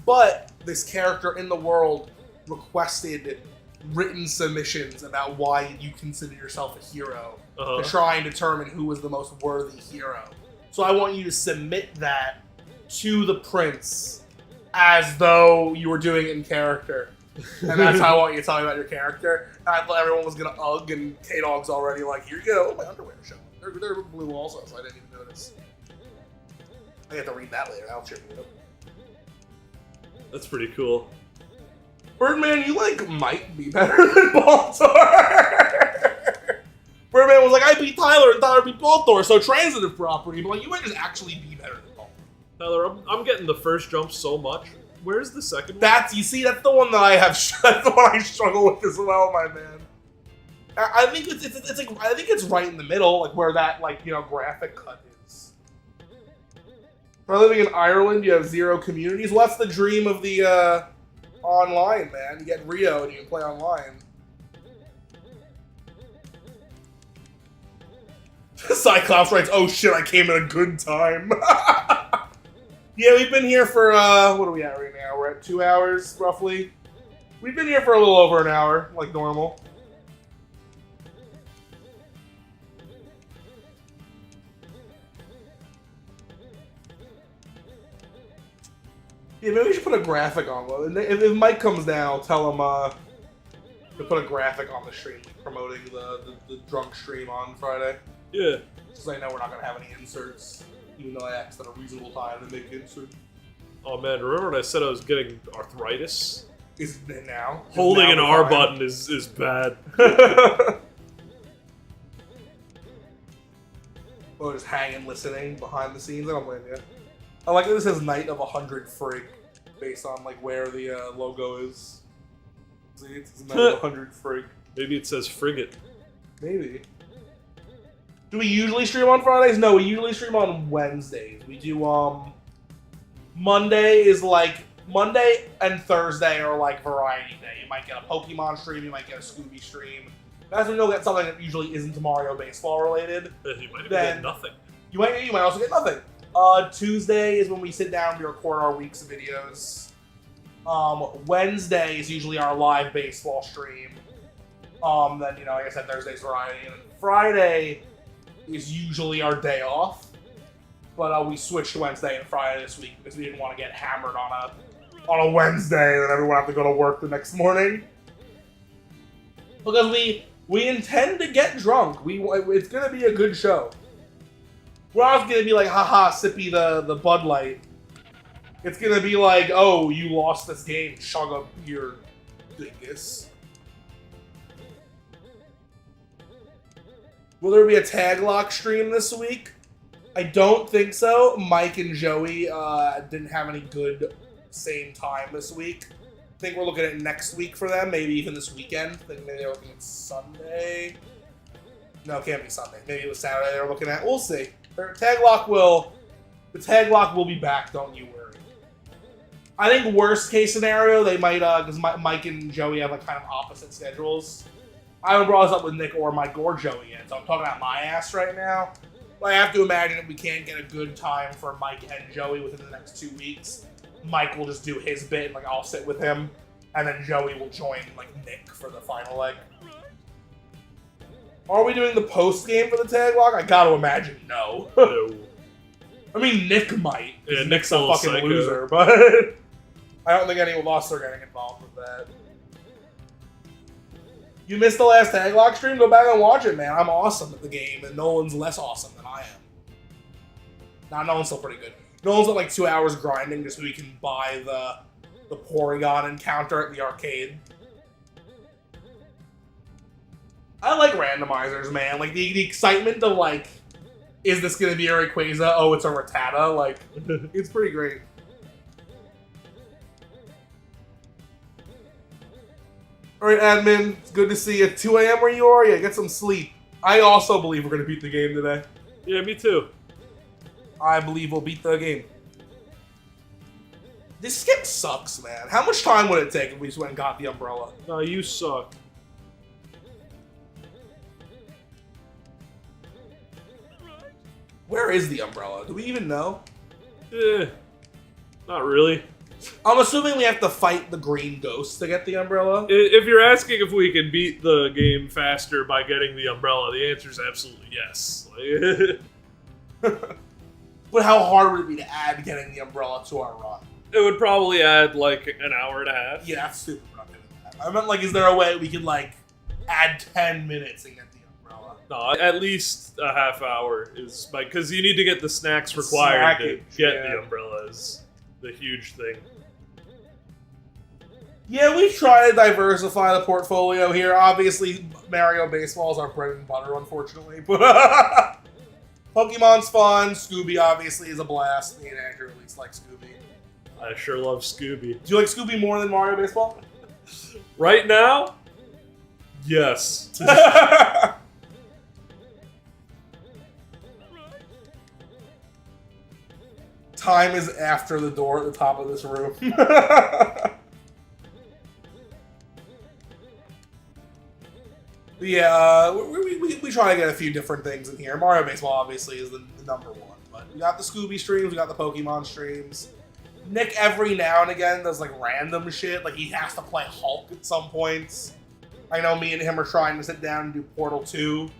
but this character in the world requested written submissions about why you consider yourself a hero to try and determine who was the most worthy hero. So I want you to submit that to the prince as though you were doing it in character. And that's how I want you to tell me about your character. And I thought everyone was going to ugh, and K-Dog's already like, here you go. Oh, my underwear showing. They're blue also, so I didn't even notice. I have to read that later. I'll check it up. That's pretty cool. Birdman, you like might be better than Baltor. Birdman was like, I beat Tyler and Tyler beat Baltor, so transitive property. But like, you might just actually be better than Baltor. Tyler, I'm getting the first jump so much. Where's the second one? That's the one that I have. That's the one I struggle with as well, my man. I think it's like I think it's right in the middle, like where that graphic cut is. For living in Ireland, you have 0 communities. Well, that's the dream of the online, man. You get Rio and you can play online. Cyclops writes, "Oh shit, I came at a good time." Yeah, we've been here for, what are we at right now? We're at 2 hours, roughly. We've been here for a little over an hour, like normal. Yeah, maybe we should put a graphic on. If Mike comes down, I'll tell him, to put a graphic on the stream, promoting the drunk stream on Friday. Yeah. Because I know we're not going to have any inserts. Even though I asked at a reasonable time to make inserts. Oh man, remember when I said I was getting arthritis? Is it now? Holding an R button is bad. Or just hanging, listening behind the scenes. I don't blame you. I like that this says Knight of 100 Frig, based on like where the logo is. See, it says Knight of 100 Frig. Maybe it says frigate. Maybe. Do we usually stream on Fridays? No, we usually stream on Wednesdays. We do, Monday and Thursday are like variety day. You might get a Pokemon stream, you might get a Scooby stream. That's when you'll get something that usually isn't Mario baseball related. You might even get nothing. You might also get nothing. Tuesday is when we sit down, we record our week's videos. Wednesday is usually our live baseball stream. Then, like I said, Thursday's variety. And Friday is usually our day off, but we switched to Wednesday and Friday this week because we didn't want to get hammered on a Wednesday and then everyone have to go to work the next morning. Because we intend to get drunk. It's gonna be a good show. We're not gonna be like, haha, sippy the Bud Light. It's gonna be like, oh, you lost this game, chug a beer, dingus. Will there be a tag lock stream this week? I don't think so. Mike and Joey didn't have any good same time this week. I think we're looking at next week for them, maybe even this weekend. I think maybe they're looking at Sunday. No, it can't be Sunday. Maybe it was Saturday they're looking at. We'll see. The tag lock will be back, don't you worry. I think worst case scenario, they might, because Mike and Joey have like kind of opposite schedules. I haven't brought this up with Nick or Mike or Joey yet, so I'm talking about my ass right now. But I have to imagine that we can't get a good time for Mike and Joey within the next 2 weeks. Mike will just do his bit, and like I'll sit with him, and then Joey will join like Nick for the final leg. Are we doing the post game for the tag lock? I gotta imagine no. No. I mean, Nick might. Yeah, Nick's a a little fucking psycho. loser, but I don't think any of us are getting involved with that. You missed the last tag lock stream? Go back and watch it, man. I'm awesome at the game, and Nolan's less awesome than I am. Nah, Nolan's still pretty good. Nolan's at like 2 hours grinding just so he can buy the Porygon encounter at the arcade. I like randomizers, man. Like the excitement of like, is this gonna be a Rayquaza? Oh, it's a Rattata. Like, it's pretty great. All right, admin. It's good to see you. 2 a.m. where you are? Yeah, get some sleep. I also believe we're gonna beat the game today. Yeah, me too. I believe we'll beat the game. This skip sucks, man. How much time would it take if we just went and got the umbrella? No, you suck. Where is the umbrella? Do we even know? Not really. I'm assuming we have to fight the green ghost to get the umbrella. If you're asking if we can beat the game faster by getting the umbrella, the answer is absolutely yes. But how hard would it be to add getting the umbrella to our run? It would probably add like an hour and a half. Yeah, that's stupid. We're not doing that. I meant like, is there a way we could like add 10 minutes and get the umbrella? No, at least a half hour is like, because you need to get the snacks required to Snackage, get yeah. the umbrella is the huge thing. Yeah, we've tried to diversify the portfolio here. Obviously, Mario Baseball is our bread and butter, unfortunately. But Pokemon's fun. Scooby obviously is a blast. Me and Andrew at least like Scooby. I sure love Scooby. Do you like Scooby more than Mario Baseball? Right now, yes. Time is after the door at the top of this room. Yeah, we try to get a few different things in here. Mario Baseball obviously is the number one, but we got the Scooby streams, we got the Pokemon streams. Nick every now and again does like random shit, like he has to play Hulk at some points. I know me and him are trying to sit down and do Portal 2.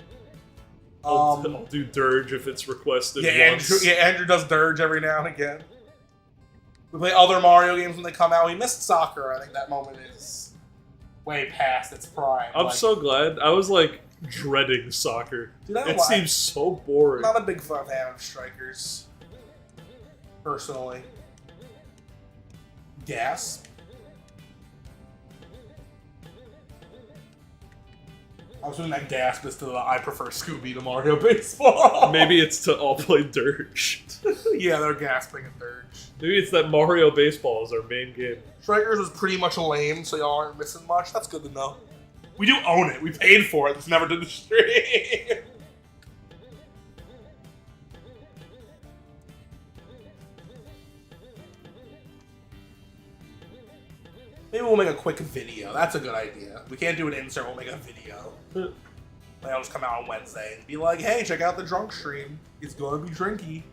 I'll do Dirge if it's requested Yeah, once. Andrew does Dirge every now and again. We play other Mario games when they come out. We missed soccer. I think that moment is way past its prime. I'm like, so glad. I was like dreading soccer. Dude, I don't It like- seems so I'm boring. not a big fan of strikers, personally. Gas. I was doing that gasp as to the I prefer Scooby to Mario Baseball. Maybe it's to all play Dirge. Yeah, they're gasping at Dirge. Maybe it's that Mario Baseball is our main game. Strikers was pretty much lame, so y'all aren't missing much. That's good to know. We do own it. We paid for it. Just never did the stream. Maybe we'll make a quick video. That's a good idea. We can't do an insert. We'll make a video. Like, I'll just come out on Wednesday and be like, hey, check out the drunk stream. It's gonna be drinky.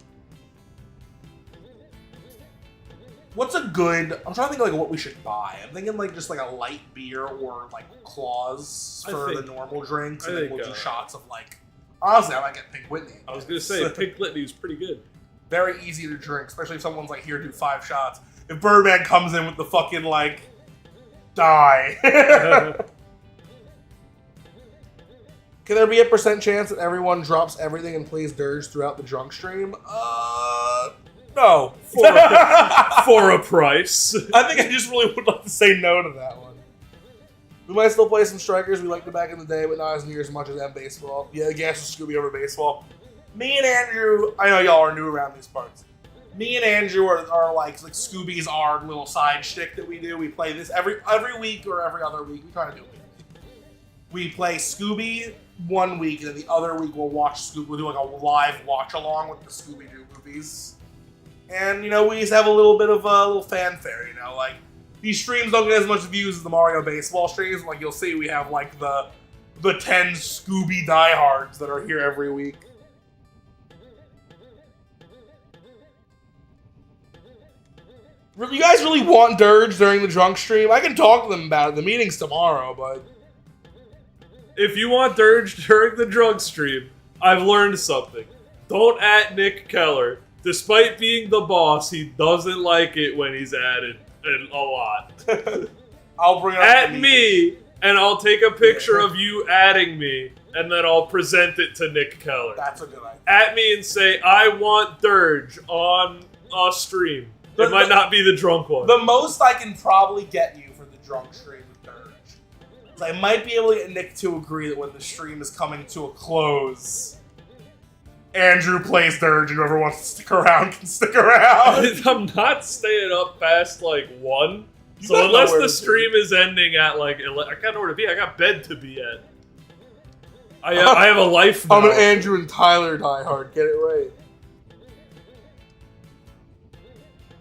What's a good... I'm trying to think of like what we should buy. I'm thinking like just like a light beer or like claws for the normal drinks. And then we'll do shots of like... Honestly, I might get Pink Whitney. I was gonna say Pink Litany is pretty good. Very easy to drink, especially if someone's like, here, do 5 shots. If Birdman comes in with the fucking like... Die. Can there be a % chance that everyone drops everything and plays Dirge throughout the drunk stream? No. For a price. I think I just really would like to say no to that one. We might still play some strikers we liked it back in the day, but not as near as much as M baseball. Yeah, the gas was Scooby over baseball. Me and Andrew, I know y'all are new around these parts. Me and Andrew are like Scooby's our little side shtick that we do. We play this every week or every other week. We try to do it. We play Scooby one week, and then the other week we'll watch Scooby. We'll do like a live watch along with the Scooby-Doo movies. And, you know, we just have a little bit of a little fanfare, you know, like, these streams don't get as much views as the Mario Baseball streams. Like, you'll see we have, like, the 10 Scooby diehards that are here every week. You guys really want Dirge during the drunk stream? I can talk to them about it. The meeting's tomorrow, but... If you want Dirge during the drunk stream, I've learned something. Don't at Nick Keller. Despite being the boss, he doesn't like it when he's added a lot. I'll bring it up At me, and I'll take a picture of you adding me, and then I'll present it to Nick Keller. That's a good idea. At me and say, I want Dirge on a stream. It might not be the drunk one. The most I can probably get you for the drunk stream with Dirge is I might be able to get Nick to agree that when the stream is coming to a close, Andrew plays Dirge and whoever wants to stick around can stick around. I'm not staying up past, like, 1. You So gotta know unless where the to stream is ending at, like, I got nowhere to be. I got bed to be at. I have a life now. I'm an Andrew and Tyler diehard. Get it right.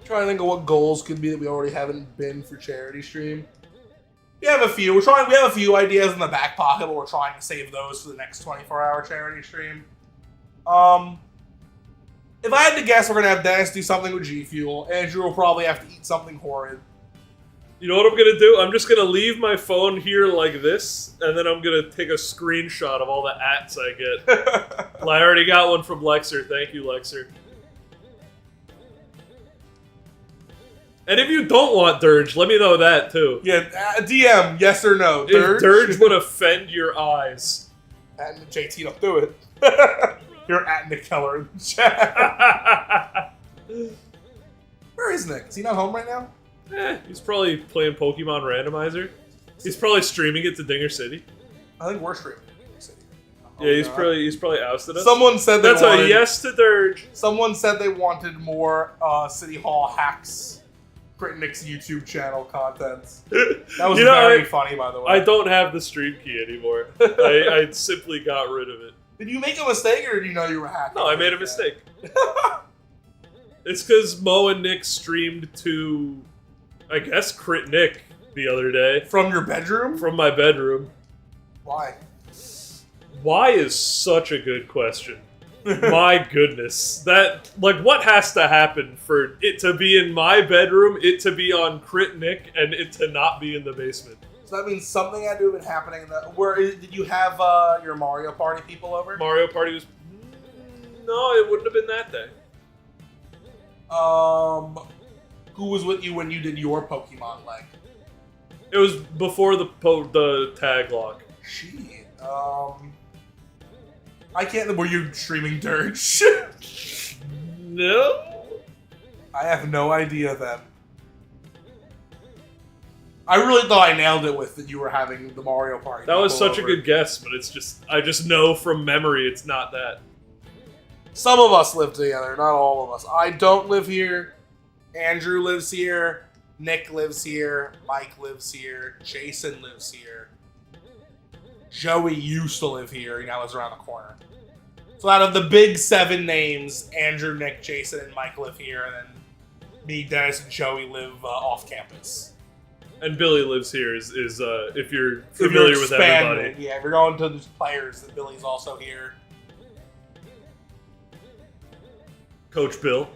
Trying to think of what goals could be that we already haven't been for charity stream. We have a few. We have a few ideas in the back pocket, but we're trying to save those for the next 24-hour charity stream. If I had to guess, we're gonna have Dennis do something with G Fuel. Andrew will probably have to eat something horrid. You know what I'm gonna do? I'm just gonna leave my phone here like this, and then I'm gonna take a screenshot of all the ats I get. Well, I already got one from Lexer. Thank you, Lexer. And if you don't want Dirge, let me know that too. Yeah, DM, yes or no. If Dirge would offend your eyes. And JT, don't do it. You're at Nick Keller in the chat. Where is Nick? Is he not home right now? He's probably playing Pokemon Randomizer. He's probably streaming it to Dinger City. I think we're streaming. Yeah, he's probably ousted us. Someone said that's a yes to Dirge. Someone said they wanted more City Hall hacks. Crit Nick's YouTube channel content. That was very funny, by the way. I don't have the stream key anymore. I simply got rid of it. Did you make a mistake, or did you know you were hacking? No, I made a mistake. It's because Mo and Nick streamed to, I guess, Crit Nick the other day. From your bedroom? From my bedroom. Why? Why is such a good question. My goodness. That, like, what has to happen for it to be in my bedroom, it to be on Crit Nick, and it to not be in the basement? So that means something had to have been happening. Did you have your Mario Party people over? Mario Party was... No, it wouldn't have been that day. Who was with you when you did your Pokemon leg? It was before the tag lock. Shit. I can't... Were you streaming Dirge? No. I have no idea then. I really thought I nailed it with that you were having the Mario Party. That was such a good guess, but it's just... I just know from memory it's not that. Some of us live together, not all of us. I don't live here. Andrew lives here. Nick lives here. Mike lives here. Jason lives here. Joey used to live here. He now lives around the corner. So out of the big 7 names, Andrew, Nick, Jason, and Mike live here, and then me, Dennis, and Joey live off campus. And Billy lives here. Is if you're familiar with everybody. Yeah, if you're going to the players, then Billy's also here. Coach Bill,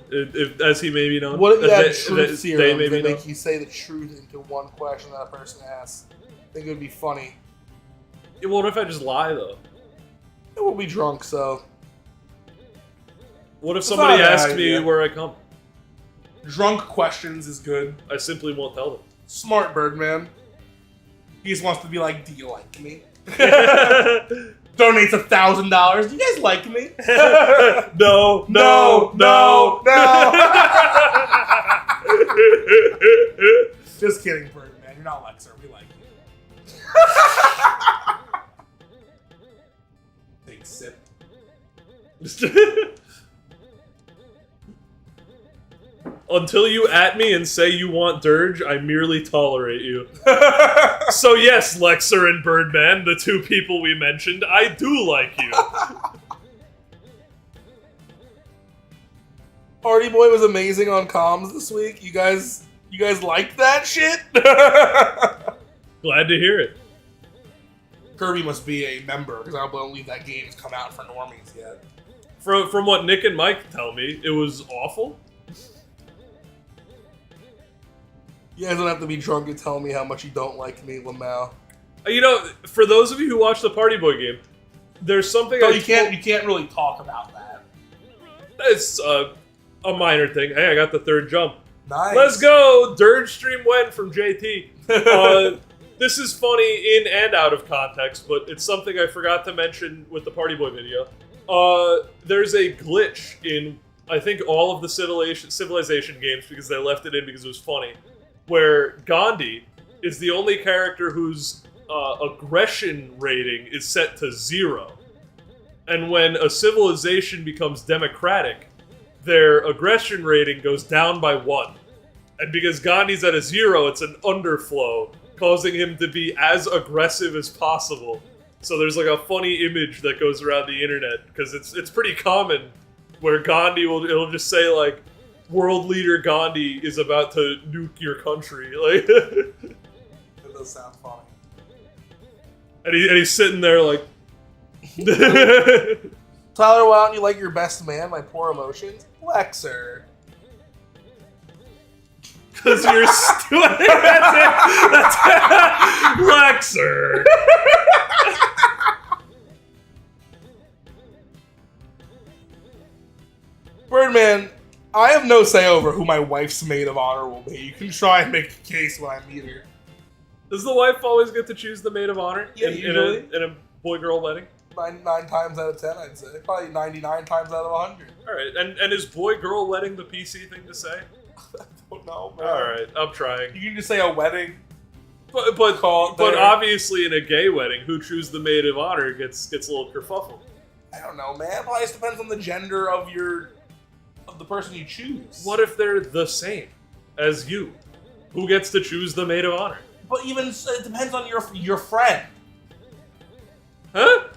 as he may be known. What if you had truth serum they may be that make known. you say the truth into one question that a person asks? I think it would be funny. Yeah, what if I just lie, though? It will be drunk, so... What if somebody not a bad asks me idea. where I come? Drunk questions is good. I simply won't tell them. Smart Birdman. He just wants to be like, do you like me? Donates $1,000. Do you guys like me? No. Just kidding, Birdman. You're not Lexer. We like you. Big sip. Until you at me and say you want Dirge, I merely tolerate you. So yes, Lexer and Birdman, the 2 people we mentioned, I do like you. Party Boy was amazing on comms this week. You guys liked that shit? Glad to hear it. Kirby must be a member, because I don't believe that game's come out for normies yet. From what Nick and Mike tell me, it was awful. You guys don't have to be drunk to tell me how much you don't like me, Lamau. You know, for those of you who watch the Party Boy game, there's something So you can't really talk about that. It's a minor thing. Hey, I got the third jump. Nice. Let's go! Dirge stream went from JT. This is funny in and out of context, but it's something I forgot to mention with the Party Boy video. There's a glitch in, I think, all of the Civilization games because they left it in because it was funny, where Gandhi is the only character whose aggression rating is set to 0. And when a civilization becomes democratic, their aggression rating goes down by 1. And because Gandhi's at a 0, it's an underflow, causing him to be as aggressive as possible. So there's like a funny image that goes around the internet, because it's pretty common, where Gandhi it'll just say like, world leader Gandhi is about to nuke your country. Like, That does sound funny. and he's sitting there like, Tyler, why don't you like your best man, my poor emotions? Lexer. because you're stupid. That's it. That's it. Lexer. Birdman, I have no say over who my wife's maid of honor will be. You can try and make a case when I meet her. Does the wife always get to choose the maid of honor Yeah, usually. in a boy-girl wedding? 99 times out of 10, I'd say. Probably 99 times out of 100. All right, and is boy-girl wedding the PC thing to say? I don't know, man. All right, I'm trying. You can just say a wedding. But Call it there. obviously in a gay wedding, who chooses the maid of honor gets a little kerfuffle. I don't know, man. Probably just depends on the gender of the person you choose. What if they're the same as you? Who gets to choose the maid of honor? But even so, it depends on your friend. Huh?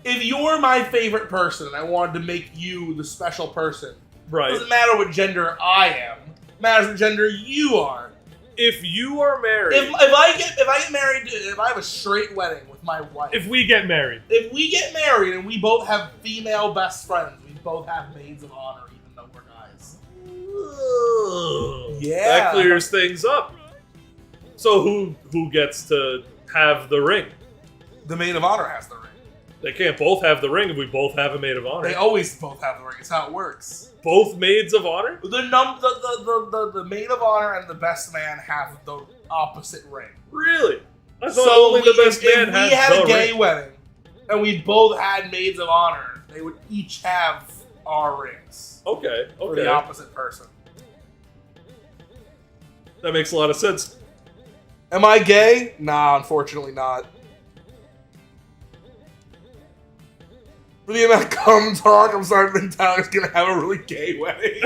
If you're my favorite person and I wanted to make you the special person, it Right. doesn't matter what gender I am. It matters what gender you are. If you are married, If I get married, if I have a straight wedding with my wife, if we get married, if we get married and we both have female best friends, we both have maids of honor, even though we're guys. Yeah. that clears things up. So who gets to have the ring? The maid of honor has the ring. They can't both have the ring if we both have a maid of honor. They always both have the ring. It's how it works. Both maids of honor? The maid of honor and the best man have the opposite ring. Really? I thought only the best man if we had the a gay ring. wedding and we both had maids of honor, they would each have our rings Okay, for the okay. opposite person. That makes a lot of sense. Am I gay? Nah, unfortunately not. For the amount of cum talk, I'm sorry, but Tyler's gonna have a really gay wedding.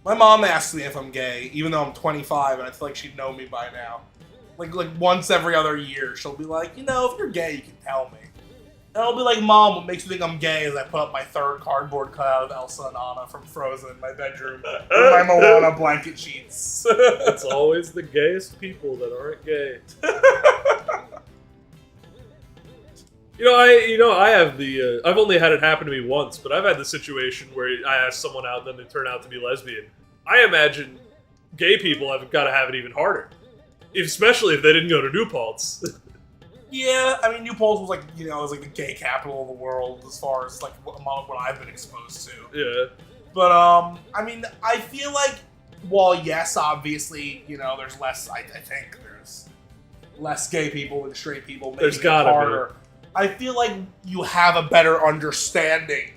My mom asks me if I'm gay, even though I'm 25, and I feel like she'd know me by now. Like once every other year, she'll be like, you know, if you're gay, you can tell me. And I'll be like, Mom, what makes you think I'm gay is I put up my third cardboard cutout of Elsa and Anna from Frozen in my bedroom with my Moana blanket sheets. It's always the gayest people that aren't gay. I have the. I've only had it happen to me once, but I've had the situation where I ask someone out and then they turn out to be lesbian. I imagine gay people have got to have it even harder, especially if they didn't go to New Paltz. Yeah, I mean, New Paltz was like, it was like the gay capital of the world as far as like what I've been exposed to. Yeah. But I mean, I feel like, while yes, obviously, there's less. I think there's less gay people than straight people. Making There's gotta it harder. I feel like you have a better understanding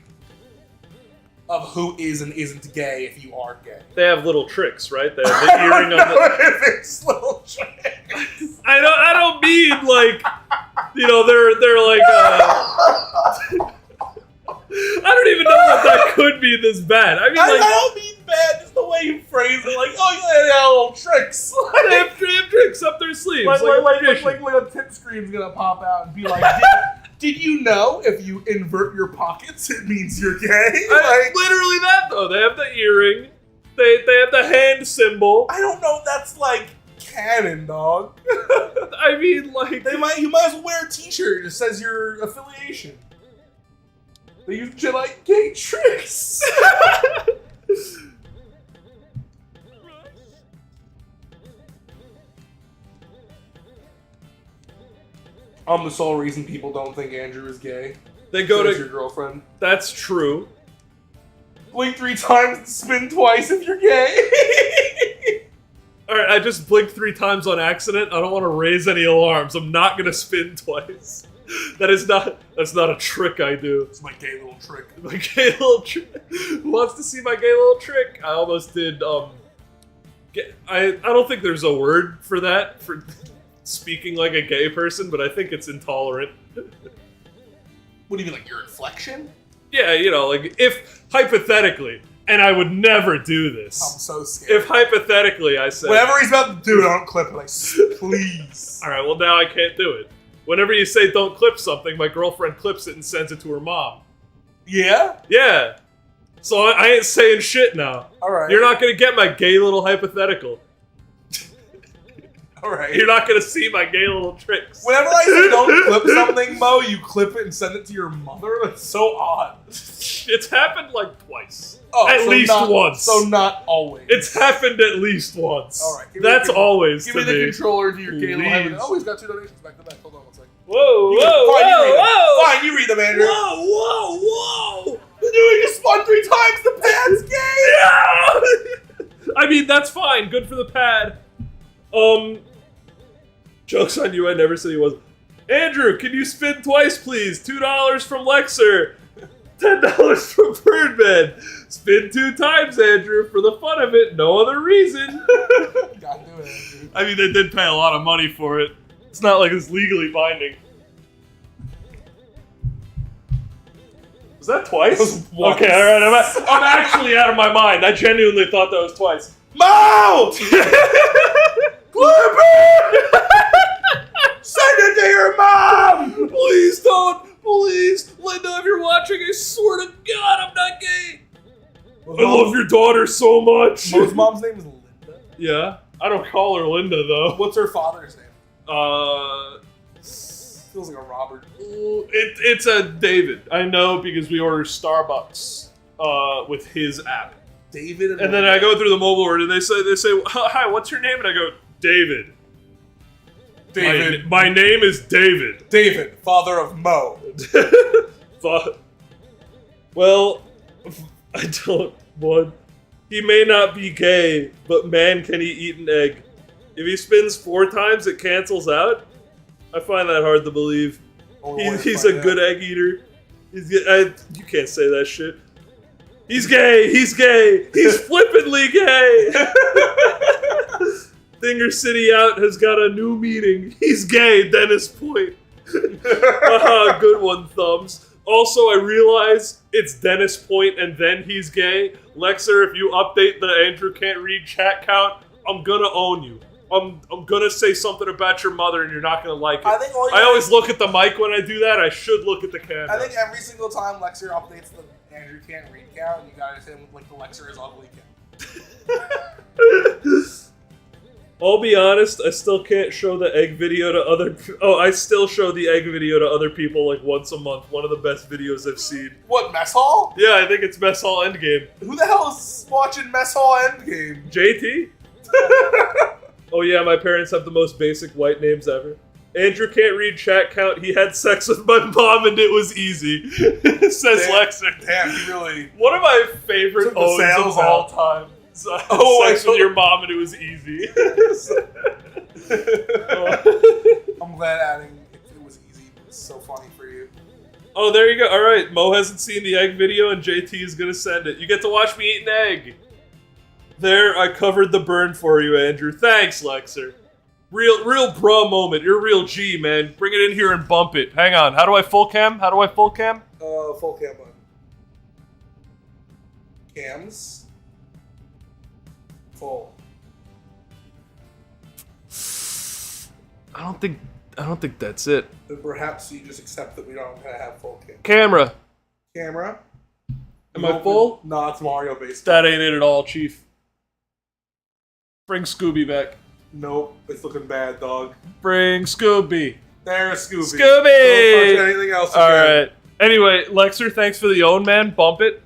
of who is and isn't gay if you are gay. They have little tricks, right? They have the earring on the. It's little tricks. I don't mean like, they're like. I don't even know if that could be this bad. I mean, I like, don't mean bad, just the way you phrase it, like, oh, yeah, little tricks. they have tricks up their sleeves. like a magician. a tip screen's gonna pop out and be like, did you know if you invert your pockets, it means you're gay? Literally that, though. They have the earring. They have the hand symbol. I don't know if that's, like, canon, dog. I mean, like... You might as well wear a t-shirt that says your affiliation. They use shit like gay tricks. I'm the sole reason people don't think Andrew is gay. They go So to your girlfriend. That's true. Blink 3 times and spin twice if you're gay. Alright, I just blinked 3 times on accident. I don't want to raise any alarms. I'm not gonna spin twice. That's not a trick I do. It's my gay little trick. My gay little trick. Who wants to see my gay little trick? I almost did, I don't think there's a word for that, for speaking like a gay person, but I think it's intolerant. What do you mean, like your inflection? Yeah, you know, like, if, hypothetically, and I would never do this. I'm so scared. If hypothetically I said... Whatever he's about to do, don't clip it. Like, please. Alright, well now I can't do it. Whenever you say don't clip something, my girlfriend clips it and sends it to her mom. Yeah? Yeah. So I ain't saying shit now. Alright. You're not gonna get my gay little hypothetical. Alright. You're not gonna see my gay little tricks. Whenever I say don't clip something, Mo, you clip it and send it to your mother? That's so odd. It's happened like twice. Oh, at so least not, once. So not always. It's happened at least once. Alright. That's always Give to me the me. controller to your gay little Please. hypothetical. Oh, he's got 2 donations back to back. Hold on one second. Whoa, You whoa, fine, you read them. whoa, Fine, you read them, Andrew. whoa, whoa, whoa! You're doing a spun 3 times, the pad's gay! Yeah! I mean, that's fine. Good for the pad. Joke's on you, I never said he wasn't. Andrew, can you spin twice, please? $2 from Lexer. $10 from Birdman. Spin 2 times, Andrew, for the fun of it. No other reason. Gotta do it, Andrew. I mean, they did pay a lot of money for it. It's not like it's legally binding. Was that twice? That was once. Okay, alright, I'm actually out of my mind. I genuinely thought that was twice. Mo! Clip it! Send it to your mom! Please don't! Please! Linda, if you're watching, I swear to God, I'm not gay! I love your daughter so much! Mo's mom's name is Linda. Yeah? I don't call her Linda, though. What's her father's name? Feels like a Robert. It's a David. I know because we order Starbucks with his app. David And then I go through the mobile order and they say, hi, what's your name? And I go, David. David. My name is David. David, father of Mo. Well, I don't want. He may not be gay, but man, can he eat an egg. If he spins 4 times, it cancels out. I find that hard to believe. He's a good egg eater. You can't say that shit. He's gay! He's gay! He's flippantly gay! Dinger City Out has got a new meaning. He's gay, Dennis Point. Good one, Thumbs. Also, I realize it's Dennis Point and then he's gay. Lexer, if you update the Andrew Can't Read chat count, I'm gonna own you. I'm gonna say something about your mother and you're not gonna like it. I always look at the mic when I do that. I should look at the camera. I think every single time Lexer updates the Andrew Can't Read count, you gotta hit him with like the Lexer is ugly count. I'll be honest, I still can't show the egg video to other. I still show the egg video to other people like once a month. One of the best videos I've seen. What, Mess Hall? Yeah, I think it's Mess Hall Endgame. Who the hell is watching Mess Hall Endgame? JT? Oh yeah, my parents have the most basic white names ever. Andrew Can't Read chat count. He had sex with my mom and it was easy. Says Lexer. Damn, he really. One of my favorite Took the owns sales of all out. time. So I had sex with your mom and it was easy. I'm glad adding it was easy. It's so funny for you. Oh, there you go. All right, Mo hasn't seen the egg video, and JT is gonna send it. You get to watch me eat an egg. There, I covered the burn for you, Andrew. Thanks, Lexer. Real bro moment. You're a real G, man. Bring it in here and bump it. Hang on. How do I full cam? Full cam on. Cams. Full. I don't think that's it. Then perhaps you just accept that we don't have full cam. Camera. Camera. Am I full? No, it's Mario based. That ain't it at all, Chief. Bring Scooby back. Nope, it's looking bad, dog. Bring Scooby. There's Scooby. Scooby! Don't touch anything else again. Alright. Anyway, Lexer, thanks for the own, man. Bump it.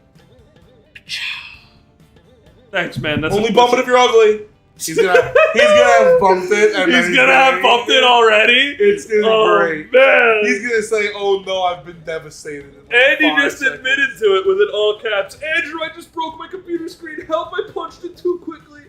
Thanks, man. That's Only bump it if you're ugly. He's gonna have bumped it. And He's gonna have bumped it already. It's gonna be great. Man. He's gonna say, "Oh no, I've been devastated." And he just admitted to it with an all caps. Andrew, I just broke my computer screen. Help! I punched it too quickly.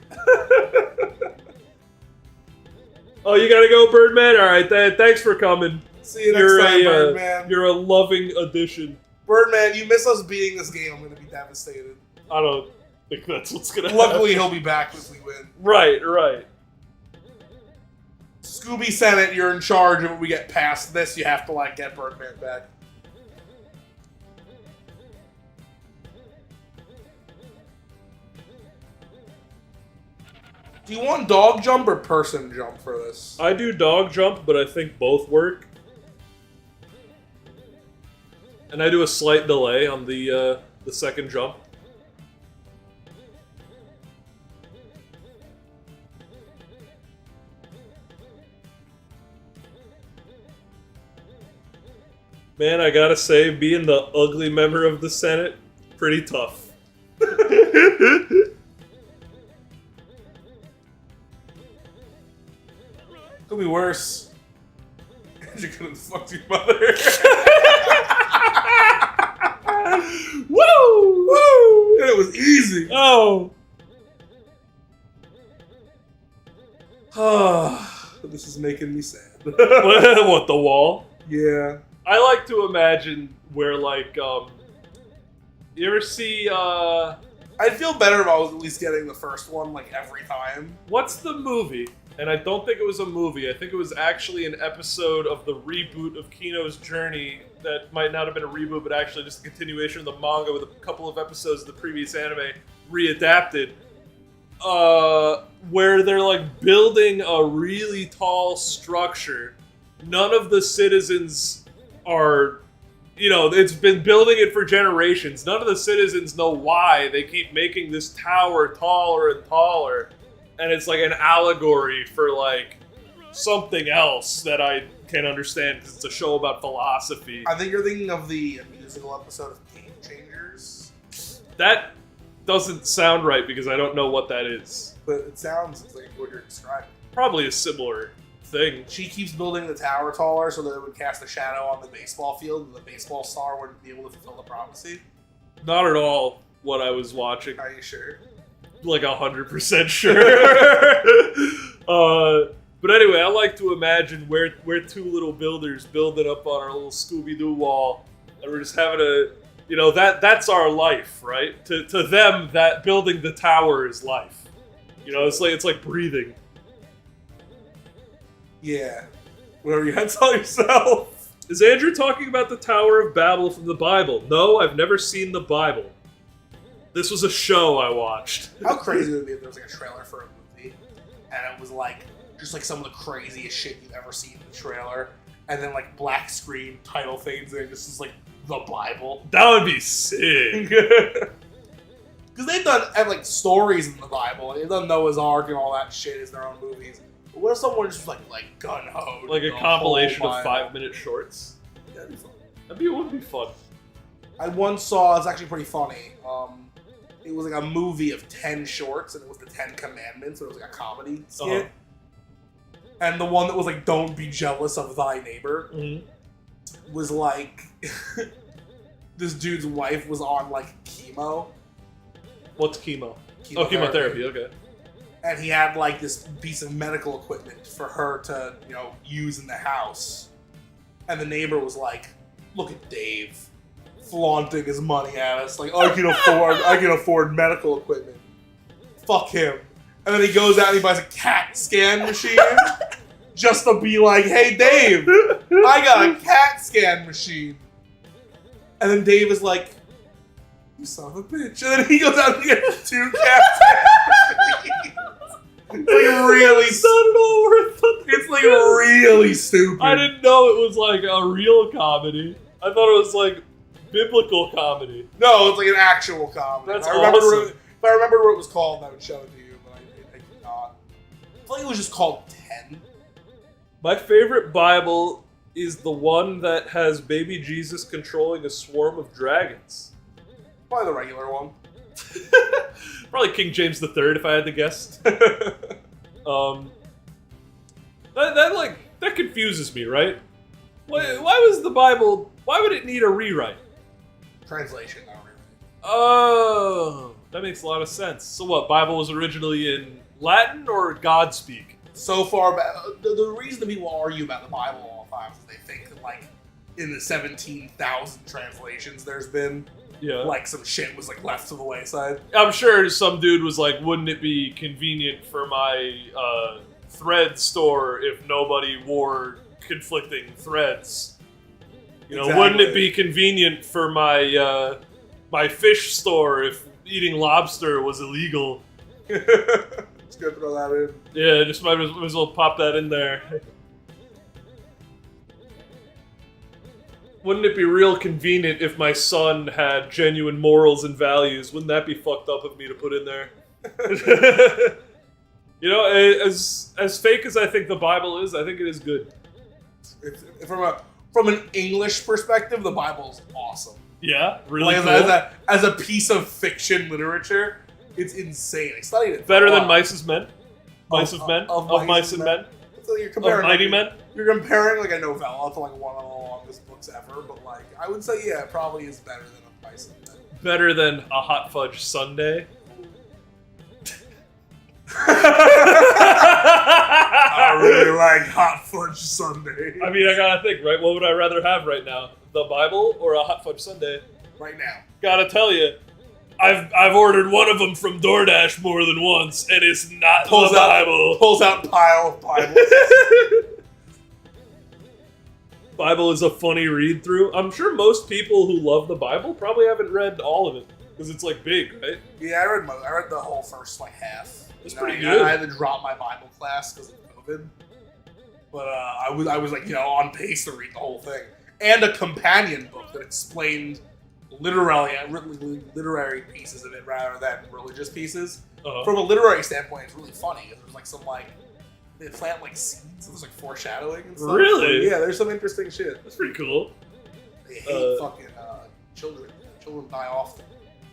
Oh, you gotta go, Birdman. All right, thanks for coming. See you next time, Birdman. You're a loving addition. Birdman, you miss us beating this game. I'm gonna be devastated. I don't think that's what's gonna happen. Luckily, he'll be back if we win. Right. Scooby Senate, you're in charge, and when we get past this, you have to like get Birdman back. Do you want dog jump or person jump for this? I do dog jump, but I think both work. And I do a slight delay on the second jump. Man, I gotta say, being the ugly member of the Senate, pretty tough. Could be worse. You could have fucked your mother. Woo! Woo! And it was easy. Oh! This is making me sad. What, the wall? Yeah. I like to imagine where, like, you ever see, I'd feel better if I was at least getting the first one, like, every time. what's the movie? And I don't think it was a movie. I think it was actually an episode of the reboot of Kino's Journey that might not have been a reboot, but actually just a continuation of the manga with a couple of episodes of the previous anime readapted. Where they're, like, building a really tall structure. None of the citizens are, you know, it's been building it for generations. None of the citizens know why they keep making this tower taller and taller. And it's like an allegory for, like, something else that I can't understand because it's a show about philosophy. I think you're thinking of the musical episode of Game Changers. That doesn't sound right because I don't know what that is. But it sounds like what you're describing. Probably a similar thing. She keeps building the tower taller so that it would cast a shadow on the baseball field and the baseball star wouldn't be able to fulfill the prophecy. Not at all what I was watching. Are you sure? Like 100% sure. But anyway, I like to imagine we're two little builders building up on our little Scooby-Doo wall, and we're just having a, you know, that's our life, right? To them, that building the tower is life. You know, it's like breathing. Yeah. Whatever you had to tell yourself. Is Andrew talking about the Tower of Babel from the Bible? No, I've never seen the Bible. This was a show I watched. How crazy would it be if there was like a trailer for a movie, and it was like just like some of the craziest shit you've ever seen in the trailer, and then like black screen title fades in, this is like the Bible. That would be sick. Because they've done like stories in the Bible, and they've done Noah's Ark and all that shit as their own movies. But what if someone just like gun ho? Like a compilation of 5-minute shorts. That'd be fun. It would be fun. I once saw, it's actually pretty funny. It was like a movie of 10 shorts, and it was the 10 Commandments, so it was like a comedy skit. And the one that was like, don't be jealous of thy neighbor, was like, this dude's wife was on like chemo. What's chemo? Oh, chemotherapy, okay. And he had like this piece of medical equipment for her to, you know, use in the house. And the neighbor was like, look at Dave flaunting his money at us, like, I can afford medical equipment. Fuck him. And then he goes out and he buys a CAT scan machine just to be like, hey Dave, I got a CAT scan machine. And then Dave is like, you son of a bitch. And then he goes out and gets 2 CAT scan machines. It's like really It's like really stupid. I didn't know it was like a real comedy. I thought it was like biblical comedy. No, it's like an actual comedy. That's If I remembered what it was called, I would show it to you, but I did not. I feel like it was just called 10. My favorite Bible is the one that has baby Jesus controlling a swarm of dragons. Probably the regular one. Probably King James III, if I had to guess. That confuses me, right? Why was the Bible? Why would it need a rewrite? Translation, not really. Oh, that makes a lot of sense. So what? Bible was originally in Latin or Godspeak? So far back, the reason that people argue about the Bible all the time is they think that, like, in the 17,000 translations there's been, like, some shit was, like, left to the wayside. I'm sure some dude was like, wouldn't it be convenient for my thread store if nobody wore conflicting threads? You know, Exactly. Wouldn't it be convenient for my my fish store if eating lobster was illegal? Just gonna throw that in. Yeah, just might as well pop that in there. Wouldn't it be real convenient if my son had genuine morals and values? Wouldn't that be fucked up of me to put in there? You know, as fake as I think the Bible is, I think it is good. From an English perspective, the Bible's awesome. Yeah, really Like, cool. as a piece of fiction literature, it's insane. I studied it. Better a than lot. Mice is Men? Mice of Men? Of Mice and Men? So you're Of comparing Mighty Men? You're comparing like a novella to like one of the longest books ever, but like I would say yeah, it probably is better than a Mice and Men. Better than a Hot Fudge Sundae? I really like Hot Fudge Sundae. I mean, I gotta think, right? What would I rather have right now? The Bible or a Hot Fudge Sundae? Right now. Gotta tell you, I've ordered one of them from DoorDash more than once, and it's not the Bible. Pulls out pile of Bibles. Bible is a funny read through. I'm sure most people who love the Bible probably haven't read all of it because it's like big, right? Yeah, I read the whole first like half. It's And pretty I good. I had to drop my Bible class because of COVID, but I was like on pace to read the whole thing, and a companion book that explained literary pieces of it rather than religious pieces. From a literary standpoint, it's really funny. There's like some like they plant like seeds. There's like foreshadowing and stuff. Really? Like, yeah, there's some interesting shit. That's pretty cool. They hate fucking children. Children die often.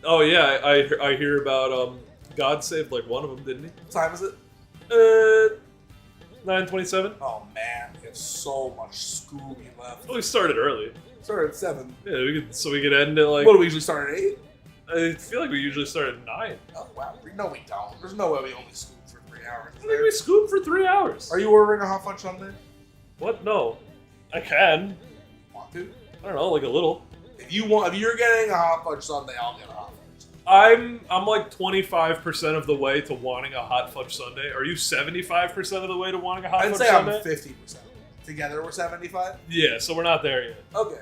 Oh yeah, I hear about God saved like one of them, didn't he? What time is it? 9:27. Oh man, we have so much Scooby left. Well, we started early. Started at 7. Yeah, we could end it like. What do we usually start at 8? I feel like we usually start at 9. Oh wow, no we don't. There's no way we only scoop for 3 hours. I think we scooped for 3 hours. Are you ordering a hot fudge sundae? What? No, I can. Want to? I don't know, like a little. If you're getting a hot fudge sundae, I'll get a hot fudge sundae. I'm like 25% of the way to wanting a hot fudge sundae. Are you 75% of the way to wanting a hot I'd fudge say sundae? I'm 50%. Together we're 75? Yeah, so we're not there yet. Okay.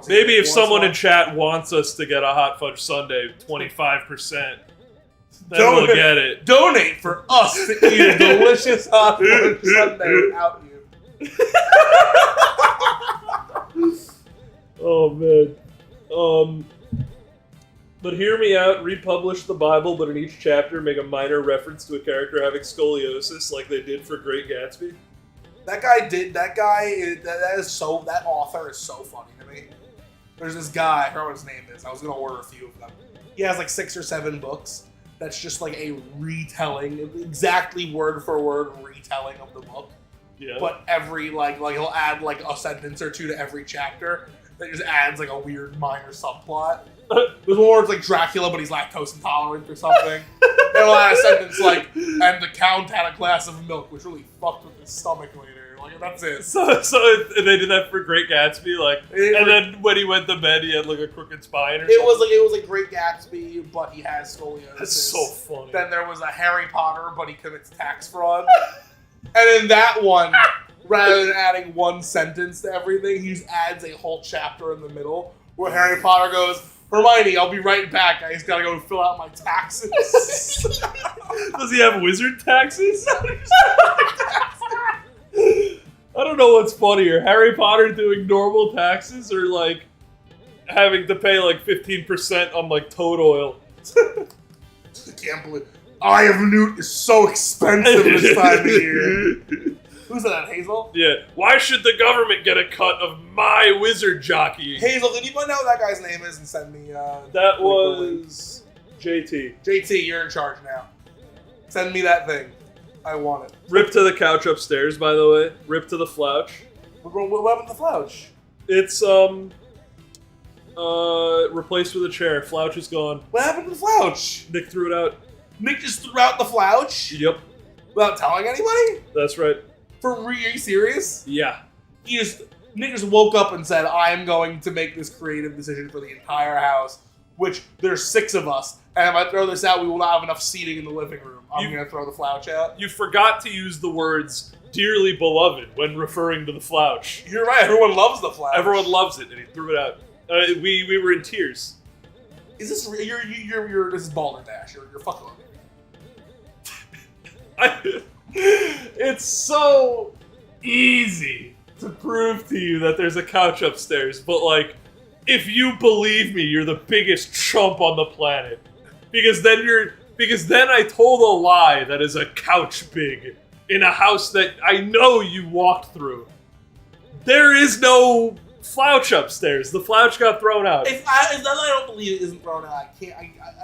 Maybe if someone in chat wants us to get a hot fudge sundae, 25%, then we'll get it. Donate for us to eat a delicious hot fudge sundae without you. Oh man. But hear me out, republish the Bible, but in each chapter make a minor reference to a character having scoliosis like they did for Great Gatsby. That author is so funny to me. There's this guy, I forgot what his name is. I was gonna order a few of them. He has like 6 or 7 books. That's just like a retelling, exactly word for word retelling of the book. Yeah. But every like he'll add like a sentence or two to every chapter. That just adds like a weird minor subplot. There's one where it's like Dracula, but he's lactose intolerant or something. And he'll add a sentence like, and the count had a glass of milk, which really fucked with his stomach later. Like that's it. So they did that for Great Gatsby, like, and then when he went to bed, he had like a crooked spine or something. It was like Great Gatsby, but he has scoliosis. That's so funny. Then there was a Harry Potter, but he commits tax fraud. And in that one, rather than adding one sentence to everything, he just adds a whole chapter in the middle where Harry Potter goes, Hermione, I'll be right back. I just gotta go fill out my taxes. Does he have wizard taxes? I don't know what's funnier, Harry Potter doing normal taxes or like having to pay like 15% on like toad oil. I can't believe Eye of Newt is so expensive this time of year. Who said that, Hazel? Yeah. Why should the government get a cut of my wizard jockeying? Hazel, can you find out what that guy's name is and send me? That was JT. JT, you're in charge now. Send me that thing. I want it. Rip to the couch upstairs, by the way. Rip to the Flouch. What happened to Flouch? It's replaced with a chair. Flouch is gone. What happened to the Flouch? Nick threw it out. Nick just threw out the Flouch Yep, without telling anybody? that's right. Are you serious? Yeah. Nick just woke up and said, I am going to make this creative decision for the entire house, which there's 6 of us, and if I throw this out, we will not have enough seating in the living room. I'm going to throw the Flouch out. You forgot to use the words dearly beloved when referring to the Flouch. You're right, everyone loves the Flouch. Everyone loves it, and he threw it out. We were in tears. Is this, this is Balderdash, you're fucking with me. It's so easy to prove to you that there's a couch upstairs, but like, if you believe me, you're the biggest chump on the planet. Because then I told a lie that is a couch big in a house that I know you walked through. There is no Flouch upstairs. The Flouch got thrown out. If I don't believe it isn't thrown out, I can't.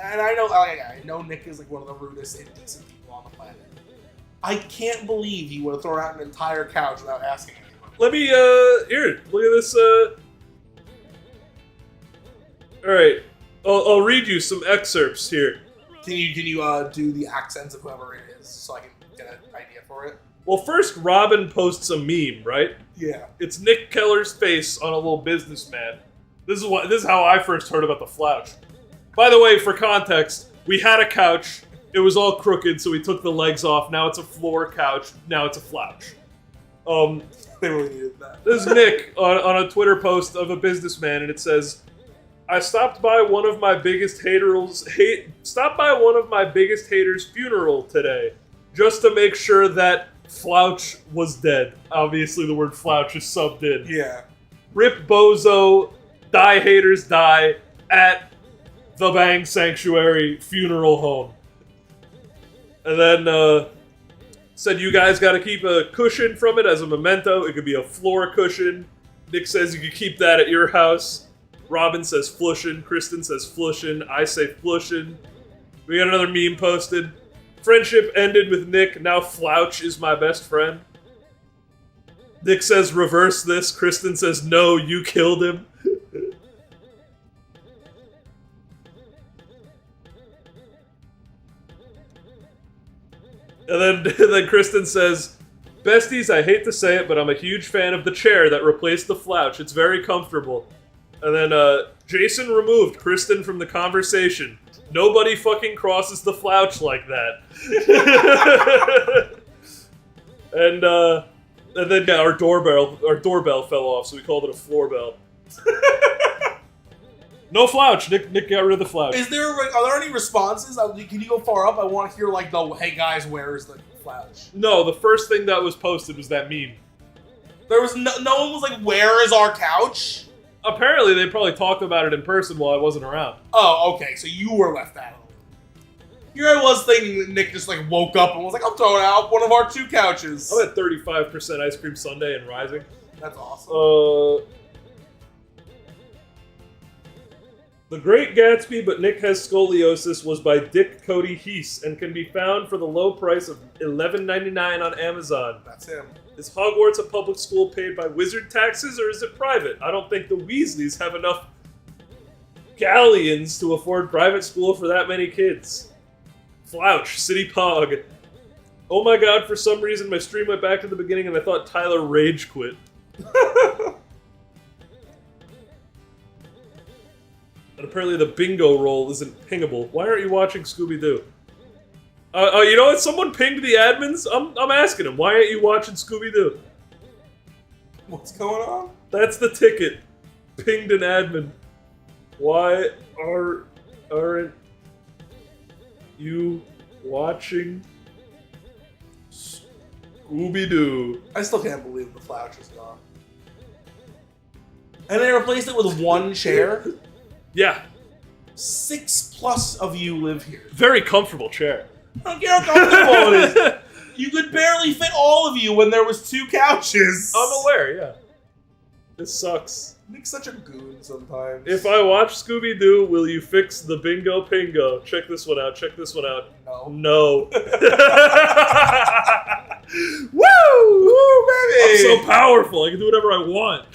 And I know Nick is like one of the rudest, indecent people on the planet. I can't believe he would have thrown out an entire couch without asking anyone. Let me, here, look at this, Alright, I'll read you some excerpts here. Can you do the accents of whoever it is so I can get an idea for it? Well, first, Robin posts a meme, right? Yeah. It's Nick Keller's face on a little businessman. This is how I first heard about the Flouch. By the way, for context, we had a couch. It was all crooked, so we took the legs off. Now it's a floor couch. Now it's a Flouch. They really needed that. This is Nick on a Twitter post of a businessman, and it says, "I stopped by one of my biggest haters' funeral today, just to make sure that Flouch was dead." Obviously, the word Flouch is subbed in. Yeah. Rip Bozo, die haters die at the Bang Sanctuary funeral home. And then said you guys got to keep a cushion from it as a memento. It could be a floor cushion. Nick says you could keep that at your house. Robin says flushin'. Kristen says flushin'. I say flushin'. We got another meme posted. Friendship ended with Nick. Now Flouch is my best friend. Nick says reverse this. Kristen says no, you killed him. And then Kristen says, "Besties, I hate to say it, but I'm a huge fan of the chair that replaced the Flouch. It's very comfortable." And then Jason removed Kristen from the conversation. Nobody fucking crosses the Flouch like that. and then yeah, our doorbell fell off, so we called it a floor bell. No Flouch. Nick got rid of the Flouch. Are there any responses? Can you go far up? I want to hear like the "Hey guys, where is the Flouch?" No, the first thing that was posted was that meme. There was no one was like, "Where is our couch?" Apparently, they probably talked about it in person while I wasn't around. Oh, okay. So you were left out. Here I was thinking that Nick just like woke up and was like, "I'm throwing out one of our 2 couches." I'm at 35% ice cream sundae and rising. That's awesome. The Great Gatsby, but Nick has scoliosis was by Dick Cody Heese and can be found for the low price of $11.99 on Amazon. That's him. Is Hogwarts a public school paid by wizard taxes, or is it private? I don't think the Weasleys have enough galleons to afford private school for that many kids. Flouch, City Pog. Oh my god, for some reason my stream went back to the beginning and I thought Tyler rage quit. And apparently the bingo roll isn't pingable. Why aren't you watching Scooby-Doo? You know what? Someone pinged the admins. I'm asking them. Why aren't you watching Scooby-Doo? What's going on? That's the ticket. Pinged an admin. Why aren't you watching Scooby-Doo? I still can't believe the Flouch is gone. And they replaced it with 1 chair? Yeah. 6+ of you live here. Very comfortable chair. I don't care how comfortable it is. You could barely fit all of you when there was 2 couches. I'm aware, yeah. This sucks. Nick's such a goon sometimes. If I watch Scooby-Doo, will you fix the bingo pingo? Check this one out, check this one out. No. No. Woo! Woo, baby! I'm so powerful, I can do whatever I want.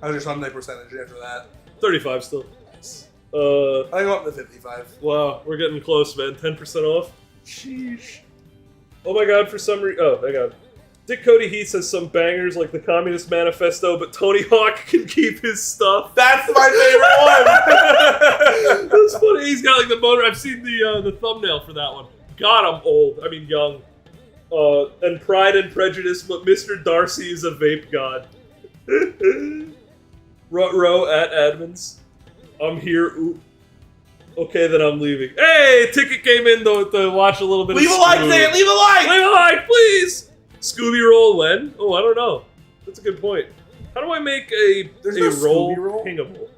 How's your Sunday percentage after that? 35 still. Nice. I I go up to 55. Wow, we're getting close, man. 10% off. Sheesh. Oh my god, for some reason. Oh, my god. Dick Cody Heat says some bangers like the Communist Manifesto, but Tony Hawk can keep his stuff. That's my favorite one! That's funny. He's got like the motor. I've seen the thumbnail for that one. God, I'm old. I mean, young. And Pride and Prejudice, but Mr. Darcy is a vape god. Rutro at admins. I'm here. Ooh. Okay, then I'm leaving. Hey, ticket came in to watch a little bit Leave of a like, Scooby. Dan! Leave a like! Leave a like, please! Scooby roll when? Oh, I don't know. That's a good point. How do I make There's a no roll Scooby roll? pingable?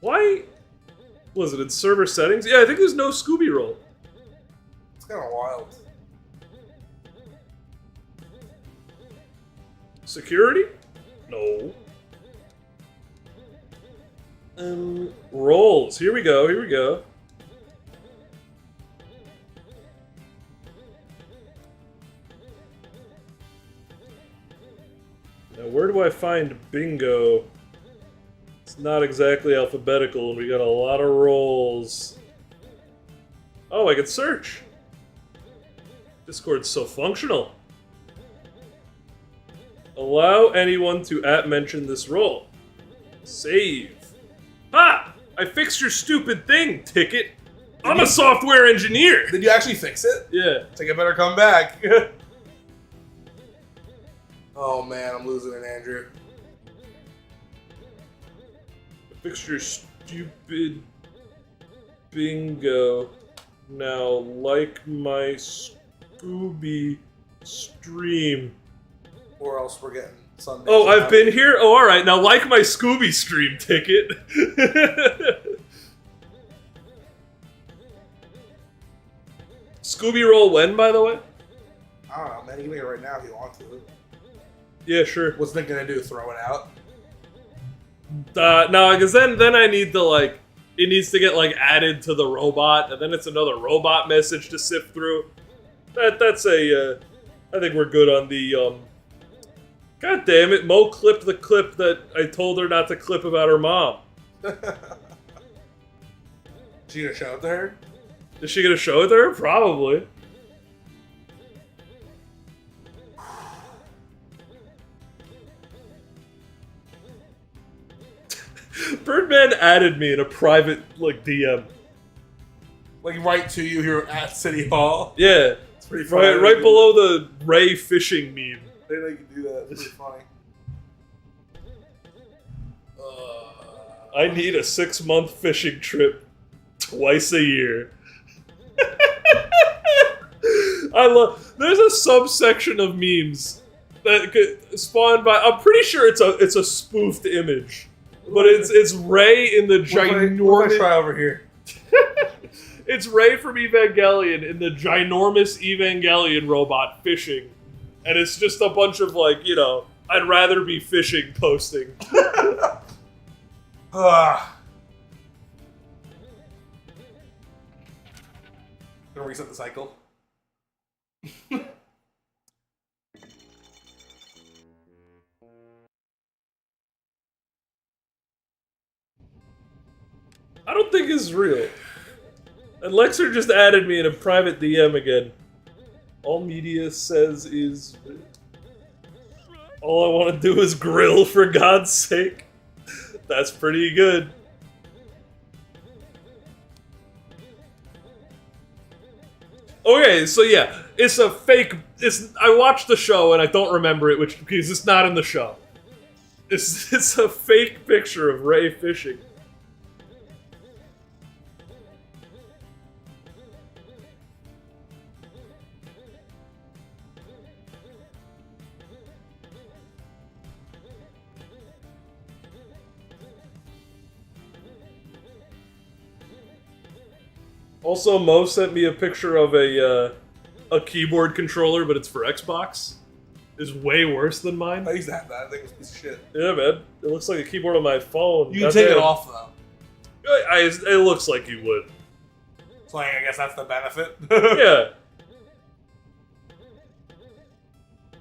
Why? Was it in server settings? Yeah, I think there's no Scooby roll. It's kind of wild. Security? No. Rolls. Here we go, here we go. Now, where do I find bingo? It's not exactly alphabetical, and we got a lot of rolls. Oh, I can search. Discord's so functional. Allow anyone to @mention this roll. Save. Ha! I fixed your stupid thing, Ticket. I'm a software engineer. Did you actually fix it? Yeah. Ticket better come back. Oh man, I'm losing it, Andrew. Fix your stupid bingo. Now like my Scooby stream. Or else we're getting Sunday. Oh, I've been here? Oh, alright. Now like my Scooby stream, Ticket. Scooby roll when, by the way? I don't know, man. You can make it right now if you want to. Yeah, sure. What's Nick gonna do? Throw it out? No, because then I need to, like, it needs to get, like, added to the robot, and then it's another robot message to sift through. That's a, I think we're good on the, God damn it, Mo clipped the clip that I told her not to clip about her mom. She gonna show it to her? Is she gonna show it to her? Probably. Birdman added me in a private, like, DM. Like right to you here at City Hall. Yeah. It's pretty funny. Right below the Ray fishing meme. They let you do that. It's pretty funny. I need a 6-month fishing trip twice a year. I love. There's a subsection of memes that could spawn by. I'm pretty sure it's a spoofed image, but it's Ray in the What if I ginormous. try over here? It's Ray from Evangelion in the ginormous Evangelion robot fishing, and it's just a bunch of like I'd rather be fishing posting. Gonna reset the cycle. I don't think it's real. And Lexer just added me in a private DM again. All media says is... All I want to do is grill, for God's sake. That's pretty good. Okay, so yeah, it's a fake... I watched the show and I don't remember it, because it's not in the show. It's a fake picture of Ray fishing. Also, Mo sent me a picture of a keyboard controller, but it's for Xbox. It's way worse than mine. I used to have that. I think it was a piece of shit. Yeah, man. It looks like a keyboard on my phone. You can take it off, though. It looks like you would. So I guess that's the benefit. Yeah.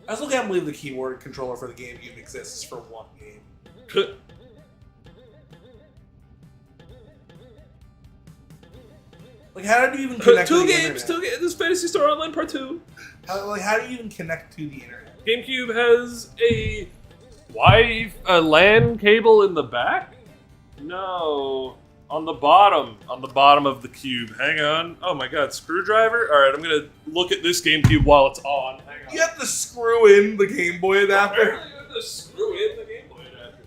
I still can't believe the keyboard controller for the GameCube exists for one game. Like, how did you even connect to the internet? Two games. This Fantasy Star Online Part 2. How do you even connect to the internet? GameCube has a LAN cable in the back? No. On the bottom of the cube. Hang on. Oh my god, screwdriver? Alright, I'm gonna look at this GameCube while it's on. Hang on. You have to screw in the Game Boy adapter? Apparently you have to screw in the Game Boy adapter.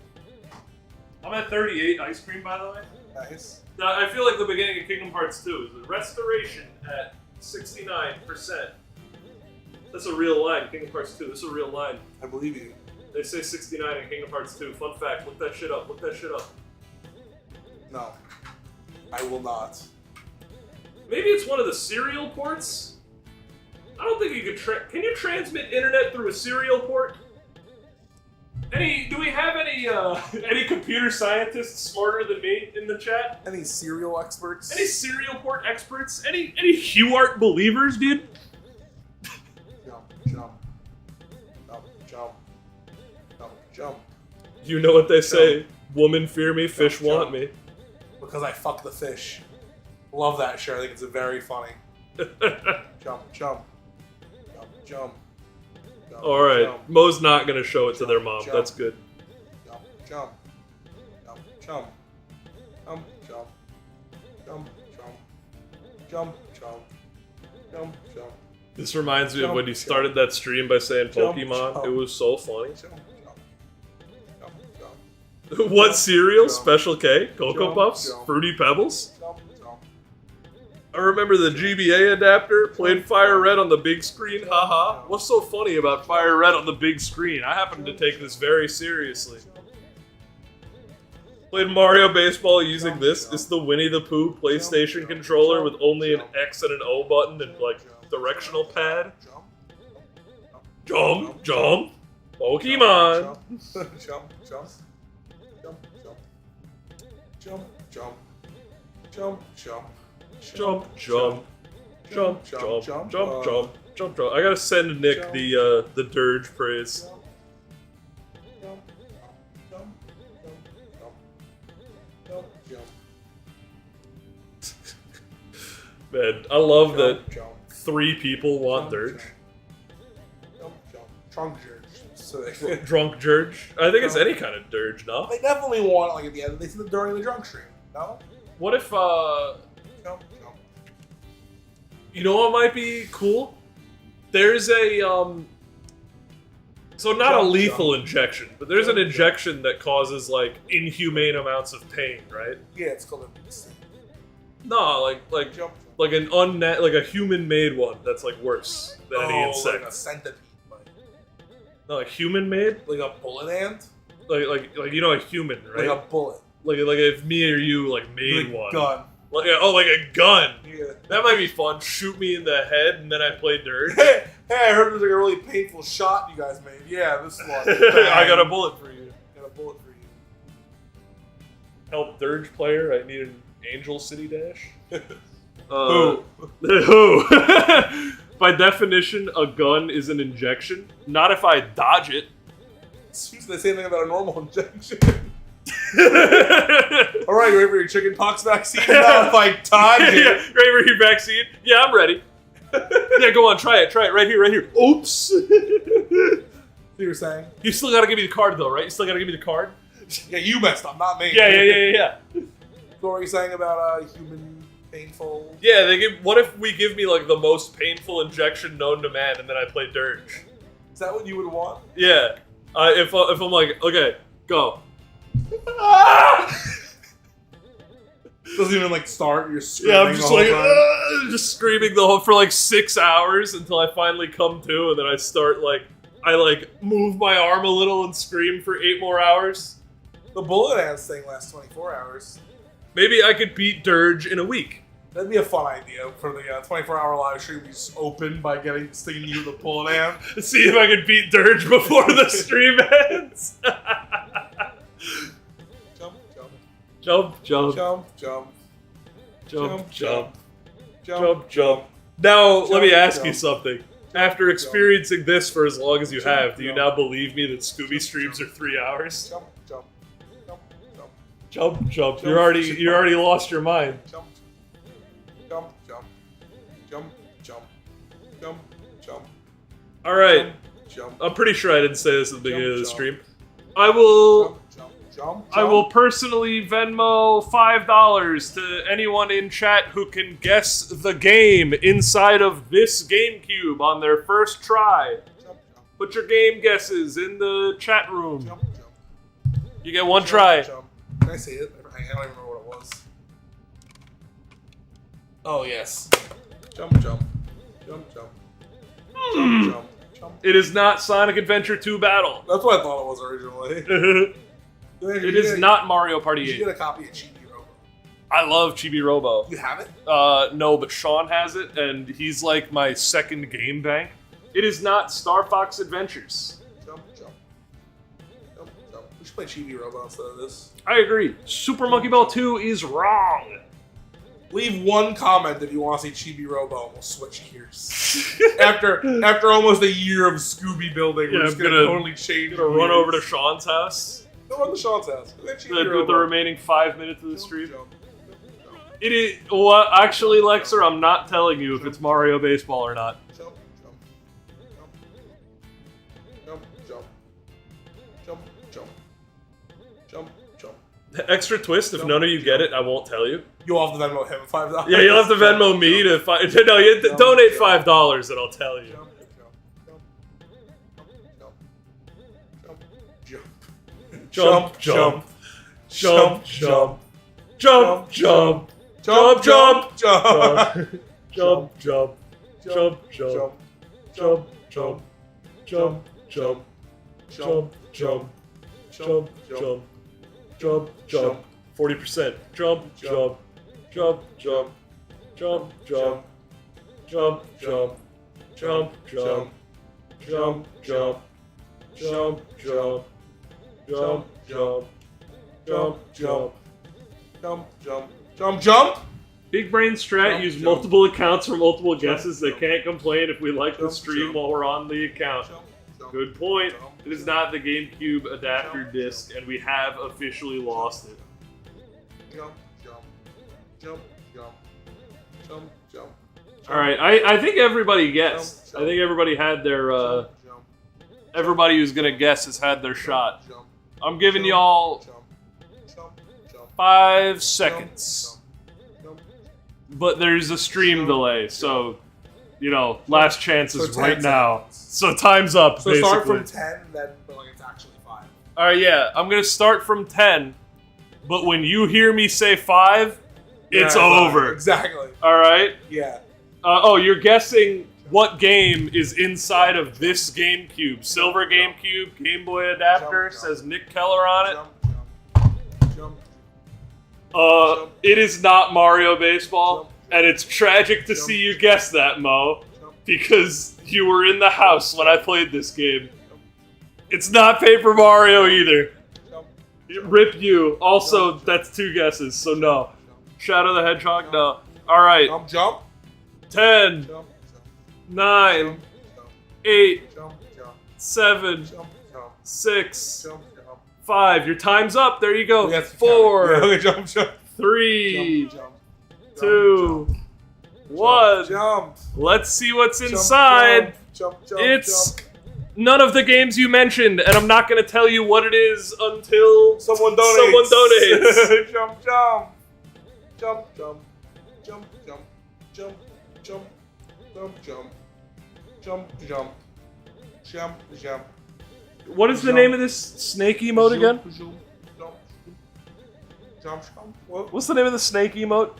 I'm at 38 ice cream, by the way. Nice. Now, I feel like the beginning of Kingdom Hearts 2 is the restoration at 69%. That's a real line, Kingdom Hearts 2. This is a real line. I believe you. They say 69 in Kingdom Hearts 2. Fun fact, look that shit up. Look that shit up. No. I will not. Maybe it's one of the serial ports? I don't think you could can you transmit internet through a serial port? Do we have any computer scientists smarter than me in the chat? Any serial experts? Any serial port experts? Any Huart believers, dude? Jump, jump. Jump, jump. Jump, jump. You know what they say, woman fear me, fish want me. Because I fuck the fish. Love that shirt. I think it's very funny. Jump, jump. Jump, jump. Alright, jump. Mo's not gonna show it to their mom. Jump. That's good. Jump, jump. Jump, jump. Jump, jump. Jump, jump. Jump, jump. Jump, jump. This reminds me of Jump, when you started that stream by saying Jump, Pokemon. jump. It was so funny. Jump, jump. Jump, jump. What cereal? Jump. Special K? Cocoa Jump, Puffs? jump. Fruity Pebbles? Jump, jump. I remember the GBA adapter, played Fire Red on the big screen, haha. What's so funny about Fire Red on the big screen? I happen to take this very seriously. Played Mario Baseball using this. It's the Winnie the Pooh PlayStation controller with only an X and an O button and like directional pad. Jump, jump, Pokemon. Jump, jump, jump. Jump, jump. Jump, jump. Jump, jump. Jump, jump, jump, jump, jump, jump, jump, jump. I gotta send Nick the dirge praise. Jump, jump, jump, jump, jump. Man, I love that Jump, 3 people want jump, dirge. jump, jump. Trunk jerk. So Drunk dirge? I think it's any kind of dirge, no? they definitely want it like at the end. They said it during the drunk stream. No? What if, Jump, jump. you know what might be cool? There's a, so not a Jump, lethal jump. injection, but there's an injection that causes, like, inhumane amounts of pain, right? Yeah, it's called a No, like jump. like an like a human-made one that's, like, worse than any insect. Like a centipede. No, like human-made? Like a bullet ant? Like you know a human, right? Like a bullet. Like if me or you, like, made Like one. gun. Like a gun. Yeah. That might be fun. Shoot me in the head and then I play dirt. Hey, I heard there's like a really painful shot you guys made. Yeah, this one. I got a bullet for you. Got a bullet for you. Help dirge player. I need an Angel City Dash. Who? Who? By definition, a gun is an injection. Not if I dodge it. Excuse me, they say anything about a normal injection. Alright, you ready for your chicken pox vaccine? Not if I dodge it. Yeah, ready for your vaccine? Yeah, I'm ready. Yeah, go on, try it right here. Oops. So you're saying? You still gotta give me the card though, right? You still gotta give me the card? Yeah, you messed up, not me. Yeah. So what were you saying about human painful? Yeah, what if we give me like the most painful injection known to man and then I play dirge? Is that what you would want? Yeah. If I'm like, okay, go. Doesn't even like start. You're screaming. Yeah, I'm just the whole like, time. just screaming the whole for like 6 hours until I finally come to, and then I start like, I like move my arm a little and scream for 8 more hours. The bullet ants thing lasts 24 hours. Maybe I could beat dirge in a week. That'd be a fun idea for the 24-hour live stream. We just open by getting this thing you to pull it down. See if I can beat Dirge before the stream ends. Jump, Jump, jump, jump, jump, jump, jump, jump, jump, jump, jump. Now, let me Jump, ask jump. you something. After experiencing this for as long as you Jump, have, do you jump. now believe me that Scooby Jump, streams jump. are 3 hours? jump, jump, jump, jump, Jump, jump. Jump, You already jump. lost your mind. jump, jump, jump, jump, jump, jump, jump, All right. jump, I'm pretty sure I didn't say this at the beginning of the Jump, stream. I will jump, jump, I will personally Venmo $5 to anyone in chat who can guess the game inside of this GameCube on their first try. jump, Put your game guesses in the chat room. jump, jump, You get one jump, try. jump. Can I see it? I don't even remember what it was. Oh yes. Jump, jump, jump, jump, jump, jump, jump. It is not Sonic Adventure 2 Battle. That's what I thought it was originally. It is not Mario Party You should 8. get a copy of Chibi Robo. I love Chibi Robo. You have it? No, but Sean has it, and he's like my second game bank. It is not Star Fox Adventures. Jump, jump, jump, jump. We should play Chibi Robo instead of this. I agree. Super Monkey Ball 2 is wrong. Leave one comment if you want to see Chibi Robo, and we'll switch gears. after almost a year of Scooby building, Yeah, we're just I'm gonna gonna- totally change. Gonna run over to gears. Sean's house Go run to Sean's house. Go get Chibi with Robo. the remaining 5 minutes of the Jump, stream. jump, jump, It is what actually, Lexer. I'm not telling you if it's Mario Baseball or not. jump, jump, jump, jump, jump, jump, jump. Extra twist: if none of you get it, I won't tell you. You'll have to Venmo him $5. Yeah, you'll have to Venmo me to no. You Jump, donate jump. $5 and I'll tell you. Jump, jump, jump, jump, jump, Jump, jump, jump, jump, jump, jump, jump, jump, jump, jump, jump, jump, jump, jump, jump, jump, jump, jump, jump, jump, 40%. Jump, jump, jump, jump, jump, jump, jump, jump, jump, jump, jump, jump, jump, jump, jump, jump, jump, jump. jump, jump, jump. Big Brain Strat Jump, use jump. multiple accounts for multiple Jump, guesses. They jump. can't complain if we like the Jump, stream jump. while we're on the account. Good point. Jump, It is not the GameCube adapter Jump, disc, and we have officially lost it. Jump, jump, jump, jump, jump, jump. All right, I think everybody guessed. Jump, I think everybody had their. Jump, jump, Everybody who's gonna guess has had their shot. jump, I'm giving jump, y'all jump, jump, jump, 5 seconds, jump, but there's a stream Jump, delay, so last chance So is 10 right now. seconds. So time's up. So basically. start from 10, then but like it's actually 5. All right, yeah, I'm gonna start from 10, but when you hear me say 5, it's Yeah, over. Exactly. All right. Yeah. You're guessing what game is inside of this GameCube? Silver GameCube, Game Boy adapter, Jump, jump. says Nick Keller on it. Jump, jump, jump. It is not Mario Baseball, Jump, and it's tragic to jump. see you guess that, Mo, jump, because you were in the house when I played this game. It's not Paper Mario either. jump, Rip you. Also, that's 2 guesses, so no. Shadow the Hedgehog, no. All right, jump, jump, 10, jump, 9, jump, 8, jump, jump, 7, jump, jump, 6, jump, jump. 5. Your time's up. There you go. We have to 4, count it. Yeah, okay, jump, jump, 3, jump, jump, 2, jump, 1. jump, Let's see what's jump, inside. jump, jump, It's jump. none of the games you mentioned, and I'm not going to tell you what it is until Someone donates. Someone donates. Jump, jump, jump, jump, jump, jump, jump, jump, jump, jump, jump, jump, jump, jump. What is the Jump. name of this snake emote again? Jump, jump, jump, jump. What? What's the name of the snake emote?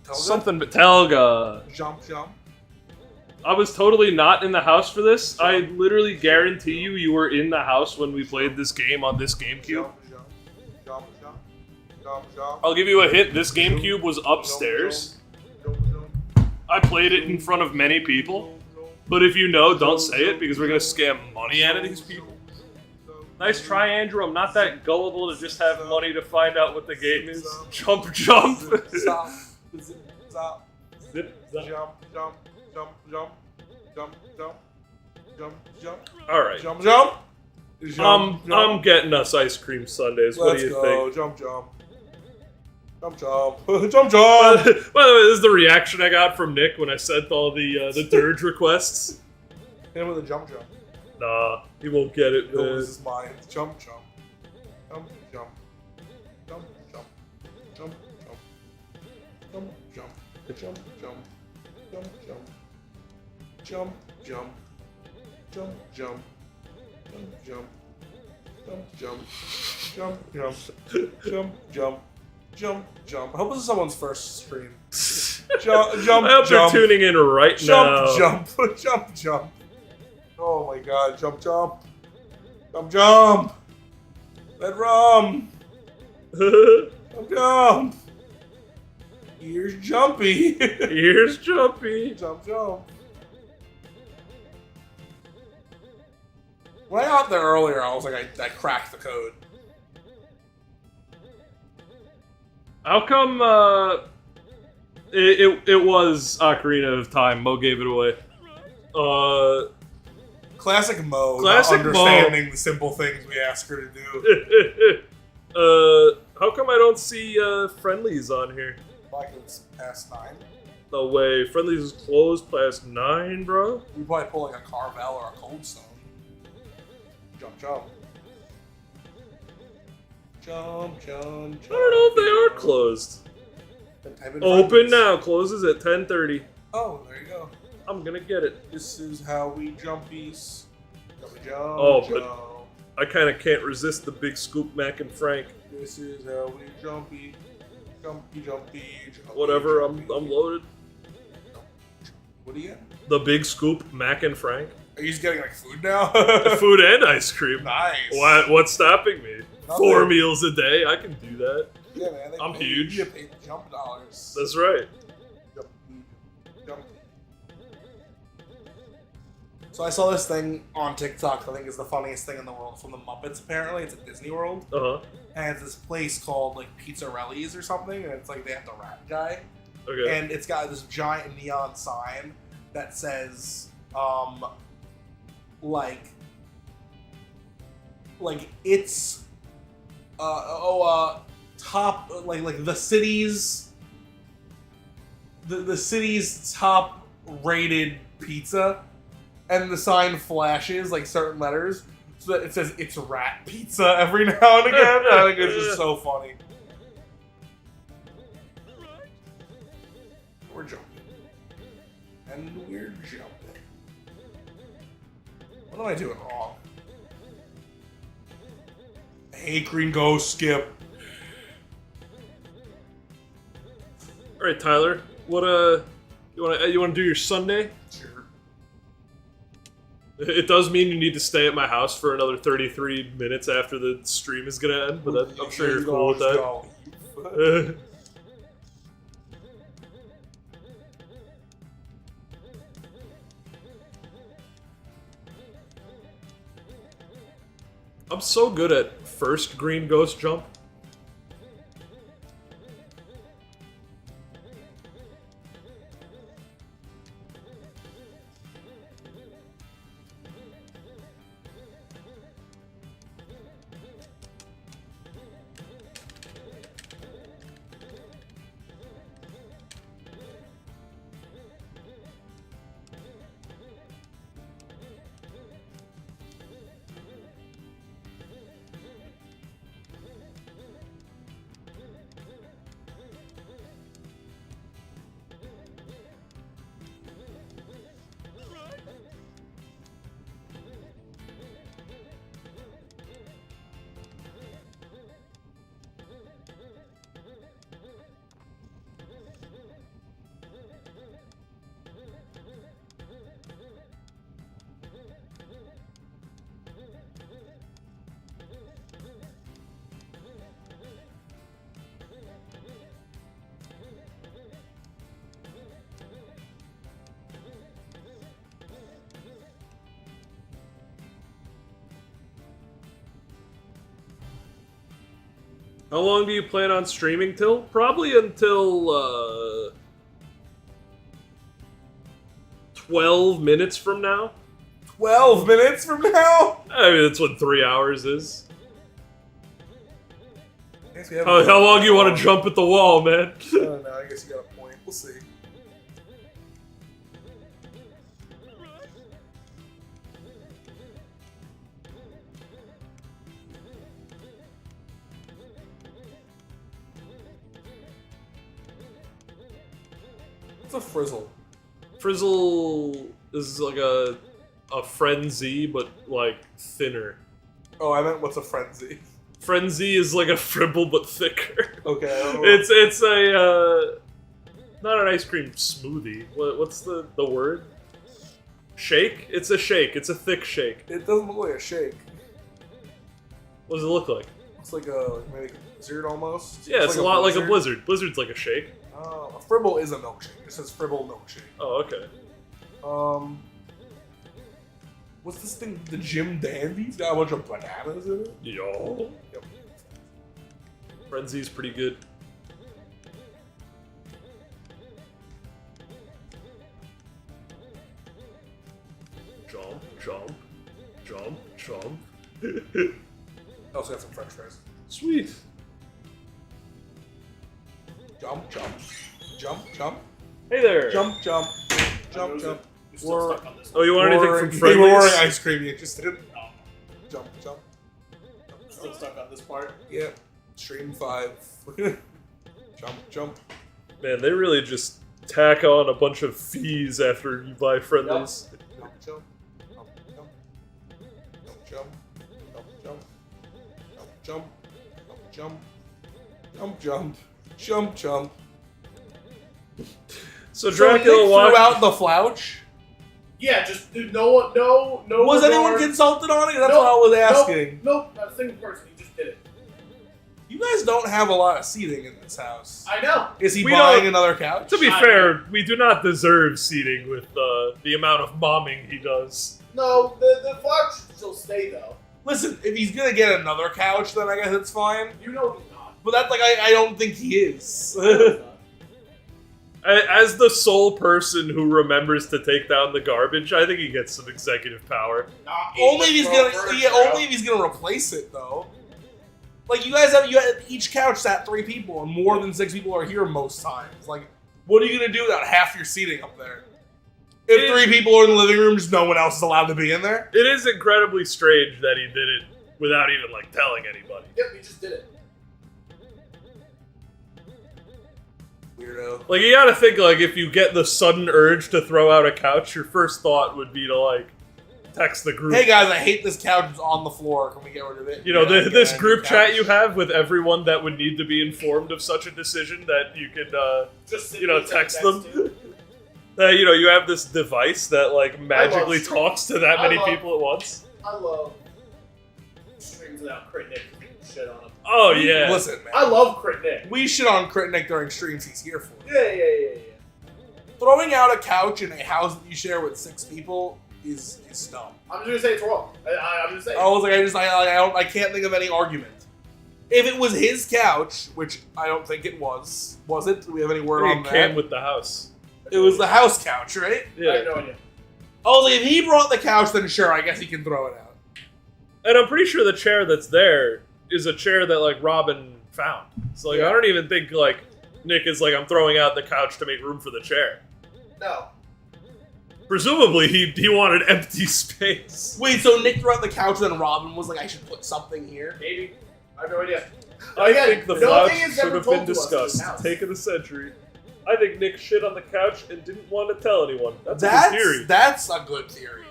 Telga? Something but Telga. Jump, jump. I was totally not in the house for this. I literally guarantee you were in the house when we played this game on this GameCube. Jump, jump, jump, jump, jump, jump. I'll give you a hint. This GameCube was upstairs. I played it in front of many people, but if you know, don't say it because we're gonna scam money out of these people. Nice try, Andrew. I'm not that gullible to just have money to find out what the game is. Jump, jump. Stop. Stop. Zip, zap. Jump, jump, jump, jump, jump, jump, jump, jump. All right. Jump, jump. Jump, I'm getting us ice cream sundaes. What Let's do you go. think? Jump, jump. Jump, jump. Jump, jump. By the way, this is the reaction I got from Nick when I sent all the dirge requests. Hit him with a jump, jump. Nah, he won't get it, He'll man. lose his mind. Jump, jump. Jump, jump. Jump, jump. Jump, jump. Jump, jump. Jump, jump. Jump, jump. Jump, jump. Jump, jump. Jump, jump. Jump, jump. Jump, jump. Jump, jump. Jump, jump. I hope this is someone's first stream. Jump, jump, I hope jump. they're tuning in right now. Jump, jump. Jump, jump. Oh my god, jump, jump. Jump, jump. Red rum. Jump, jump. Here's Jumpy. Here's Jumpy. Jump, jump. When I got there earlier, I was like, I cracked the code. How come it was Ocarina of Time? Mo gave it away. Classic Mo, Classic not Mo. understanding the simple things we ask her to do. How come I don't see friendlies on here? Like it's past 9. No way. Friendlies is closed past 9, bro. We probably pull like a Carvel or a Cold Stone. Jump, jump. Jump, jump, jump. I don't know if they are closed. Then type in Open friendlies. now. Closes at 10:30. Oh, there you go. I'm gonna get it. This is how we jumpies. Jumpy jump, Oh, but- jump. I kind of can't resist the big scoop, Mac and Frank. This is how we jumpy. Jumpy, jumpy, jumpy. Whatever. I'm jumpy. loaded. What do you get? The big scoop, Mac and Frank. Are you just getting like food now? Food and ice cream. Nice. What's stopping me? Nothing. 4 meals a day. I can do that. Yeah, man. They I'm pay- huge. You get paid jump dollars. That's right. Jump, jump. So I saw this thing on TikTok. I think is the funniest thing in the world from the Muppets. Apparently, it's at Disney World, Uh huh. and it's this place called like Pizzarelli's or something, and it's like they have the rat guy, Okay. and it's got this giant neon sign that says, like it's, top like the city's the city's top rated pizza, and the sign flashes like certain letters so that it says it's rat pizza every now and again. I think it's just so funny. We're jumping. And we're jumping. What am I doing wrong? I hate green ghost skip. All right, Tyler. What you want to do your Sunday? Sure. It does mean you need to stay at my house for another 33 minutes after the stream is gonna end, but I'm sure you're cool with that. I'm so good at first green ghost jump. How long do you plan on streaming till? Probably until 12 minutes from now. 12 minutes from now? I mean, that's what 3 hours is. I guess we have How long do you want to jump at the wall, man? I don't know, I guess you got a point. We'll see. What's a frizzle? Frizzle is like a frenzy, but like thinner. Oh, I meant what's a frenzy? Frenzy is like a fribble, but thicker. Okay. I don't know. It's a not an ice cream smoothie. What's the word? Shake? It's a shake. It's a thick shake. It doesn't look like a shake. What does it look like? It's like a maybe a blizzard almost. Yeah, it's a lot like a blizzard. Blizzard's like a shake. Oh, a fribble is a milkshake. It says fribble milkshake. Oh, okay. What's this thing? The Jim Dandy's got a bunch of bananas in it. Yo. Yep. Frenzy's pretty good. Jump, jump, jump, jump. I also got some French fries. Sweet. Jump, jump, jump, jump, Hey there. jump, jump, jump, jump. You're still We're- stuck on this Oh, you want anything from They Friendly's? were wearing ice cream. You interested? one. Jump, jump. Still stuck on this part. Yeah. Stream 5. Jump, jump. Man, they really just tack on a bunch of fees after you buy Friendly's. Jump, jump. Jump, jump. Jump, jump. Jump, jump. Jump, jump. Jump, jump. Jump, jump. So So Dracula Nick walked. threw out the Flouch? Yeah, just dude, no one, no. Was anyone regard- consulted on it? That's Nope, what I was asking. Nope, not a single person. He just did it. You guys don't have a lot of seating in this house. I know. Is he We buying don't- another couch? To be I- fair, we do not deserve seating with the amount of momming he does. No, the Flouch should still stay though. Listen, if he's gonna get another couch, then I guess it's fine. You know he's not. But that's like, I don't think he is. He's not. As the sole person who remembers to take down the garbage, I think he gets some executive power. Not Only if he's even gonna, throw yeah, furniture only if he's gonna replace it though. Like you guys have each couch sat 3 people, and more than 6 people are here most times. Like, what are you gonna do without half your seating up there? If It- 3 people are in the living room, just no one else is allowed to be in there. It is incredibly strange that he did it without even like telling anybody. Yep, he just did it. Weirdo. Like you gotta think like if you get the sudden urge to throw out a couch, your first thought would be to like text the group. Hey guys, I hate this couch. It's on the floor. Can we get rid of it? You know, Yeah, this get a group new chat couch. you have with everyone that would need to be informed of such a decision that you could, Just you know, text them. You know, you have this device that like magically streaming. talks to that I many love- people at once. I love streams without Crit Nick shit on him. Oh yeah. Listen, man. I love Crit Nick. We shit on Crit Nick during streams. He's here for. Yeah. Throwing out a couch in a house that you share with 6 people is dumb. I'm just gonna say it's wrong. I'm just saying. I was like, I can't think of any argument. If it was his couch, which I don't think it was it? Do we have any word on It that? came with the house. It was the house couch, right? I Yeah. have no idea. I was like, if he brought the couch, then sure, I guess he can throw it out. And I'm pretty sure the chair that's there is a chair that like Robin found. So like I don't even think like Nick is like I'm throwing out the couch to make room for the chair. No. Presumably he wanted empty space. Wait, so Nick threw out the couch, then Robin was like, I should put something here? Maybe. I have no idea. I think the Flouch thing is should never have been told to us in this discussed. house. Take of the century. I think Nick shit on the couch and didn't want to tell anyone. That's a good theory. That's a good theory.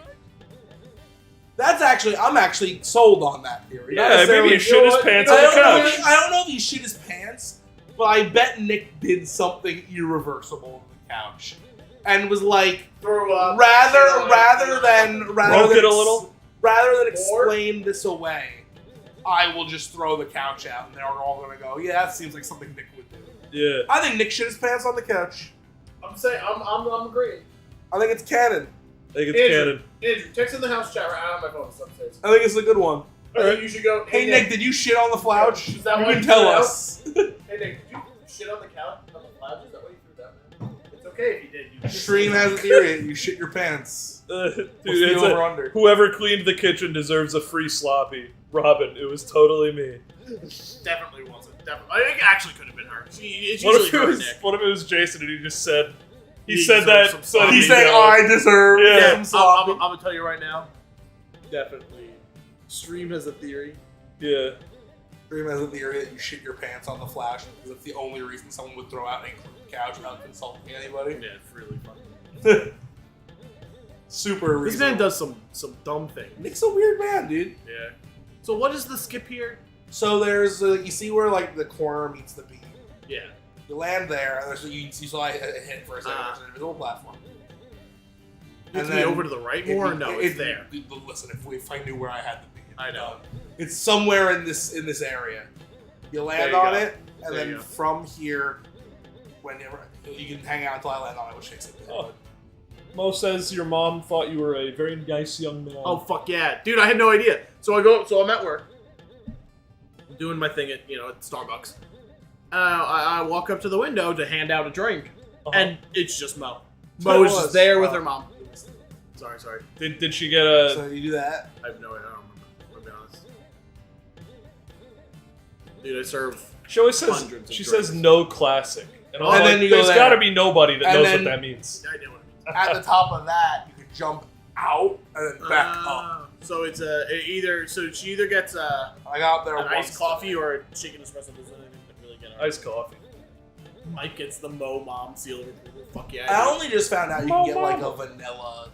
I'm actually sold on that theory. Not Yeah, necessarily- maybe he shit his pants I on the don't know- couch. I don't know if he shit his pants, but I bet Nick did something irreversible to the couch, and was like, Throw up. rather than Broke it a little? rather than Or- explain this away, I will just throw the couch out, and they're all gonna go, yeah, that seems like something Nick would do. Yeah. I think Nick shit his pants on the couch. I'm saying I'm agreeing. I think it's canon. I think it's Andrew. canon. Andrew, text in the house chat right out of my phone. It's upstairs. I think it's a good one. I think you should go. Hey Nick, did you shit on the Flouch? Is that You why can you tell threw it us. Hey Nick, did you shit on the couch on the Flouch? Is that why you threw that, man? It's okay if you did. You Stream has a theory. You shit your pants. Dude, What's the it's over under? whoever cleaned the kitchen deserves a free sloppy. Robin, it was totally me. Definitely wasn't. Definitely. I think it actually could have been her. It's What usually her, Nick. if it was Jason and he just said He said deserves that some so sloppy. He's saying, go. I deserve Yeah. some sloppy. I'm gonna tell you right now. Definitely. Stream has a theory. Yeah. Stream has a theory that you shit your pants on the Flash because it's the only reason someone would throw out a clean couch without consulting anybody. Yeah, it's really funny. Super This reasonable. man does some dumb things. Nick's a weird man, dude. Yeah. So what is the skip here? So there's you see where like the corner meets the beam. Yeah. You land there, and you saw it hit for a second. There's an invisible platform. You have to be over to the right more, or no? It's there. Listen, if I knew where I had to be, I know. It's somewhere in this area. You land There you on go. it, and There you then go. from here, whenever you can hang out until I land on it, which takes a bit. Oh. Mo says your mom thought you were a very nice young man. Oh fuck yeah, dude! I had no idea. So I'm at work, I'm doing my thing at Starbucks. I walk up to the window to hand out a drink, and it's just Mo. So Mo's it was. just there with her mom. Sorry. Did she get a? So you do that. I have no idea. I don't remember. I'll be honest. Dude, I serve. She always says hundreds of she drinks. says no classic, and, I'm And like, then you go there's there. got to be nobody that And knows then- what that means. I know what it means. At the top of that, you can jump out and then back up. So it's she either gets I got there an once. iced coffee or a chicken espresso. Doesn't really get Iced coffee. Mike gets the Mo Mom seal of approval. Fuck yeah. I dude. only just found out you can get like a vanilla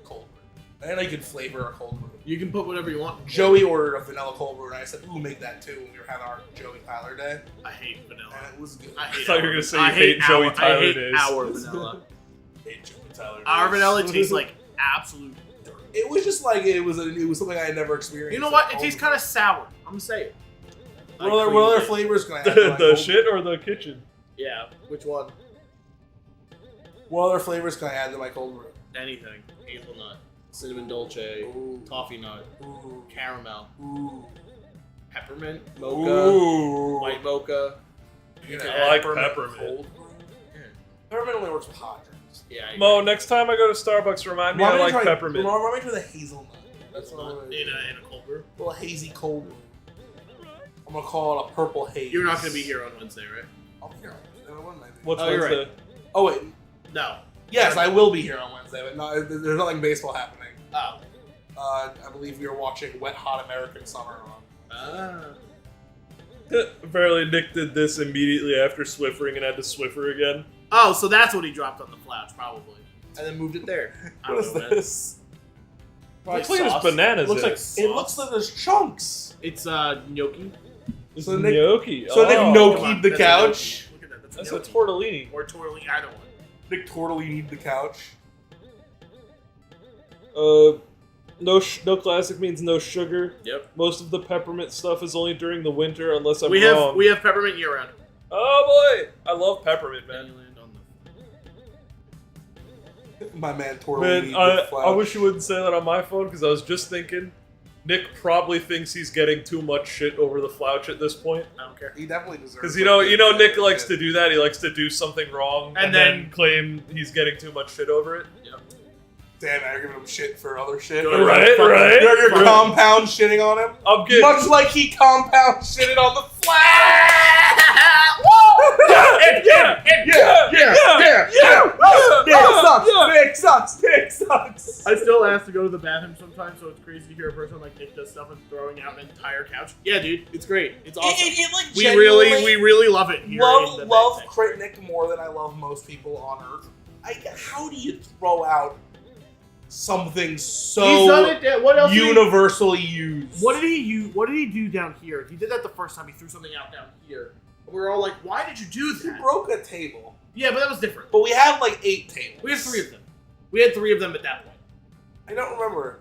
cold brew. I didn't know you could flavor a cold brew. You can put whatever you want. Joey ordered a vanilla cold brew, and I said, "Ooh, make that too." When we were having our Joey Tyler day, I hate vanilla. and it was good. I hate thought you were our- gonna say I you hate Joey our- Tyler I hate days. our vanilla. I hate Joey Tyler. Our days. vanilla tastes like absolute dirt. It was just like it was something I had never experienced. You know what? It tastes kind of sour. I'm gonna say it. What other flavors can I have? The shit or the kitchen? Yeah. Which one? What other flavors can I add to my cold brew? Anything. Hazelnut, cinnamon dolce, Ooh. toffee nut, Ooh. caramel, Ooh. peppermint, mocha, Ooh. white mocha. You can know, I like peppermint peppermint. cold brew? Yeah. Peppermint only works with hot drinks. Yeah. I Mo, agree. next time I go to Starbucks, remind me I like peppermint. Remind me to the hazelnut. That's what I'm in gonna do. a cold brew. A little hazy cold brew. I'm gonna call it a purple haze. You're not gonna be here on Wednesday, right? I'll be here on Wednesday. When am I? What's Oh, you're Wednesday? right. Oh wait, No. yes, I will be here on Wednesday, but no, there's nothing baseball happening. Oh. I believe we are watching Wet Hot American Summer on. Ah. Apparently, Nick did this immediately after Swiffering and had to Swiffer again. Oh, so that's what he dropped on the Flouch, probably, and then moved it there. I What don't is know, man. this? Probably Looks like there's sauce. bananas Looks in like it. sauce. It looks like there's chunks. It's gnocchi. It's So Nick- gnocchi. So Nick oh, gnocchi- Come on, the that's a couch. gnocchi. Look at that. That's That's a a tortellini. or tortellini, either one. Nick totally need the couch. No classic means no sugar. Yep. Most of the peppermint stuff is only during the winter, unless I'm We wrong. have peppermint year round. Oh boy, I love peppermint, man. Then you land on My man totally Man, need I the Flouch. wish you wouldn't say that on my phone because I was just thinking, Nick probably thinks he's getting too much shit over the Flouch at this point. I don't care. He definitely deserves. Because you know Nick likes to do that. He likes to do something wrong And and then then- claim he's getting too much shit over it. Yep. Damn, now you're giving him shit for other shit. Go Right, fucking- right. You're Right. compound shitting on him. I'm getting Much like he compound shitted on the Flouch. Nick sucks. Nick sucks. I still ask to go to the bathroom sometimes, so it's crazy to hear a person like Nick does stuff and throwing out an entire couch. Yeah, dude, it's great. It's awesome. Like, we really love it here. in the love back Crit Nick more than I love most people on Earth. How do you throw out something He's so done it. What else? universally used? What did he use? What did he do down here? He did that the first time. He threw something out down here. And we were all like, "Why did you do He that?" broke a table, Yeah, but that was different. but we have like 8 tables. We had 3 of them. We had 3 of them at that point. I don't remember.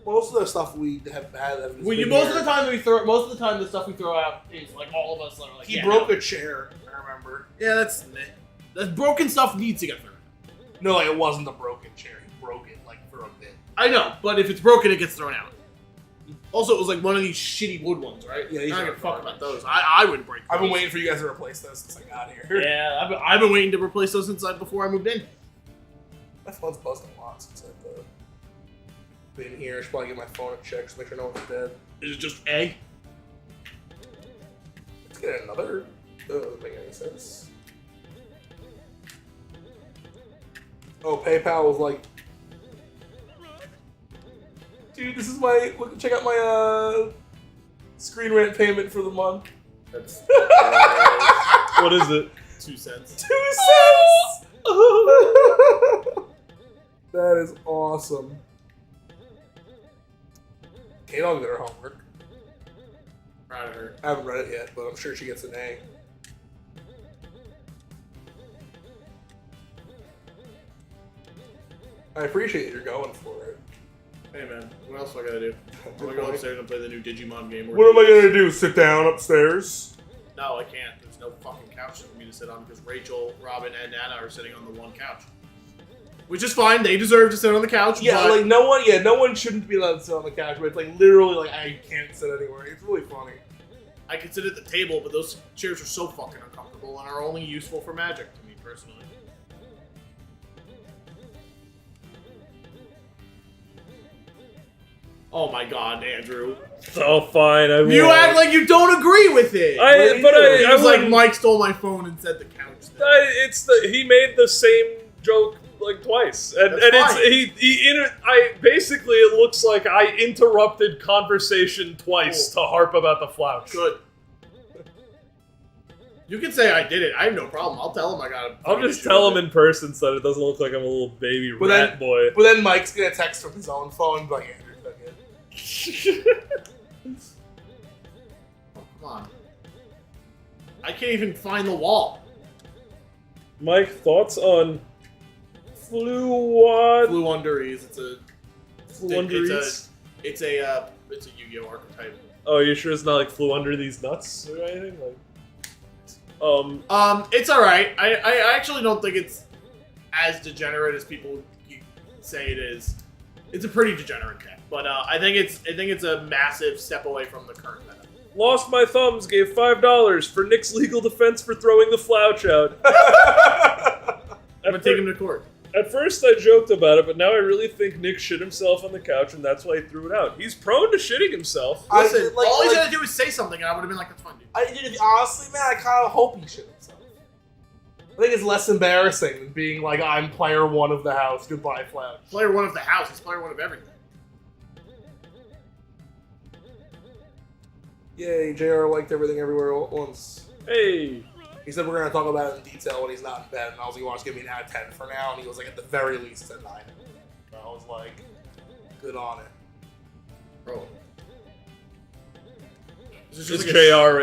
Most of the stuff we have had. Most of the time the stuff we throw out is like all of us are like. He yeah, broke no. a chair. I remember. Yeah, that's broken stuff needs to get thrown. No, like, it wasn't a broken chair. He broke it like for a bit. I know, but if it's broken, it gets thrown out. Also, it was like one of these shitty wood ones, right? Yeah, these I don't are give a fuck garbage. about those. I wouldn't break those. I've been waiting for you guys to replace those since I got here. Yeah, I've been waiting to replace those since before I moved in. My phone's buzzed a lot since I've been here. I should probably get my phone and check just make sure no one's dead. Is it just A? Let's get another. That doesn't make any sense. Oh, PayPal was like, dude, this is my look. Check out my screen rent payment for the month. That's What is it? 2 cents. 2 cents. That is awesome. K-Dog did her homework. Proud of her. I haven't read it yet, but I'm sure she gets an A. I appreciate you're going for it. Hey man, what else do I gotta do? I'm gonna go upstairs and play the new Digimon game. What am I gonna do? Sit down upstairs? No, I can't. There's no fucking couch for me to sit on because Rachel, Robin, and Nana are sitting on the one couch. Which is fine. They deserve to sit on the couch. Yeah, but like no one shouldn't be allowed to sit on the couch, but it's like literally like I can't sit anywhere. It's really funny. I can sit at the table, but those chairs are so fucking uncomfortable and are only useful for magic to me personally. Oh my god, Andrew. Oh, fine. I You won't. act like you don't agree with it. I It was like wouldn't- Mike stole my phone and said the couch thing. He made the same joke like twice, and That's it's fine. basically it looks like I interrupted conversation twice to harp about the Flouch. Good. You can say I did it. I have no problem. I'll tell him I got it. I'll just tell him in person so that it doesn't look like I'm a little baby But rat then- boy. But then Mike's gonna text from his own phone, like Andrew took it. Oh, come on. I can't even find the wall. Mike, thoughts on Fluon? Fluunderies. Fluunderies? It's a Yu-Gi-Oh archetype. Oh, you sure it's not like flew under these nuts or anything? Like, It's all right. I actually don't think it's as degenerate as people say it is. It's a pretty degenerate deck, but I think it's a massive step away from the current meta. Lost my thumbs, gave $5 for Nick's legal defense for throwing the Flouch out. I'm gonna take him to court. At first I joked about it, but now I really think Nick shit himself on the couch and that's why he threw it out. He's prone to shitting himself. Listen, all he's gonna do is say something, and I would have been like, "That's fine, dude." Honestly, man, I kind of hope he shit himself. I think it's less embarrassing than being like, I'm player one of the house, goodbye, Flouch. Player one of the house. He's player one of everything. Yay, JR liked everything everywhere all at once. Hey. He said we're going to talk about it in detail when he's not in bed, and I was like, you want to give me an out of 10 for now? And he was like, at the very least, it's a 9. And I was like, good on it. Bro. Is JR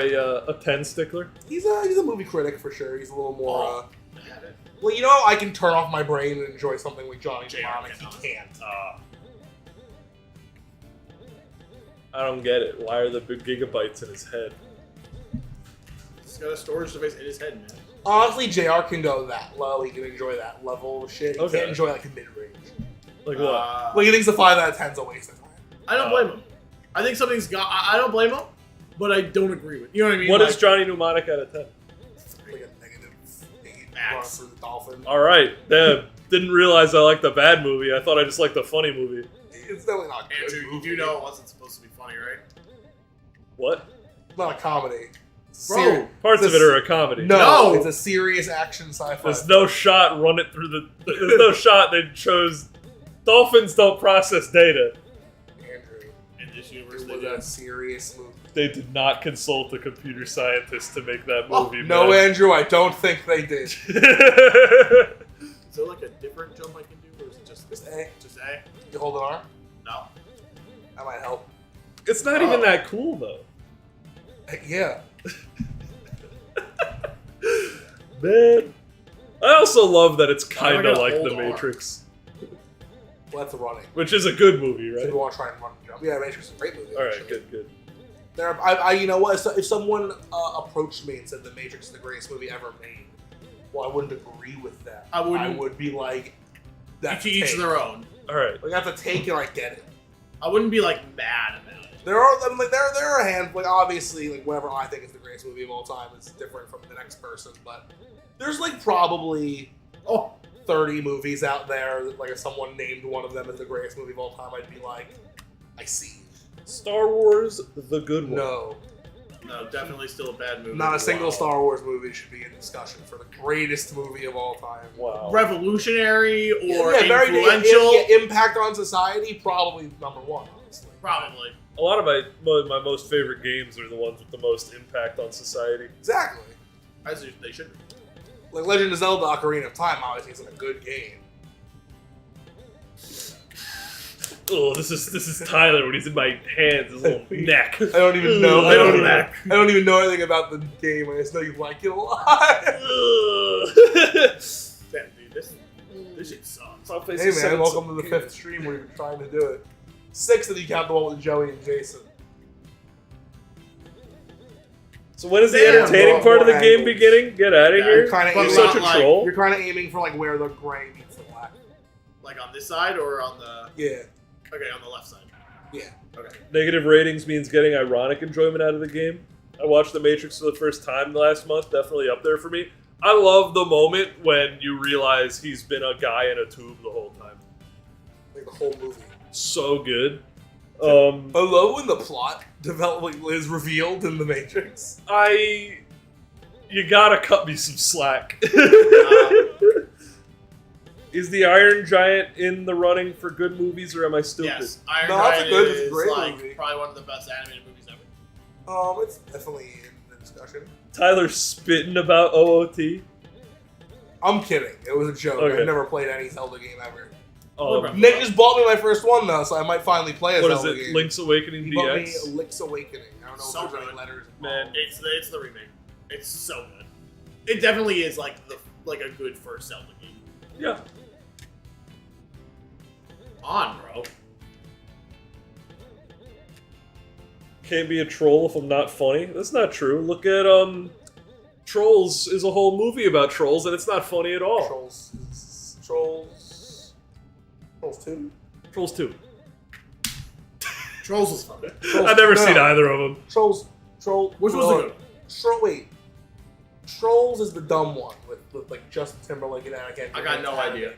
a 10 stickler? He's a movie critic for sure. He's a little more, well, you know, I can turn off my brain and enjoy something like Johnny Mnemonic. He can't. I don't get it. Why are the big gigabytes in his head? He's got a storage device in his head, man. Honestly, JR can go that low. He can enjoy that level of shit. He Okay. can't enjoy like a mid-range. Like what? Like he thinks the 5 out of 10's a waste of time. I don't blame him. I think something's got. I don't blame him, but I don't agree with. You know what I mean? What like, is Johnny Mnemonic out of 10? Like a negative 8 Max. for the Dolphin. Alright. Didn't realize I liked the bad movie. I thought I just liked the funny movie. It's definitely not a good Andrew, you movie. do know it wasn't supposed to be funny, right? What? It's not a comedy. Bro, Parts of it are a comedy. No, No. it's a serious action sci-fi. There's no shot run it through the... There's no shot they chose... Dolphins don't process data. Andrew, In this it universe, was they do. a serious movie. They did not consult a computer scientist to make that Oh, movie. No, man. Andrew, I don't think they did. Is there like a different jump I can do, or is it just A. Just A? You hold an arm? No. That might help. It's not even that cool, though. Yeah. Man. I also love that it's Why am I kind of gonna like hold The on? Matrix. Well, that's a running. Which is a good movie, So right? you want to try and run and jump. Yeah, Matrix is a great movie. Alright, actually. good. You know what? If someone approached me and said The Matrix is the greatest movie ever made, well, I wouldn't agree with that. I wouldn't. I would be like, that's To each take. their own. Alright. Like, that's a take and I get it. I wouldn't be like mad about it. There are, I mean, like, there are a handful. Like, obviously, like, whatever I think is the greatest movie of all time is different from the next person, but there's like probably 30 movies out there that, like, if someone named one of them as the greatest movie of all time, I'd be like, I see. Star Wars, the good one. No. No, definitely still a bad movie. Not a single Star Wars movie should be in discussion for the greatest movie of all time. Wow. Revolutionary or very influential? impact on society, probably number one, honestly. Probably. A lot of my most favorite games are the ones with the most impact on society. Exactly. As they should be. Like Legend of Zelda Ocarina of Time obviously isn't a good game. Oh, this is Tyler when he's in my hands, his little neck. I don't even know. Ugh. I don't even know anything about the game. I just know you like it a lot. Damn, dude, this shit sucks. Hey man, welcome to the 5th stream where you've been trying to do it. 6th if you count the one with Joey and Jason. So when is the Damn, entertaining part of the game angles. beginning? Get out of here. You're kind You're of such a troll. You're kind of aiming for like where the gray meets the black. Like on this side or on the... Yeah. Okay, on the left side. Yeah. Okay. Negative ratings means getting ironic enjoyment out of the game. I watched The Matrix for the first time last month. Definitely up there for me. I love the moment when you realize he's been a guy in a tube the whole time. Like the whole movie. So good. I love when the plot development is revealed in The Matrix. You gotta cut me some slack. Is the Iron Giant in the running for good movies, or am I stupid? Yes, Iron No, that's a Giant good- it's a is great like movie. probably one of the best animated movies ever. It's definitely in the discussion. Tyler spitting about OOT. I'm kidding. It was a joke. Okay. I've never played any Zelda game ever. Okay. Nick just bought me my first one though, so I might finally play a What is Zelda it? game. Link's Awakening He bought me DX? Link's Awakening. I don't know So if there's any good. letters. Man. It's the remake. It's so good. It definitely is like a good first Zelda game. Yeah. On, bro. Can't be a troll if I'm not funny. That's not true. Look at Trolls is a whole movie about trolls, and it's not funny at all. Trolls 2? Trolls 2. Trolls was fun. I've never seen either of them. Troll. Which was the good one? Wait. Trolls is the dumb one with like Justin Timberlake and Anakin. I got no idea.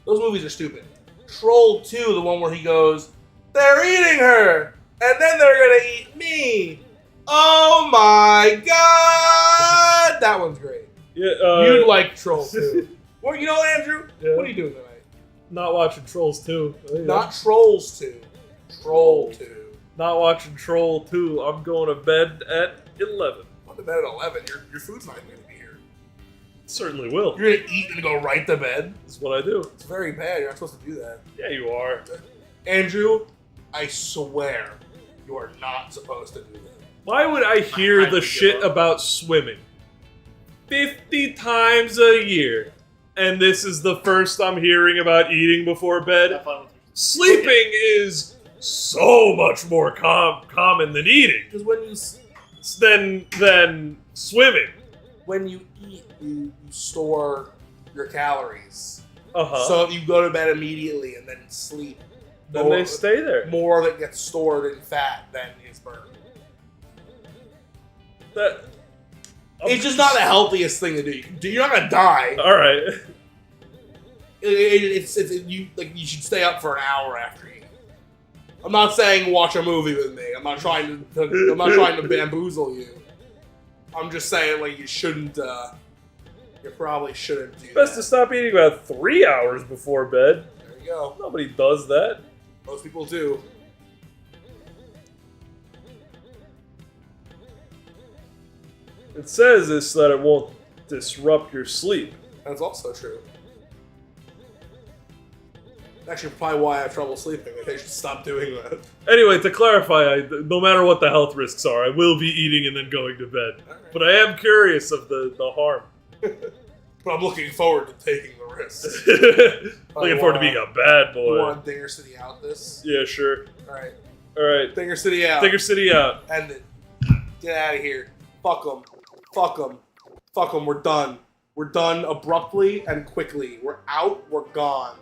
Those movies are stupid. Troll 2, the one where he goes, "They're eating her, and then they're gonna eat me." Oh my god, that one's great. Yeah, You'd like Troll 2. Well, you know, Andrew, Yeah. what are you doing tonight? not watching Trolls 2. Oh, yeah. Not Trolls 2. Troll 2. Not watching Troll 2. I'm going to bed at 11. Go to bed at 11. Your food's not even gonna be here. Certainly will. You're gonna eat and go right to bed. That's what I do. It's very bad. You're not supposed to do that. Yeah, you are. Andrew, I swear you are not supposed to do that. Why would I hear I the would shit give up. about swimming 50 times a year, and this is the first I'm hearing about eating before bed? Have fun with you. Sleeping is so much more common than eating Because when you than swimming. eat, you store your calories. Uh-huh. So if you go to bed immediately and then sleep, then they stay there. more that gets stored in fat than is burned. That, It's just not the healthiest thing to do. You're not gonna die. All right. You should stay up for an hour after eating. I'm not saying watch a movie with me. I'm not trying to bamboozle you. I'm just saying like you shouldn't. You probably shouldn't do Best to that. stop eating about 3 hours before bed. There you go. Nobody does that. Most people do. It says this so that it won't disrupt your sleep. That's also true. Actually, probably why I have trouble sleeping. They should stop doing that. Anyway, to clarify, no matter what the health risks are, I will be eating and then going to bed. Alright. But I am curious of the harm. But I'm looking forward to taking the risk. Looking forward to being a bad You boy. want Dinger City out this? Yeah, sure. Alright. Alright. Dinger City out. Digger City out. End it. Get out of here. Fuck them. Fuck them. Fuck them. We're done. We're done abruptly and quickly. We're out. We're gone.